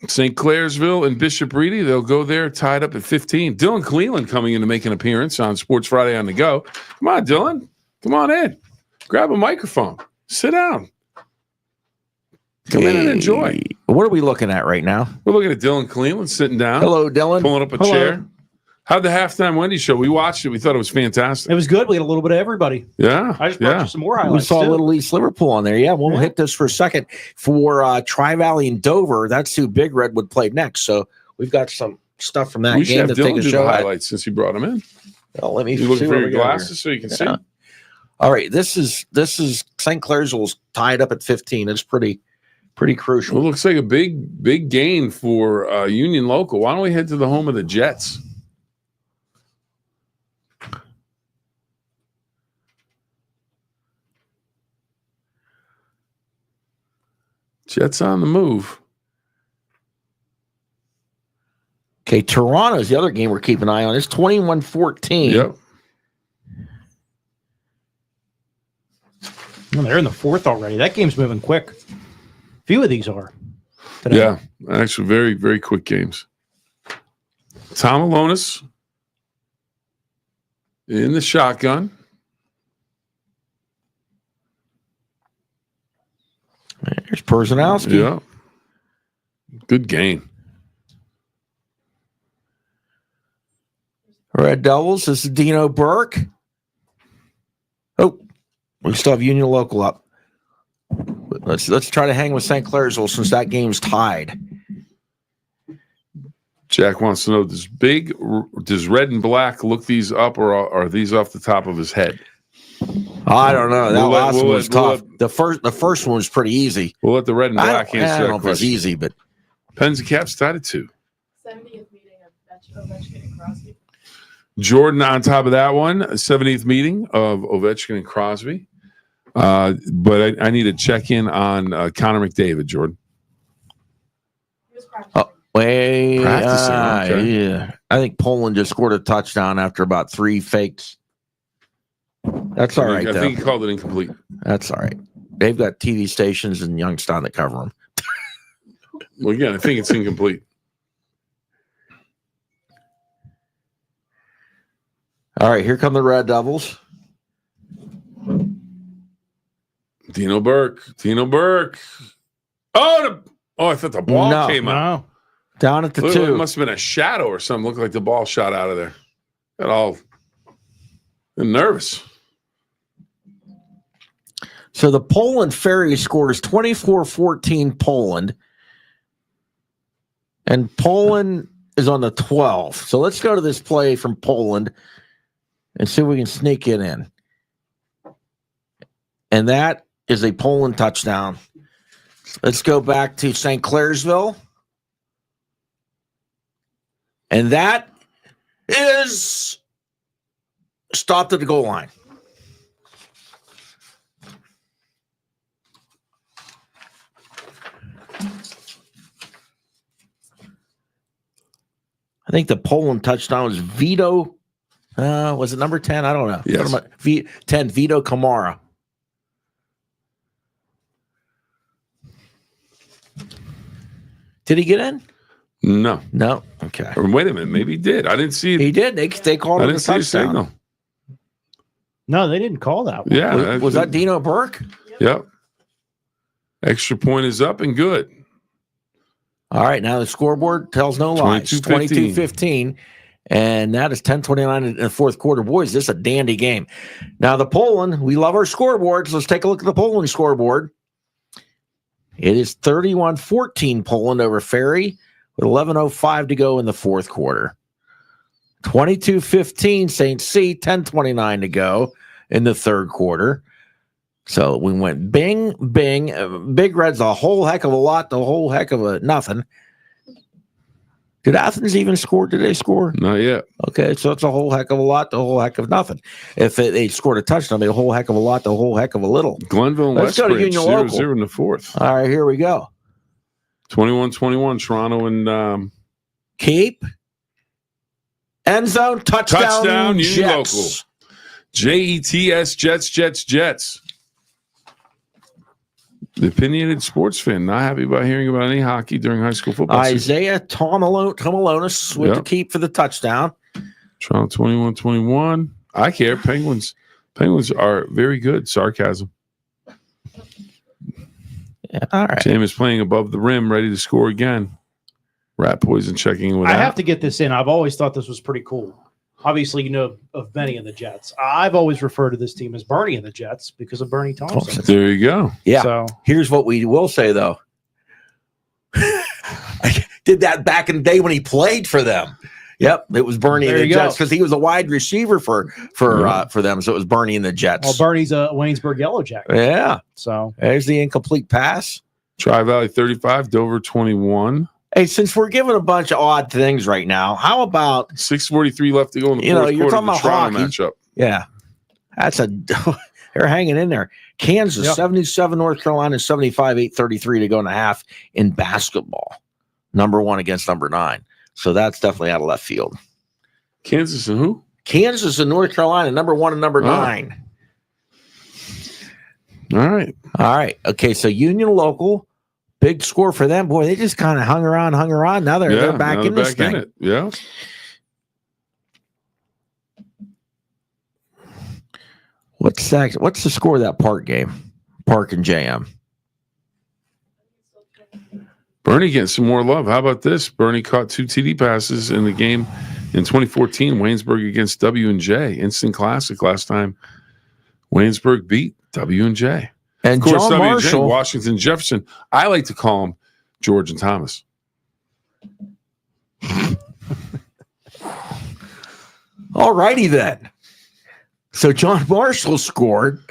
St. Clairsville and Bishop Reedy. They'll go there tied up at 15. Dylan Cleveland coming in to make an appearance on Sports Friday on the Go. Come on, Dylan. Come on in. Grab a microphone. Sit down. Come in and enjoy. What are we looking at right now? We're looking at Dylan Cleveland sitting down. Hello, Dylan. Pulling up a chair. How'd the halftime Wendy show? We watched it. We thought it was fantastic. It was good. We had a little bit of everybody. Yeah. I just brought you some more highlights. We saw a little East Liverpool on there. Yeah, we'll hit this for a second. For Tri-Valley and Dover, that's who Big Red would play next. So we've got some stuff from that we should game have to take Dylan a do show the at. Highlights since you brought him in. Well, let me You looking see for what your we got glasses here. so you can see? All right, this is St. Clairsville's tied up at 15. It's pretty crucial. Well, it looks like a big gain for Union Local. Why don't we head to the home of the Jets? Jets on the move. Okay, Toronto's the other game we're keeping an eye on. It's 21-14. Yep. Well, they're in the fourth already. That game's moving quick. A few of these are. Today. Yeah, actually very, very quick games. Tom Alonis in the shotgun. There's Personalski. Yeah. Good game. Red Devils. This is Dino Burke. Oh, we still have Union Local up. But let's try to hang with St. Clairsville since that game's tied. Jack wants to know, does red and black look these up, or are these off the top of his head? I don't know. That last one was tough. The first one was pretty easy. We'll let the red and black answer I that don't know if it's question. easy, but Pens and Caps tied at 2. 70th meeting of Ovechkin and Crosby. Jordan on top of that one, 70th meeting of Ovechkin and Crosby. But I need to check in on Connor McDavid, Jordan. He was practicing. Practicing, okay. Yeah. I think Poland just scored a touchdown after about 3 fakes. That's all right, I though. think he called it incomplete. That's all right. They've got TV stations in Youngstown that cover them. Well, again, I think it's incomplete. All right, here come the Red Devils. Dino Burke. Oh, I thought the ball came out. Down at the It 2. must have been a shadow or something. Looked like the ball shot out of there. Got all nervous. So the Poland Ferry scores 24-14 Poland. And Poland is on the 12. So let's go to this play from Poland and see if we can sneak it in. And that is a Poland touchdown. Let's go back to St. Clairsville. And that is stopped at the goal line. I think the Poland touchdown was Vito. Was it number 10? I don't know. Yes. 10, Vito Kamara. Did he get in? No. Okay. Or wait a minute. Maybe he did. I didn't see it. He did. They called I him a didn't see a touchdown. signal. No, they didn't call that one. Yeah. Was that Dino Burke? Yep. Extra point is up and good. All right, now the scoreboard tells no lies. 22-15. And that is 10:29 in the fourth quarter. Boys, this is a dandy game. Now the Poland, we love our scoreboards. Let's take a look at the Poland scoreboard. It is 31-14 Poland over Ferry with 11:05 to go in the fourth quarter. 22-15 St. C, 10:29 to go in the third quarter. So we went bing, bing. Big Red's a whole heck of a lot, the whole heck of a nothing. Did Athens even score? Did they score? Not yet. Okay, so it's a whole heck of a lot, the whole heck of nothing. If they scored a touchdown, a whole heck of a lot, the whole heck of a little. Glenville and Let's go to Westbridge, Union 0-0 in the fourth. All right, here we go. 21-21, Toronto and Keep. End zone, touchdown Union Jets. Local. Jets, Jets. The opinionated sports fan, not happy about hearing about any hockey during high school football season. Isaiah Tomalonis with the keep for the touchdown. Toronto 21-21. I care. Penguins are very good. Sarcasm. Yeah, all right. James is playing above the rim, ready to score again. Rat poison checking in with I that. have to get this in. I've always thought this was pretty cool. Obviously, you know of Benny and the Jets. I've always referred to this team as Bernie and the Jets because of Bernie Thompson. There you go. Yeah. So here's what we will say, though. I did that back in the day when he played for them. Yep, it was Bernie and the Jets because he was a wide receiver for them. So it was Bernie and the Jets. Well, Bernie's a Waynesburg Yellow Jacket. Yeah. So there's the incomplete pass. Tri-Valley 35, Dover 21. Hey, since we're giving a bunch of odd things right now, how about 6:43 left to go in the fourth you're quarter talking of the about Toronto hockey. matchup. Yeah, they're hanging in there. Kansas 77, North Carolina 75, 8:33 to go in the half in basketball. Number 1 against number 9. So that's definitely out of left field. Kansas and who? Kansas and North Carolina, number 1 and number 9. All right. Okay, so Union Local. Big score for them. Boy, they just kind of hung around. Now they're back in this thing. Yeah. What's the score of that Park game? Park and JM. Bernie getting some more love. How about this? Bernie caught 2 TD passes in the game in 2014, Waynesburg against W&J. Instant classic last time Waynesburg beat W&J. And of course, John Marshall, Washington, Jefferson. I like to call them George and Thomas. All righty then. So John Marshall scored.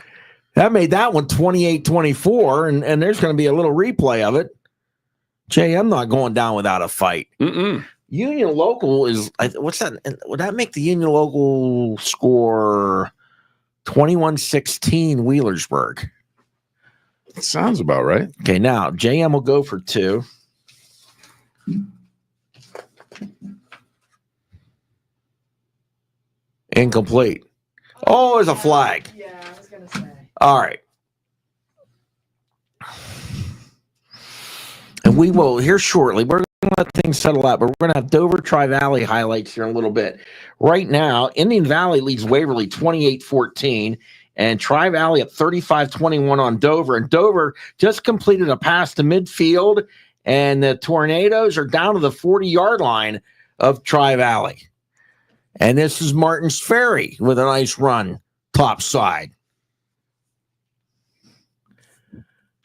That made that one 28-24, and there's going to be a little replay of it. JM not going down without a fight. Union Local is, what's that? Would that make the Union Local score 21-16 Wheelersburg? Sounds about right. Okay, now JM will go for 2. Incomplete. Oh, there's a flag. Yeah, I was going to say. All right. And we will here shortly. We're going to let things settle out, but we're going to have Dover Tri-Valley highlights here in a little bit. Right now, Indian Valley leads Waverly 28-14, and Tri-Valley at 35-21 on Dover. And Dover just completed a pass to midfield, and the Tornadoes are down to the 40-yard line of Tri-Valley. And this is Martin's Ferry with a nice run top side.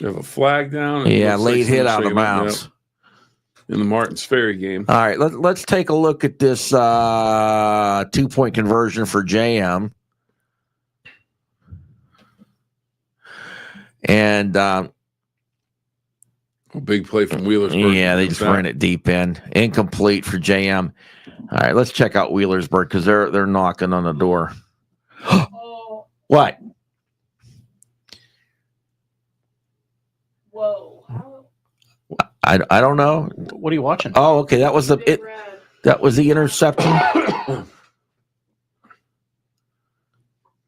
You have a flag down. Yeah, late hit out of bounds. In the Martins Ferry game. All right, let's take a look at this 2-point conversion for JM. And a big play from Wheelersburg. Yeah, they just ran it deep in. Incomplete for JM. All right, let's check out Wheelersburg because they're knocking on the door. What? Whoa. I don't know. What are you watching? Oh, okay. That was that was the interception.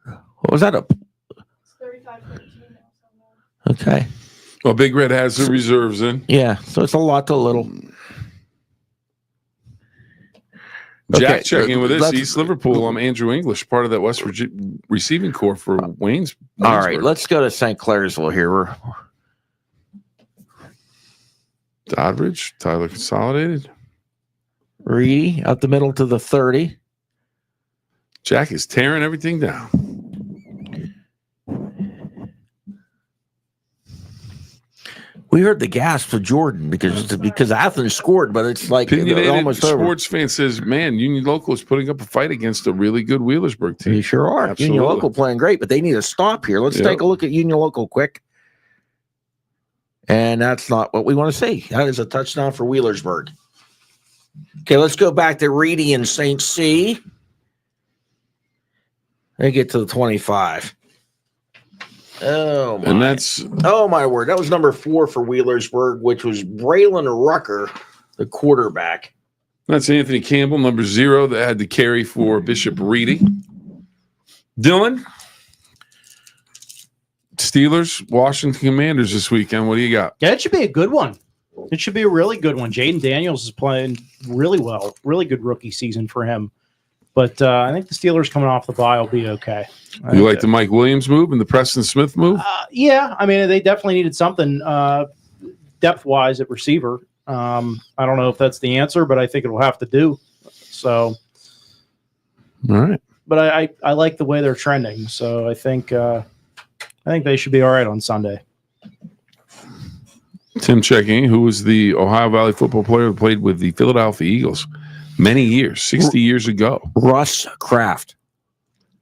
What was that? It's 35-13. Okay. Well, Big Red has the reserves in. Yeah, so it's a lot to little. Jack checking in with us. East Liverpool. I'm Andrew English, part of that West Virginia receiving corps for Wayne's. All right, let's go to St. Clairsville here. We're Doddridge, Tyler Consolidated. Reedy up the middle to the 30. Jack is tearing everything down. We heard the gasp of Jordan because Athens scored, but it's like Opinionated almost over. Sports fan says, man, Union Local is putting up a fight against a really good Wheelersburg team. They sure are. Absolutely. Union Local playing great, but they need a stop here. Let's take a look at Union Local quick. And that's not what we want to see. That is a touchdown for Wheelersburg. Okay, let's go back to Reedy and St. C. They get to the 25. Oh, my. And that's... Oh, my word. That was number 4 for Wheelersburg, which was Braylon Rucker, the quarterback. That's Anthony Campbell, number 0, that had to carry for Bishop Reedy. Dylan? Steelers, Washington Commanders this weekend. What do you got? Yeah, it should be a good one. It should be a really good one. Jaden Daniels is playing really well. Really good rookie season for him. But I think the Steelers coming off the bye will be okay. You like the Mike Williams move and the Preston Smith move? Yeah, I mean, they definitely needed something depth-wise at receiver. I don't know if that's the answer, but I think it will have to do. So, all right. But I like the way they're trending. So I think they should be all right on Sunday. Tim checking, who was the Ohio Valley football player who played with the Philadelphia Eagles many years, 60 years ago. Russ Kraft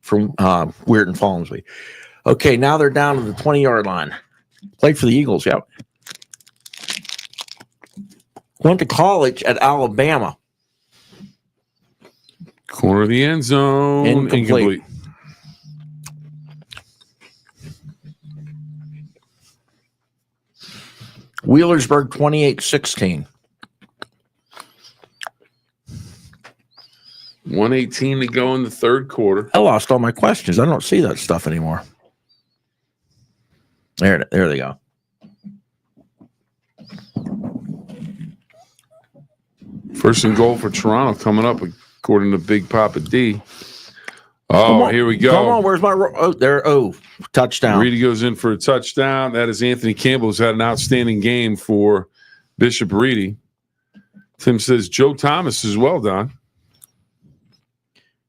from Weirton Fallsby. Okay, now they're down to the 20-yard line. Played for the Eagles, yeah. Went to college at Alabama. Corner of the end zone. Incomplete. Wheelersburg 28-16. 1:18 to go in the third quarter. I lost all my questions. I don't see that stuff anymore. There they go. First and goal for Toronto coming up, according to Big Papa D. Oh, here we go. Come on, where's my touchdown. Reedy goes in for a touchdown. That is Anthony Campbell, who's had an outstanding game for Bishop Reedy. Tim says Joe Thomas as well, Don.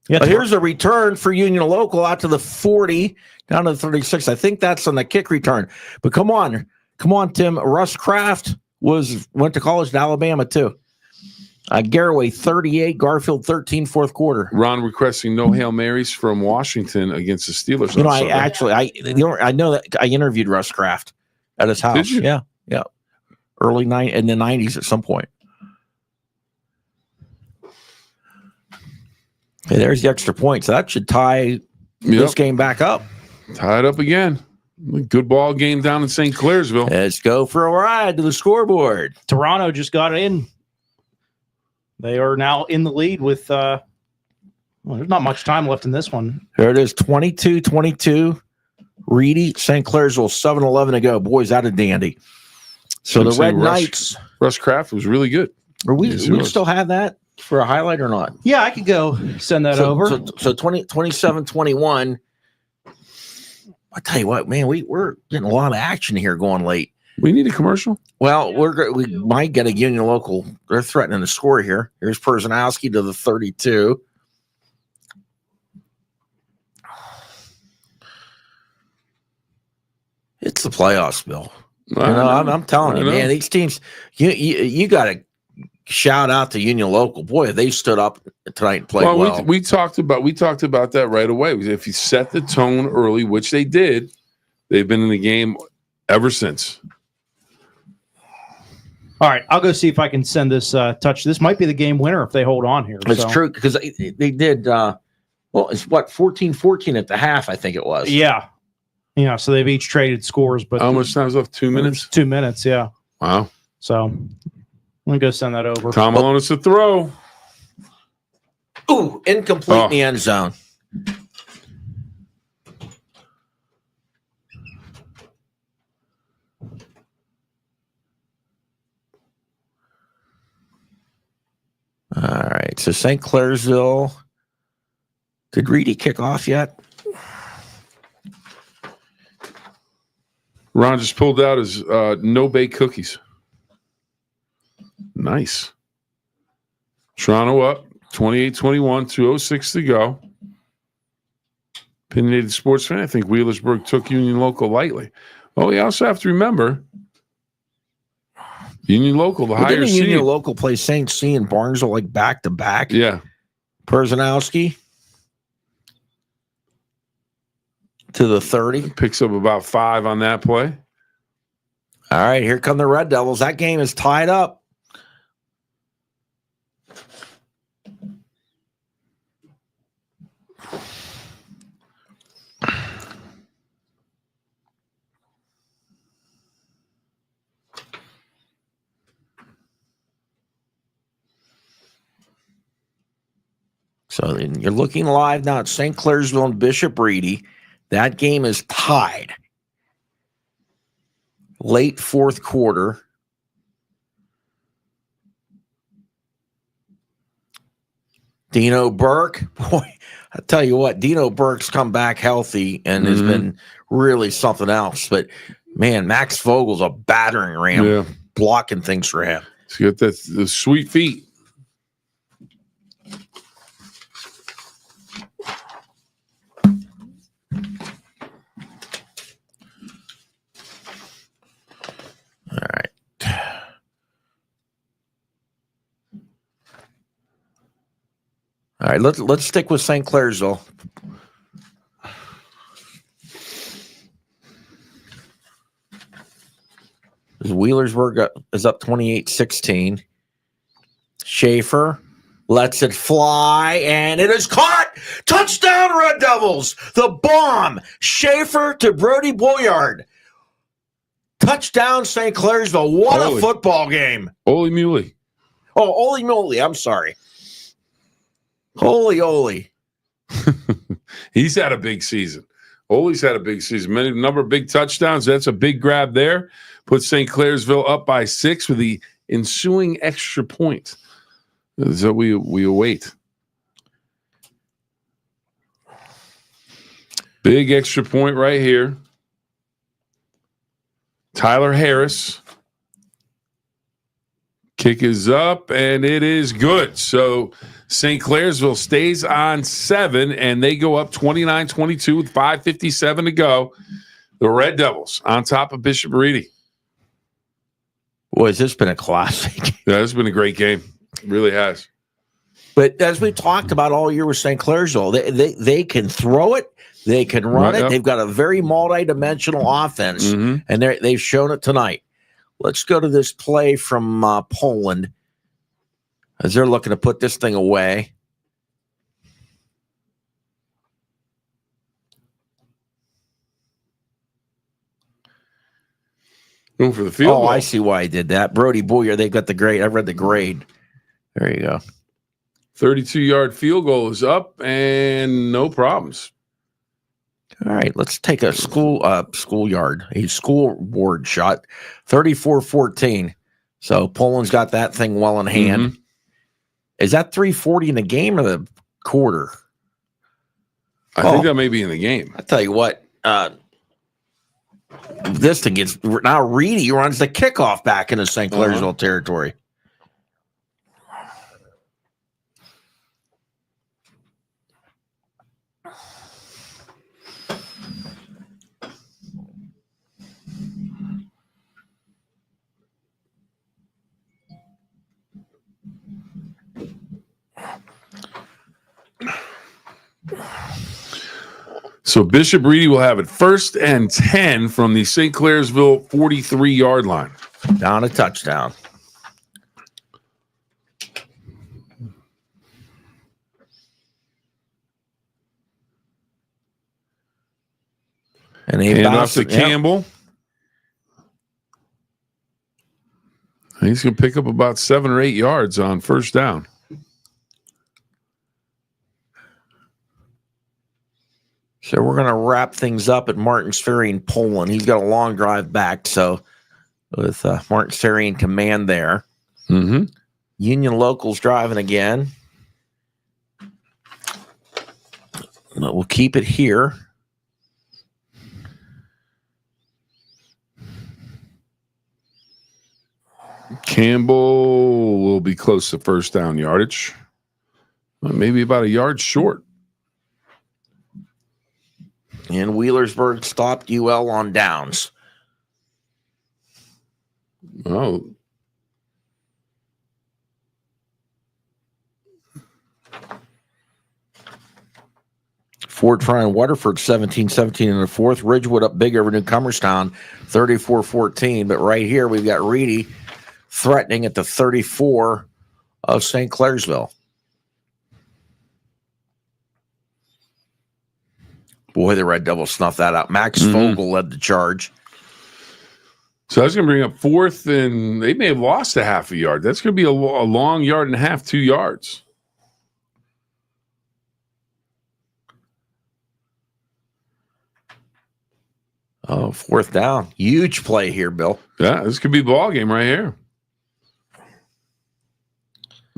Yeah, here's a return for Union Local out to the 40, down to the 36. I think that's on the kick return. But come on, Tim. Russ Kraft went to college in Alabama too. Garraway 38, Garfield 13, fourth quarter. Ron requesting no Hail Marys from Washington against the Steelers. I know that I interviewed Russ Kraft at his house. Did you? Yeah. In the 90s at some point. Hey, there's the extra point. So that should tie this game back up. Tie it up again. Good ball game down in St. Clairsville. Let's go for a ride to the scoreboard. Toronto just got in. They are now in the lead with Well, there's not much time left in this one. There it is, 22-22. Reedy, St. Clairsville, 7-11 to go. Boys, out of dandy. So the Red Knights. Russ Kraft was really good. We still have that for a highlight or not? Yeah, I could go send that over. So 27-21. I tell you what, man, we're getting a lot of action here going late. We need a commercial. Well, we might get a Union Local. They're threatening to score here. Here's Perzanowski to the 32. It's the playoffs, Bill. I'm telling you, man. These teams, you got to shout out to Union Local. Boy, they stood up tonight and played well. We talked about that right away. If you set the tone early, which they did, they've been in the game ever since. All right, I'll go see if I can send this touch. This might be the game winner if they hold on here. It's true because they did. It's what 14-14 at the half. I think it was. Yeah. So they've each traded scores, but how much time's left? 2 minutes. 2 minutes. Yeah. Wow. So I'm gonna go send that over. Tom Malonis to throw. Ooh, incomplete in the end zone. All right. So St. Clairsville. Did Reedy kick off yet? Ron just pulled out his no-bake cookies. Nice. Toronto up, 28-21, 2:06 to go. Opinionated sports fan, I think Wheelersburg took Union Local lightly. Oh, you also have to remember, Union Local, the higher seed. Union Local play St. C and Barnesville like back-to-back? Yeah. Perzanowski to the 30. Picks up about 5 on that play. All right, here come the Red Devils. That game is tied up. So you're looking live now at St. Clairsville and Bishop Reedy. That game is tied. Late fourth quarter. Dino Burke. Boy, I tell you what, Dino Burke's come back healthy and has been really something else. But, man, Max Vogel's a battering ram, blocking things for him. He's got the sweet feet. All right, let's stick with St. Clairsville. Wheelersburg is up 28-16. Schaefer lets it fly, and it is caught. Touchdown, Red Devils. The bomb. Schaefer to Brody Boyard. Touchdown, St. Clairsville. What a football game. Ole Muley. Oh, Ole Muley. I'm sorry. Holy. He's had a big season. Ole's had a big season. Number of big touchdowns. That's a big grab there. Puts St. Clairsville up by 6 with the ensuing extra point. So we await. Big extra point right here. Tyler Harris. Kick is up, and it is good. So St. Clairsville stays on 7, and they go up 29-22 with 5:57 to go. The Red Devils on top of Bishop Reedy. Boy, has this been a classic. Yeah, this has been a great game. It really has. But as we talked about all year with St. Clairsville, they can throw it, they can run it. Yep. They've got a very multi-dimensional offense, and they've shown it tonight. Let's go to this play from Poland as they're looking to put this thing away. Going for the field goal. I see why he did that. Brody Boyer, they've got the grade. I read the grade. There you go. 32-yard field goal is up and no problems. All right, let's take a scoreboard shot, 34-14. So Poland's got that thing well in hand. Mm-hmm. Is that 3:40 in the game or the quarter? I think that may be in the game. I tell you what, this thing gets now. Reedy runs the kickoff back into St. Clairsville territory. So Bishop Reedy will have it 1st and 10 from the St. Clairsville 43-yard line. Down a touchdown. And hand off to Campbell. He's going to pick up about 7 or 8 yards on 1st down. So we're going to wrap things up at Martins Ferry in Poland. He's got a long drive back, so with Martins Ferry in command there. Mm-hmm. Union Locals driving again. But we'll keep it here. Campbell will be close to 1st down yardage. Maybe about a yard short. And Wheelersburg stopped UL on downs. Oh. Fort Tryon Waterford 17-17 in the 4th. Ridgewood up big over Newcomerstown 34-14. But right here we've got Reedy threatening at the 34 of St. Clairsville. Boy, the Red Devils snuffed that out. Max Vogel led the charge. So I was going to bring up 4th, and they may have lost a half a yard. That's going to be a long yard and a half, 2 yards. Oh, 4th down. Huge play here, Bill. Yeah, this could be the ball game right here.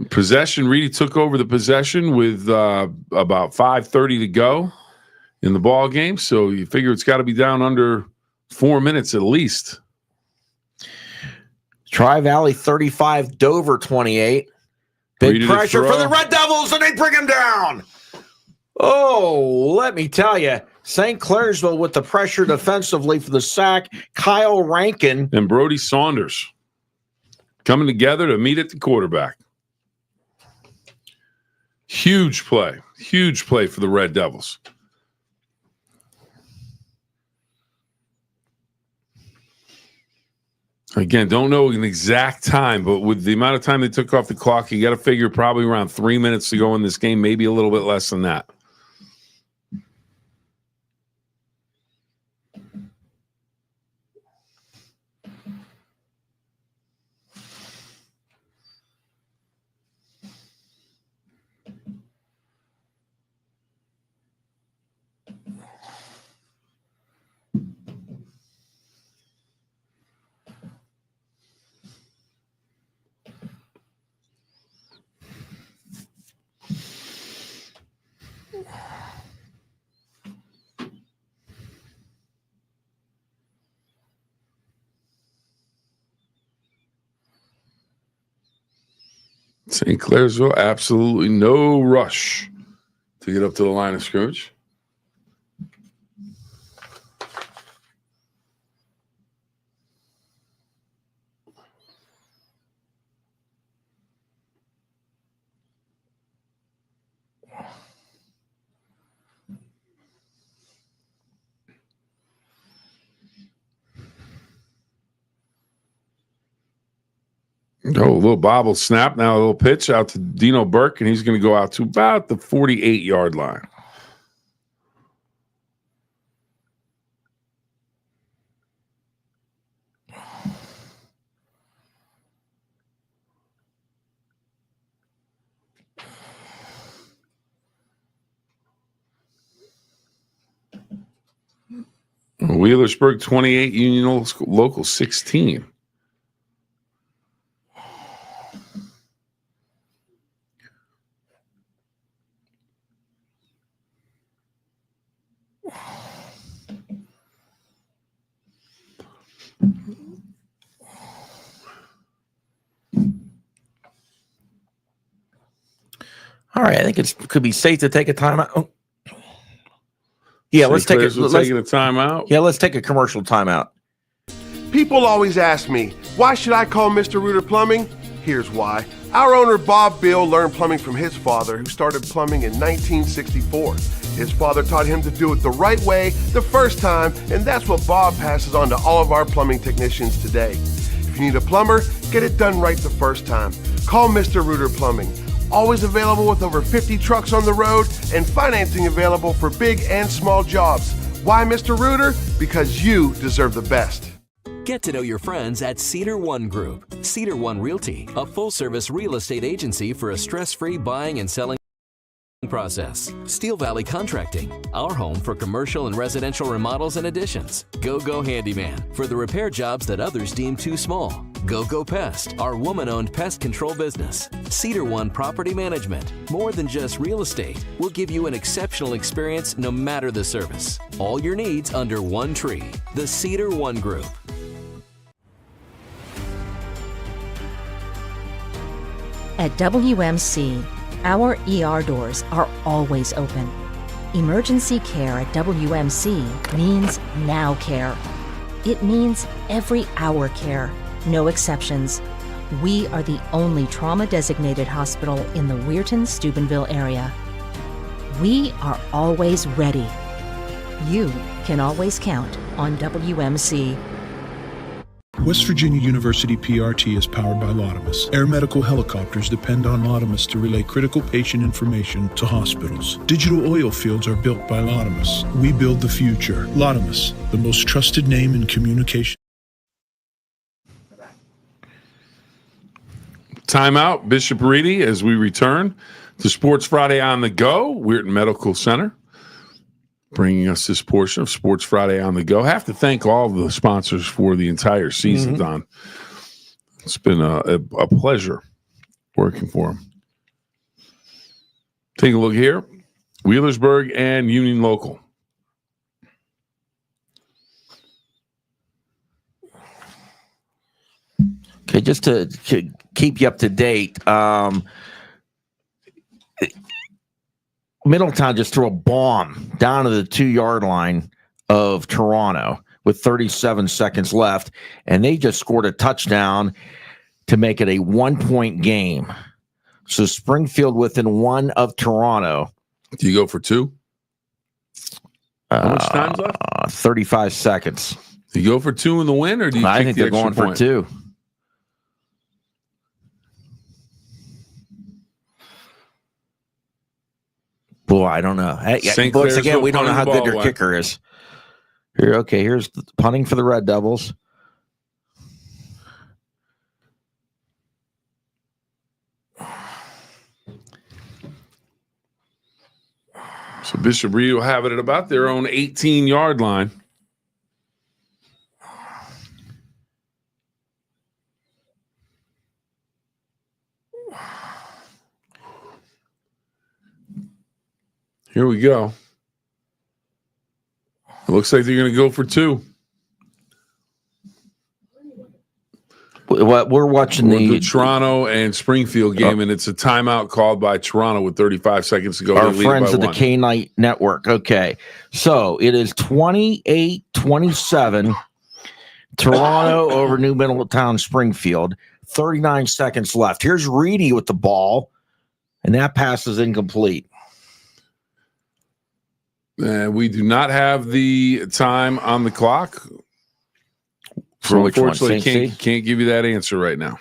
Possession, Reedy took over the possession with about 5:30 to go in the ball game, so you figure it's got to be down under 4 minutes at least. Tri-Valley 35, Dover 28. Big Reedy pressure for the Red Devils, and they bring him down. Oh, let me tell you, St. Clairsville with the pressure defensively for the sack. Kyle Rankin. And Brody Saunders coming together to meet at the quarterback. Huge play for the Red Devils. Again, don't know an exact time, but with the amount of time they took off the clock, you got to figure probably around 3 minutes to go in this game, maybe a little bit less than that. St. Clairsville, absolutely no rush to get up to the line of scrimmage. Oh, a little bobble snap. Now a little pitch out to Dino Burke, and he's going to go out to about the 48-yard line. Wheelersburg 28, Union Local 16. All right, I think it could be safe to take a timeout. Oh. Yeah, let's take it. Taking a timeout. Yeah, let's take a commercial timeout. People always ask me, why should I call Mr. Rooter Plumbing? Here's why. Our owner, Bob Bill, learned plumbing from his father, who started plumbing in 1964. His father taught him to do it the right way the first time, and that's what Bob passes on to all of our plumbing technicians today. If you need a plumber, get it done right the first time. Call Mr. Rooter Plumbing. Always available with over 50 trucks on the road and financing available for big and small jobs. Why, Mr. Rooter? Because you deserve the best. Get to know your friends at Cedar One Group. Cedar One Realty, a full-service real estate agency for a stress-free buying and selling process. Steel Valley Contracting, our home for commercial and residential remodels and additions. Go Handyman, for the repair jobs that others deem too small. Go Pest, our woman-owned pest control business. Cedar One Property Management, more than just real estate. We'll give you an exceptional experience no matter the service. All your needs under one tree. The Cedar One Group. At WMC, our ER doors are always open. Emergency care at WMC means now care. It means every hour care, no exceptions. We are the only trauma-designated hospital in the Weirton-Steubenville area. We are always ready. You can always count on WMC. West Virginia University PRT is powered by Lotimus. Air medical helicopters depend on Lotimus to relay critical patient information to hospitals. Digital oil fields are built by Lotimus. We build the future. Lotimus, the most trusted name in communication. Timeout, Bishop Reedy, as we return to Sports Friday on the Go, Weirton Medical Center, bringing us this portion of Sports Friday on the Go. Have to thank all of the sponsors for the entire season, Don. It's been a pleasure working for them. Take a look here. Wheelersburg and Union Local. Okay, just to keep you up to date, Middletown just threw a bomb down to the 2-yard line of Toronto with 37 seconds left, and they just scored a touchdown to make it a 1-point game. So Springfield within 1 of Toronto. Do you go for 2? How much time's left? 35 seconds. Do you go for 2 in the win, or do you I kick think the they're going extra for point? 2. Boy, I don't know. Hey, St. once Clair's again, we don't know how punting good the their ball kicker is. Here, okay, here's the punting for the Red Devils. So Bishop Reed will have it at about their own 18-yard line. Here we go. It looks like they're going to go for 2. What we're watching the Toronto and Springfield game, and it's a timeout called by Toronto with 35 seconds to go. Our friends of the K-Night Network. Okay, so it is 28-27. Toronto over New Middletown Springfield. 39 seconds left. Here's Reedy with the ball, and that pass is incomplete. We do not have the time on the clock. So unfortunately, can't give you that answer right now.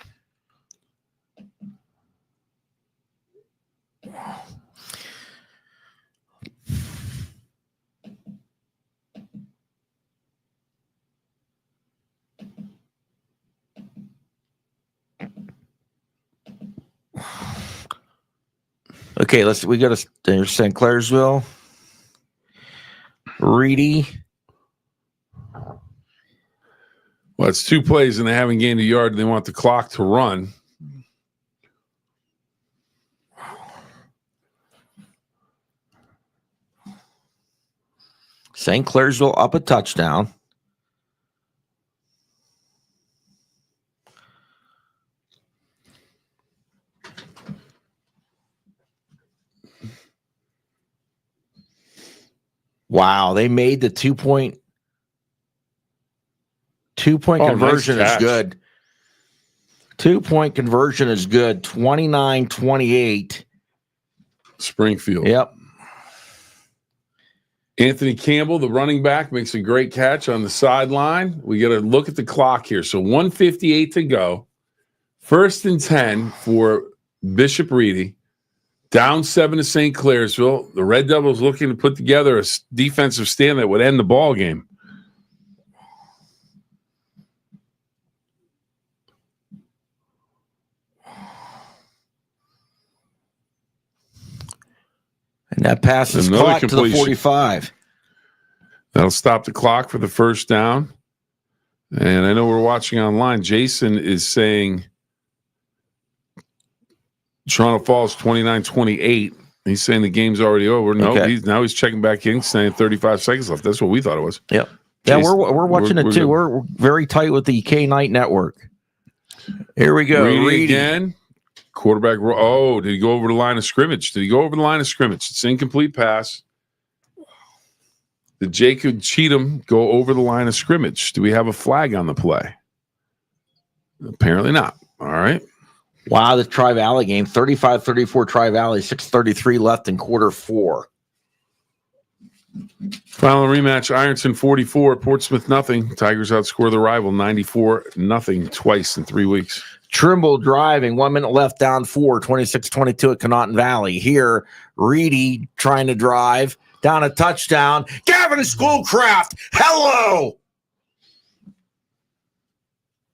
Okay, we go to there's St. Clairsville. Reedy. Well, it's 2 plays and they haven't gained a yard and they want the clock to run. St. Clairsville up a touchdown. Wow, they made the 2-point conversion nice is good. 2-point conversion is good. 29-28. Springfield. Yep. Anthony Campbell, the running back, makes a great catch on the sideline. We got to look at the clock here. So 1:58 to go. 1st and 10 for Bishop Reedy. Down 7 to St. Clairsville. The Red Devils looking to put together a defensive stand that would end the ball game. And that passes Another clock to the completion. 45. That'll stop the clock for the first down. And I know we're watching online. Jason is saying Toronto Falls 29-28. He's saying the game's already over. No, Okay. he's checking back in, saying 35 seconds left. That's what we thought it was. Yep. Jason, Yeah, we're watching it too. good. We're very tight with the K Night Network. Here we go. Reedy again. Quarterback. Oh, did he go over the line of scrimmage? It's an incomplete pass. Did Jacob Cheatham go over the line of scrimmage? Do we have a flag on the play? Apparently not. All right. Wow, the Tri-Valley game. 35-34 Tri-Valley. 6:33 left in quarter 4. Final rematch, Ironton 44, Portsmouth nothing. Tigers outscore the rival 94-0 twice in 3 weeks. Trimble driving, 1 minute left, down 4, 26-22 at Connaughton Valley. Here, Reedy trying to drive, down a touchdown. Gavin Schoolcraft, hello!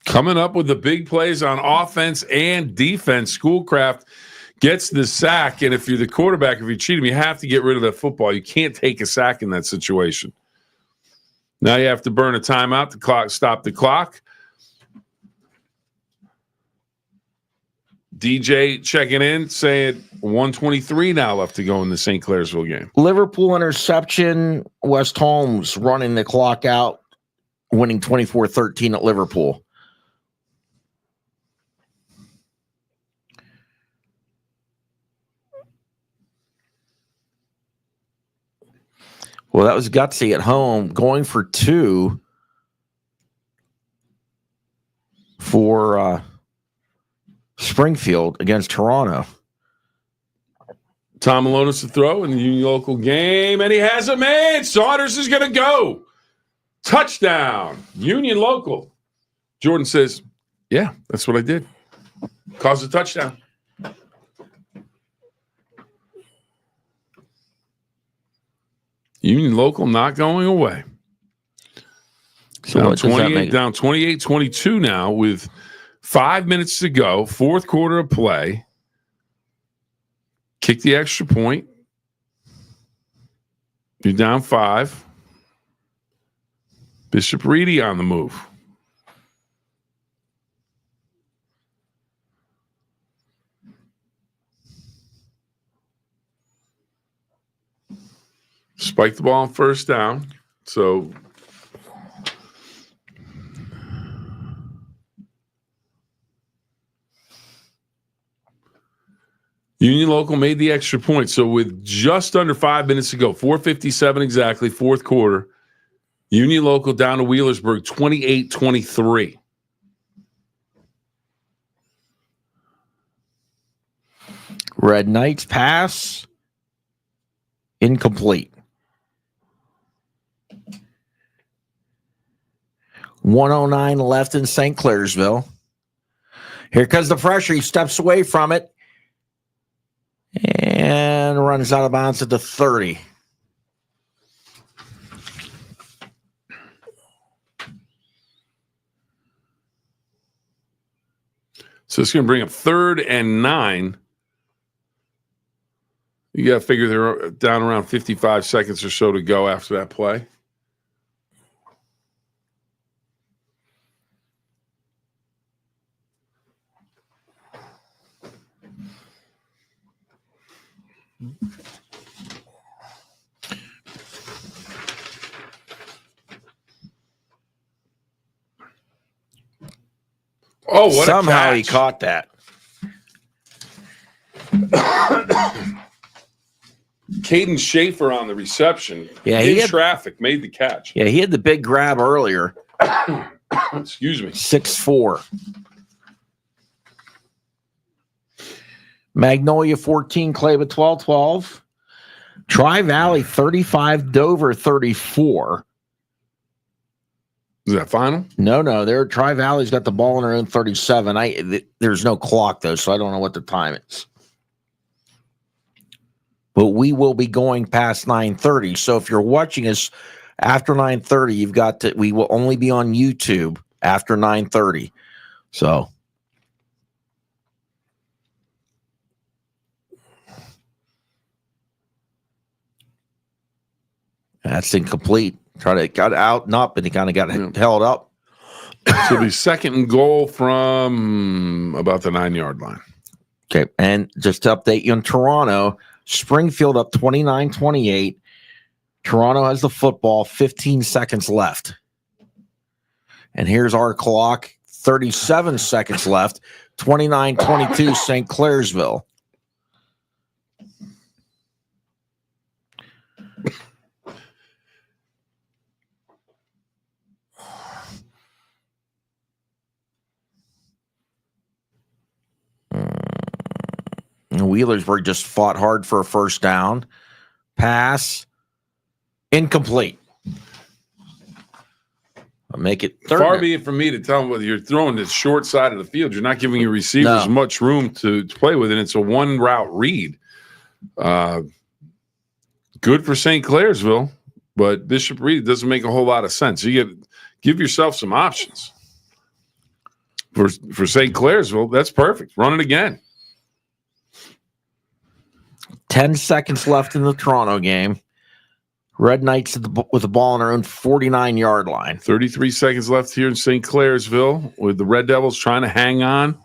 Coming up with the big plays on offense and defense, Schoolcraft gets the sack, and if you're the quarterback, if you cheat him, you have to get rid of that football. You can't take a sack in that situation. Now you have to burn a timeout, stop the clock. DJ checking in, saying 1:23 now left to go in the St. Clairsville game. Liverpool interception, West Holmes running the clock out, winning 24-13 at Liverpool. Well, that was gutsy at home, going for 2 for Springfield against Toronto. Tom Malonis to throw in the Union Local game, and he has a man. Saunders is going to go. Touchdown, Union Local. Jordan says, yeah, that's what I did. Caused a touchdown. Union Local not going away. So down what does that make? Down 28-22 now with 5 minutes to go. Fourth quarter of play. Kick the extra point. You're down 5. Bishop Reedy on the move. Spike the ball on first down. So Union Local made the extra point. So with just under 5 minutes to go, 4:57 exactly, fourth quarter, Union Local down to Wheelersburg 28-23. Red Knights pass incomplete. 1:09 left in St. Clairsville. Here comes the pressure. He steps away from it and runs out of bounds at the 30. So it's going to bring up 3rd and 9. You got to figure they're down around 55 seconds or so to go after that play. Oh, what somehow a he catch. caught that. Caden Schaefer on the reception. Yeah, in he had traffic, made the catch. Yeah, he had the big grab earlier. Excuse me. 6'4". Magnolia 14, Clava 12-12. Tri-Valley 35, Dover 34. Is that final? No. Their Tri-Valley's got the ball in their own 37. There's no clock, though, so I don't know what the time is. But we will be going past 9:30. So if you're watching us after 9:30, you've got to. We will only be on YouTube after 9:30. So that's incomplete. Got out and up, and he kind of got held up. So the second and goal from about the 9-yard line. Okay, and just to update you on Toronto, Springfield up 29-28. Toronto has the football, 15 seconds left. And here's our clock, 37 seconds left, 29-22 St. Clairsville. Wheelersburg just fought hard for a first down. Pass. Incomplete. I'll make it third. Far be it from me to tell them whether you're throwing the short side of the field. You're not giving your receivers much room to play with, and it's a one-route read. Good for St. Clairsville, but Bishop Reed doesn't make a whole lot of sense. You give yourself some options. For St. Clairsville, that's perfect. Run it again. 10 seconds left in the Toronto game. Red Knights with the ball on their own 49-yard line. 33 seconds left here in St. Clairsville with the Red Devils trying to hang on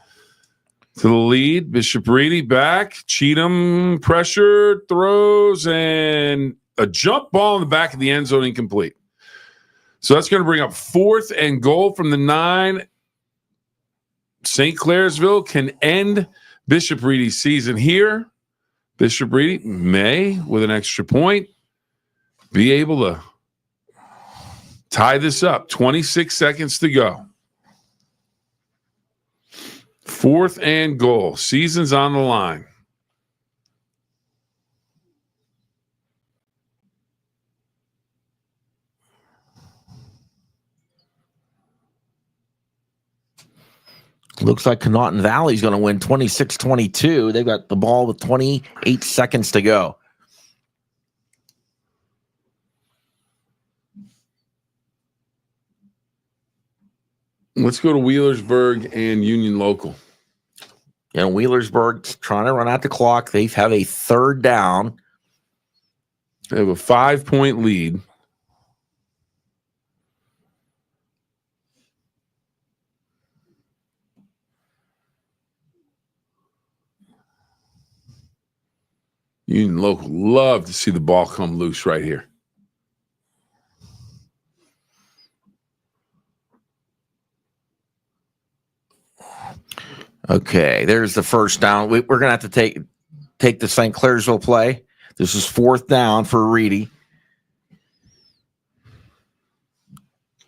to the lead. Bishop Reedy back. Cheatham pressure, throws, and a jump ball in the back of the end zone incomplete. So that's going to bring up 4th and goal from the 9. St. Clairsville can end Bishop Reedy's season here. Bishop Reedy may, with an extra point, be able to tie this up. 26 seconds to go. 4th and goal. Season's on the line. Looks like Connaughton Valley's going to win 26-22. They've got the ball with 28 seconds to go. Let's go to Wheelersburg and Union Local. And Wheelersburg's trying to run out the clock. They have a third down. They have a 5-point lead. Union Local love to see the ball come loose right here. Okay, there's the first down. We're going to have to take the St. Clairsville play. This is 4th down for Reedy.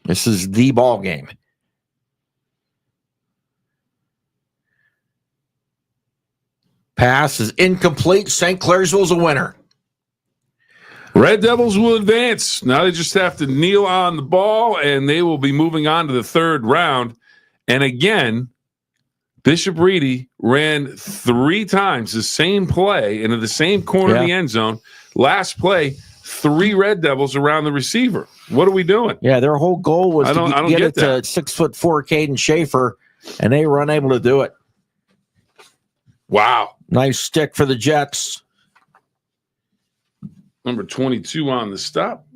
This is the ball game. Pass is incomplete. St. Clairsville's a winner. Red Devils will advance. Now they just have to kneel on the ball, and they will be moving on to the 3rd round. And again, Bishop Reedy ran 3 times the same play into the same corner of the end zone. Last play, 3 Red Devils around the receiver. What are we doing? Yeah, their whole goal was to get it to 6'4" Caden Schaefer, and they were unable to do it. Wow. Nice stick for the Jets. Number 22 on the stop.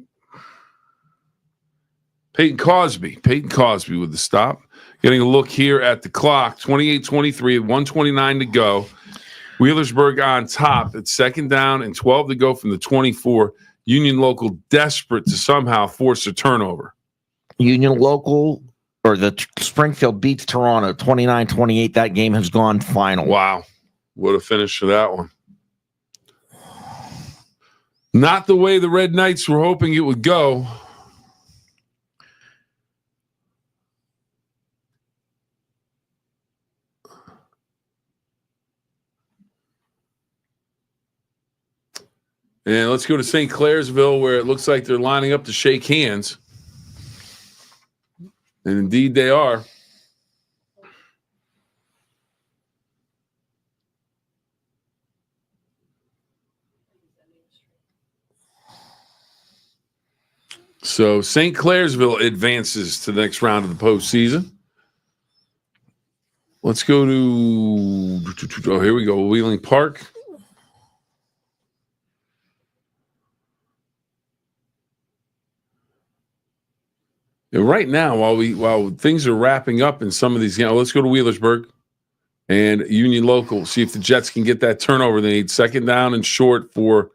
Peyton Cosby with the stop. Getting a look here at the clock. 28-23, 1:29 to go. Wheelersburg on top at 2nd down and 12 to go from the 24. Union Local desperate to somehow force a turnover. Union Local or the Springfield beats Toronto 29-28. That game has gone final. Wow. What a finish for that one. Not the way the Red Knights were hoping it would go. And let's go to St. Clairsville, where it looks like they're lining up to shake hands. And indeed they are. So St. Clairsville advances to the next round of the postseason. Let's go to, oh, here we go, Wheeling Park. And right now, while things are wrapping up in some of these, let's go to Wheelersburg and Union Local, see if the Jets can get that turnover they need. 2nd down and short for,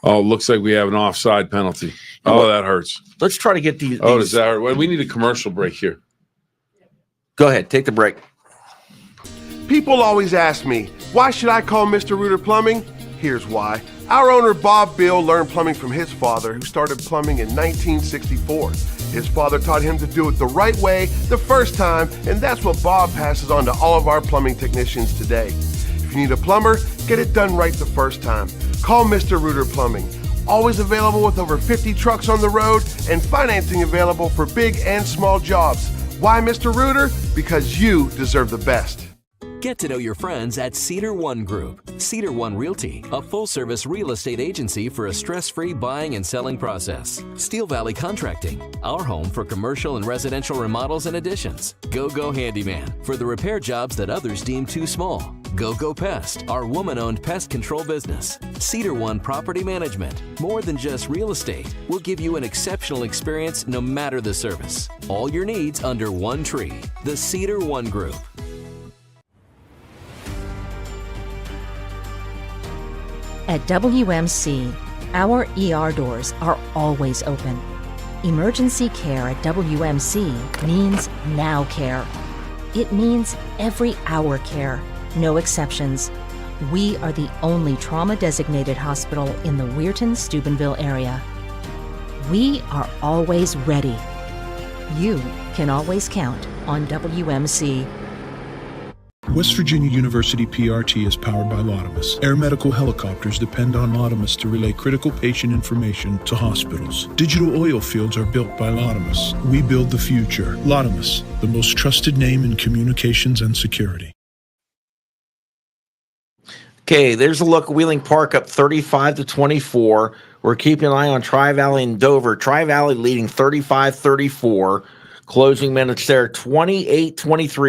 looks like we have an offside penalty. Oh, that hurts. Let's try to get these. Oh, does that hurt? Well, we need a commercial break here. Go ahead, take the break. People always ask me, why should I call Mr. Rooter Plumbing? Here's why. Our owner, Bob Bill, learned plumbing from his father, who started plumbing in 1964. His father taught him to do it the right way the first time, and that's what Bob passes on to all of our plumbing technicians today. If you need a plumber, get it done right the first time. Call Mr. Rooter Plumbing. Always available with over 50 trucks on the road and financing available for big and small jobs. Why Mr. Rooter? Because you deserve the best. Get to know your friends at Cedar One Group. Cedar One Realty, a full-service real estate agency for a stress-free buying and selling process. Steel Valley Contracting, our home for commercial and residential remodels and additions. Go Handyman, for the repair jobs that others deem too small. Go Pest, our woman-owned pest control business. Cedar One Property Management, more than just real estate. We'll give you an exceptional experience no matter the service. All your needs under one tree. The Cedar One Group. At WMC, our ER doors are always open. Emergency care at WMC means now care. It means every hour care, no exceptions. We are the only trauma-designated hospital in the Weirton-Steubenville area. We are always ready. You can always count on WMC. West Virginia University PRT is powered by Lotimus. Air medical helicopters depend on Lotimus to relay critical patient information to hospitals. Digital oil fields are built by Lotimus. We build the future. Lotimus, the most trusted name in communications and security. Okay, there's a look at Wheeling Park up 35-24. We're keeping an eye on Tri-Valley and Dover. Tri-Valley leading 35-34. Closing minutes there, 28-23.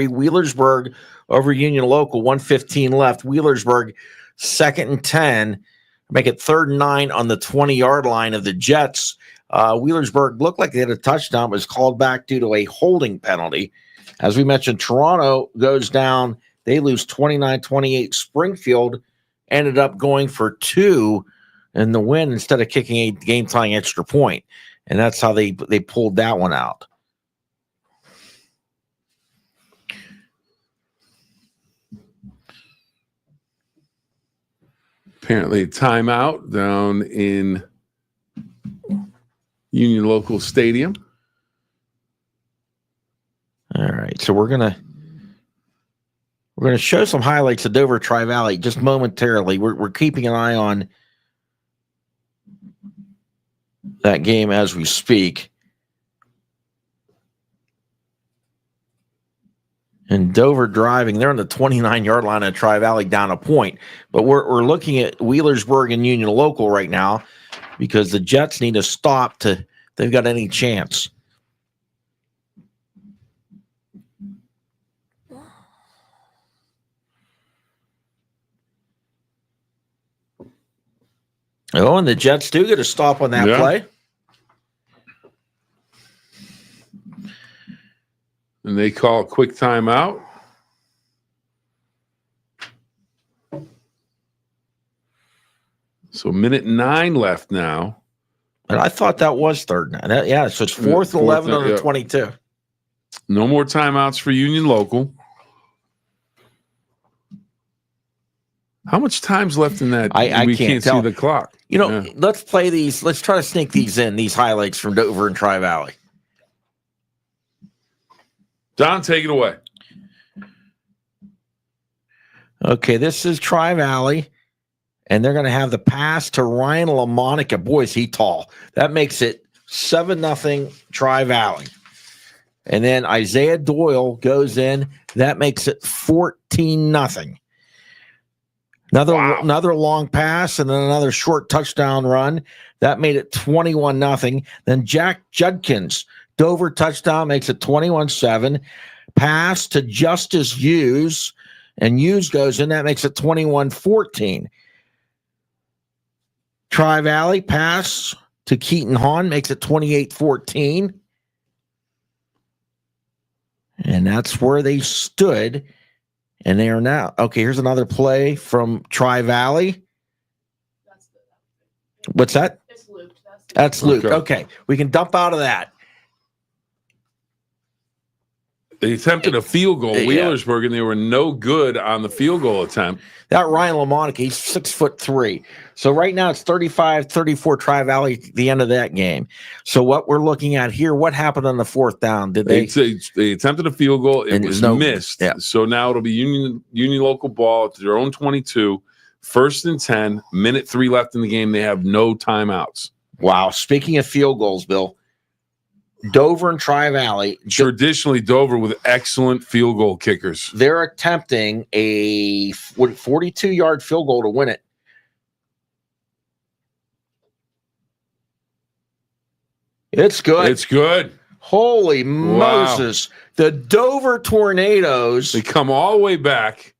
Wheelersburg over Union Local, 1:15 left. Wheelersburg, 2nd and 10. Make it 3rd and 9 on the 20-yard line of the Jets. Wheelersburg looked like they had a touchdown, but was called back due to a holding penalty. As we mentioned, Toronto goes down. They lose 29-28. Springfield ended up going for 2 in the win instead of kicking a game-tying extra point. And that's how they pulled that one out. Apparently, timeout down in Union Local Stadium. All right, so we're gonna show some highlights of Dover Tri-Valley just momentarily. We're keeping an eye on that game as we speak. And Dover driving, they're on the 29-yard line of Tri-Valley down a point. But we're looking at Wheelersburg and Union Local right now because the Jets need to stop to they've got any chance. Oh, and the Jets do get a stop on that play. And they call a quick timeout. So minute 9 left now. And I thought that was third now. Yeah, so it's fourth and 11 on the 22. No more timeouts for Union Local. How much time's left in that? I can't tell. See the clock. Let's play these. Let's try to sneak these highlights from Dover and Tri-Valley. Don, take it away. Okay, this is Tri-Valley, and they're going to have the pass to Ryan LaMonica. Boy, is he tall. That makes it 7-0 Tri-Valley. And then Isaiah Doyle goes in. That makes it 14-0. Another long pass and then another short touchdown run. That made it 21-0. Then Jack Judkins, Dover touchdown, makes it 21-7. Pass to Justice Hughes, and Hughes goes in. That makes it 21-14. Tri-Valley pass to Keaton Hahn makes it 28-14. And that's where they stood. And they are now. Okay, here's another play from Tri-Valley. What's that? It's Luke. That's Luke. Okay, we can dump out of that. They attempted a field goal, Wheelersburg, and they were no good on the field goal attempt. That Ryan LaMonica, he's 6'3". So right now it's 35-34 Tri-Valley at the end of that game. So what we're looking at here, what happened on the fourth down? Did they attempted a field goal? It was missed. Yeah. So now it'll be Union Local ball at their own 22, 1st and 10, minute 3 left in the game. They have no timeouts. Wow. Speaking of field goals, Bill, Dover and Tri-Valley. Traditionally, Dover with excellent field goal kickers. They're attempting a 42-yard field goal to win it. It's good. It's good. Holy Moses. The Dover Tornadoes. They come all the way back.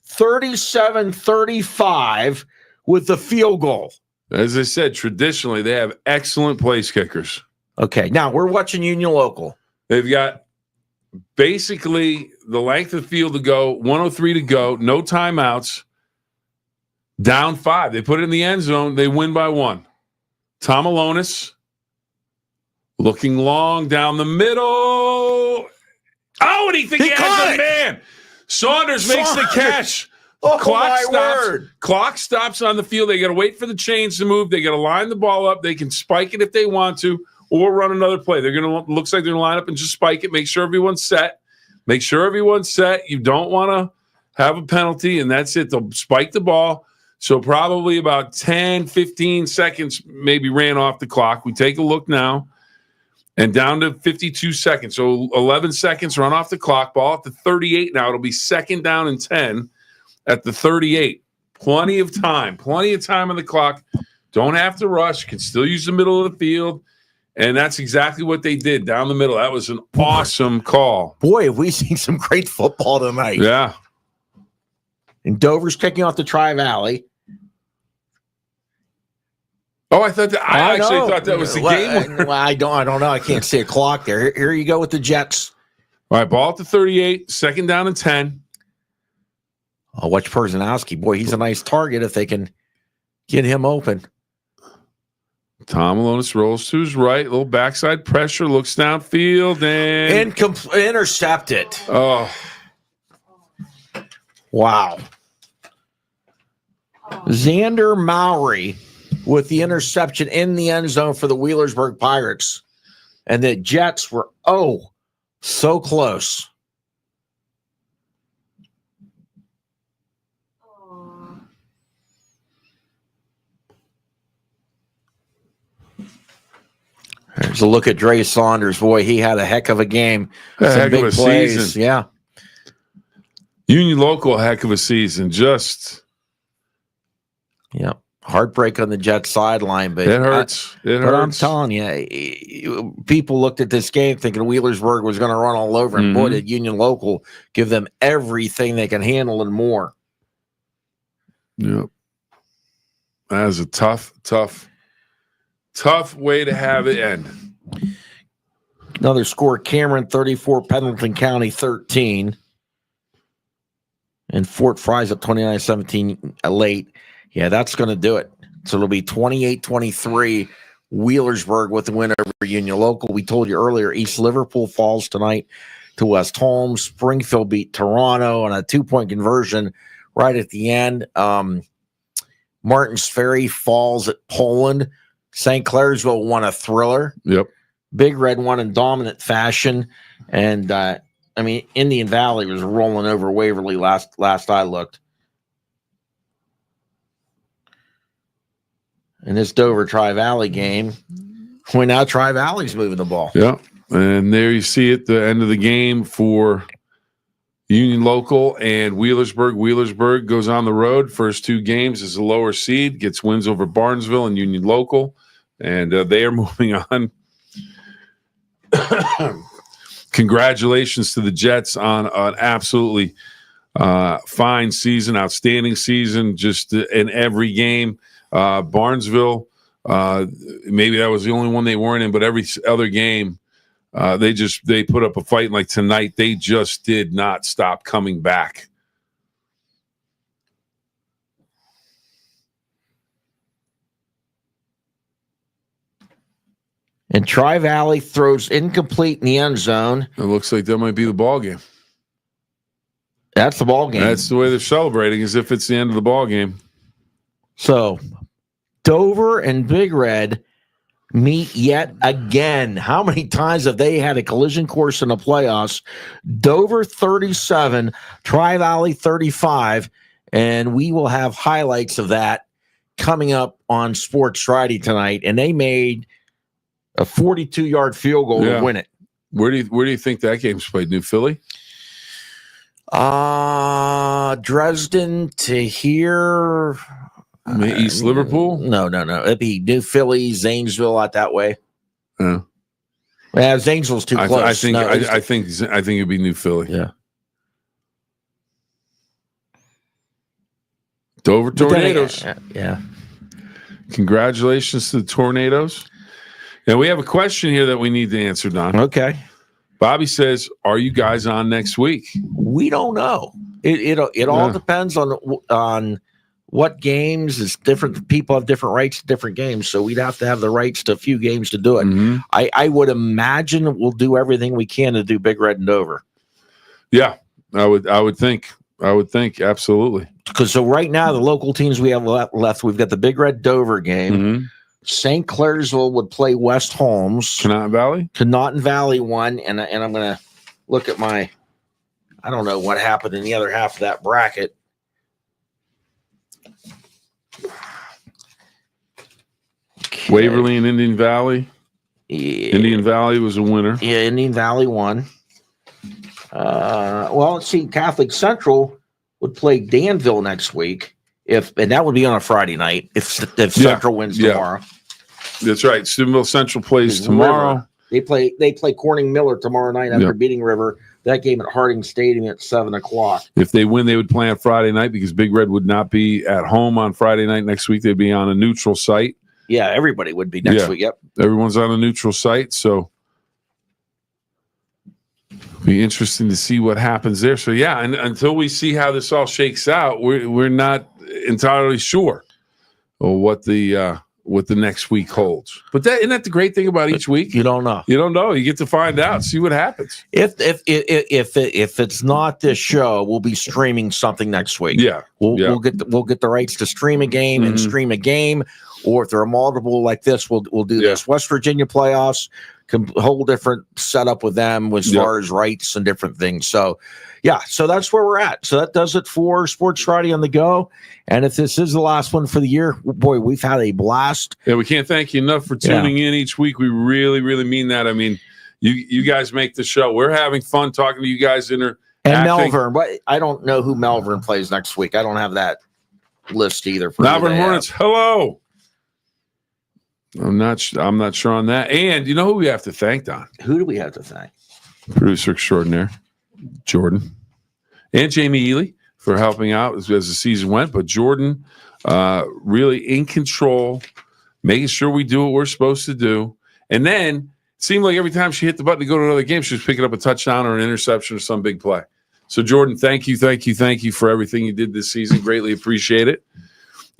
37-35 with the field goal. As I said, traditionally, they have excellent place kickers. Okay, now we're watching Union Local. They've got basically the length of the field to go, 103 to go, no timeouts, down 5. They put it in the end zone. They win by 1. Tom Alonis looking long down the middle. Oh, and he has a man. Saunders makes the catch. Oh, Clock stops on the field. They got to wait for the chains to move. They got to line the ball up. They can spike it if they want to, or run another play. They're going to looks like they're going to line up and just spike it. Make sure everyone's set. You don't want to have a penalty, and that's it. They'll spike the ball. So probably about 10, 15 seconds maybe ran off the clock. We take a look now, and down to 52 seconds. So 11 seconds run off the clock. Ball at the 38 now. It'll be 2nd down and 10 at the 38. Plenty of time on the clock. Don't have to rush. Can still use the middle of the field. And that's exactly what they did down the middle. That was an awesome call. Boy, have we seen some great football tonight. Yeah. And Dover's kicking off the Tri-Valley. Oh, I thought that was the game. Well, I don't know. I can't see a clock there. Here you go with the Jets. All right, ball at the 38, 2nd down and 10. Oh, watch Perzanowski. Boy, he's a nice target if they can get him open. Tom Alonis rolls to his right, little backside pressure, looks downfield, and intercepted. Oh, wow! Xander Mowry with the interception in the end zone for the Wheelersburg Pirates, and the Jets were so close. There's a look at Dre Saunders. Boy, he had a heck of a game. Heck of a season. Yeah. Union Local, heck of a season. Heartbreak on the Jets sideline. But it hurts. But I'm telling you, people looked at this game thinking Wheelersburg was going to run all over. And boy, did Union Local give them everything they can handle and more. Yep. That is a tough way to have it end. Another score, Cameron 34, Pendleton County 13. And Fort Fry's up 29-17 late. Yeah, that's going to do it. So it'll be 28-23. Wheelersburg with the win over Union Local. We told you earlier, East Liverpool falls tonight to West Holmes. Springfield beat Toronto on a 2-point conversion right at the end. Martins Ferry falls at Poland. St. Clairsville won a thriller. Yep. Big Red won in dominant fashion. And, Indian Valley was rolling over Waverly last I looked. In this Dover Tri-Valley game, now Tri-Valley's moving the ball. Yeah. And there you see it, the end of the game for Union Local and Wheelersburg. Wheelersburg goes on the road. First 2 games is a lower seed, gets wins over Barnesville and Union Local, and they are moving on. Congratulations to the Jets on an absolutely fine season, outstanding season, just in every game. Barnesville, maybe that was the only one they weren't in, but every other game, they put up a fight. And like tonight, they just did not stop coming back. And Tri-Valley throws incomplete in the end zone. It looks like that might be the ball game. That's the ball game. That's the way they're celebrating, as if it's the end of the ball game. So Dover and Big Red meet yet again. How many times have they had a collision course in the playoffs? Dover 37, Tri-Valley 35, and we will have highlights of that coming up on Sports Friday tonight. And they made a 42-yard field goal to win it. Where do you think that game's played? New Philly? Dresden to here. East Liverpool? No. It'd be New Philly, Zanesville, out that way. Yeah. Zanesville's too close. I think it'd be New Philly. Yeah. Dover Tornadoes. Yeah. Congratulations to the Tornadoes. Now we have a question here that we need to answer, Don. Okay. Bobby says, "Are you guys on next week?" We don't know. It all depends on what games. Is different. People have different rights to different games, so we'd have to have the rights to a few games to do it. Mm-hmm. I would imagine we'll do everything we can to do Big Red and Dover. Yeah, I would think absolutely. Because so right now the local teams we have left, we've got the Big Red Dover game. Mm-hmm. St. Clairsville would play West Holmes. Connaughton Valley won, and I'm going to look at I don't know what happened in the other half of that bracket. Okay. Waverly and Indian Valley. Yeah. Indian Valley was a winner. Yeah, Indian Valley won. Let's see. Catholic Central would play Danville next week. And that would be on a Friday night if Central wins tomorrow. That's right. Steubenville Central plays tomorrow. River. They play Corning Miller tomorrow night after beating River. That game at Harding Stadium at 7:00. If they win, they would play on Friday night because Big Red would not be at home on Friday night next week. They'd be on a neutral site. Yeah, everybody would be next week. Yep. Everyone's on a neutral site, so it'll be interesting to see what happens there. So and until we see how this all shakes out, we're not entirely sure what the next week holds. But isn't that the great thing about each week? You don't know. You don't know. You get to find out, see what happens. If it's not this show, we'll be streaming something next week. Yeah, we'll get the rights to stream a game and stream a game, or if there are multiple like this, we'll do this. West Virginia playoffs, whole different setup with them as far as rights and different things. So that's where we're at. So that does it for Sports Friday on the Go. And if this is the last one for the year, boy, we've had a blast. Yeah, we can't thank you enough for tuning in each week. We really, really mean that. I mean, you guys make the show. We're having fun talking to you guys. And Malvern, but I don't know who Malvern plays next week. I don't have that list either. For Malvern Hornets, hello. I'm not sure on that. And you know who we have to thank, Don? Who do we have to thank? Producer extraordinaire, Jordan, and Jamie Ely for helping out as the season went. But Jordan, really in control, making sure we do what we're supposed to do. And then it seemed like every time she hit the button to go to another game, she was picking up a touchdown or an interception or some big play. So Jordan, thank you for everything you did this season. Greatly appreciate it.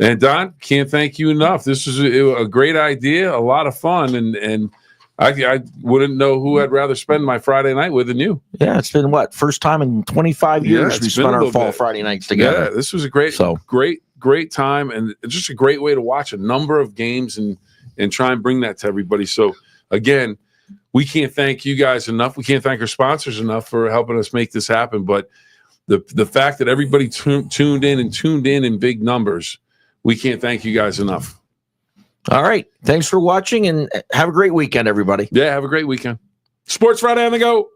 And Don, can't thank you enough. This was a great idea, a lot of fun, and I wouldn't know who I'd rather spend my Friday night with than you. Yeah, it's been first time in 25 years we spent our fall Friday nights together. Yeah, this was a great time, and just a great way to watch a number of games and try and bring that to everybody. So again, we can't thank you guys enough. We can't thank our sponsors enough for helping us make this happen. But the fact that everybody tuned in big numbers, we can't thank you guys enough. All right. Thanks for watching, and have a great weekend, everybody. Yeah, have a great weekend. Sports Friday on the go.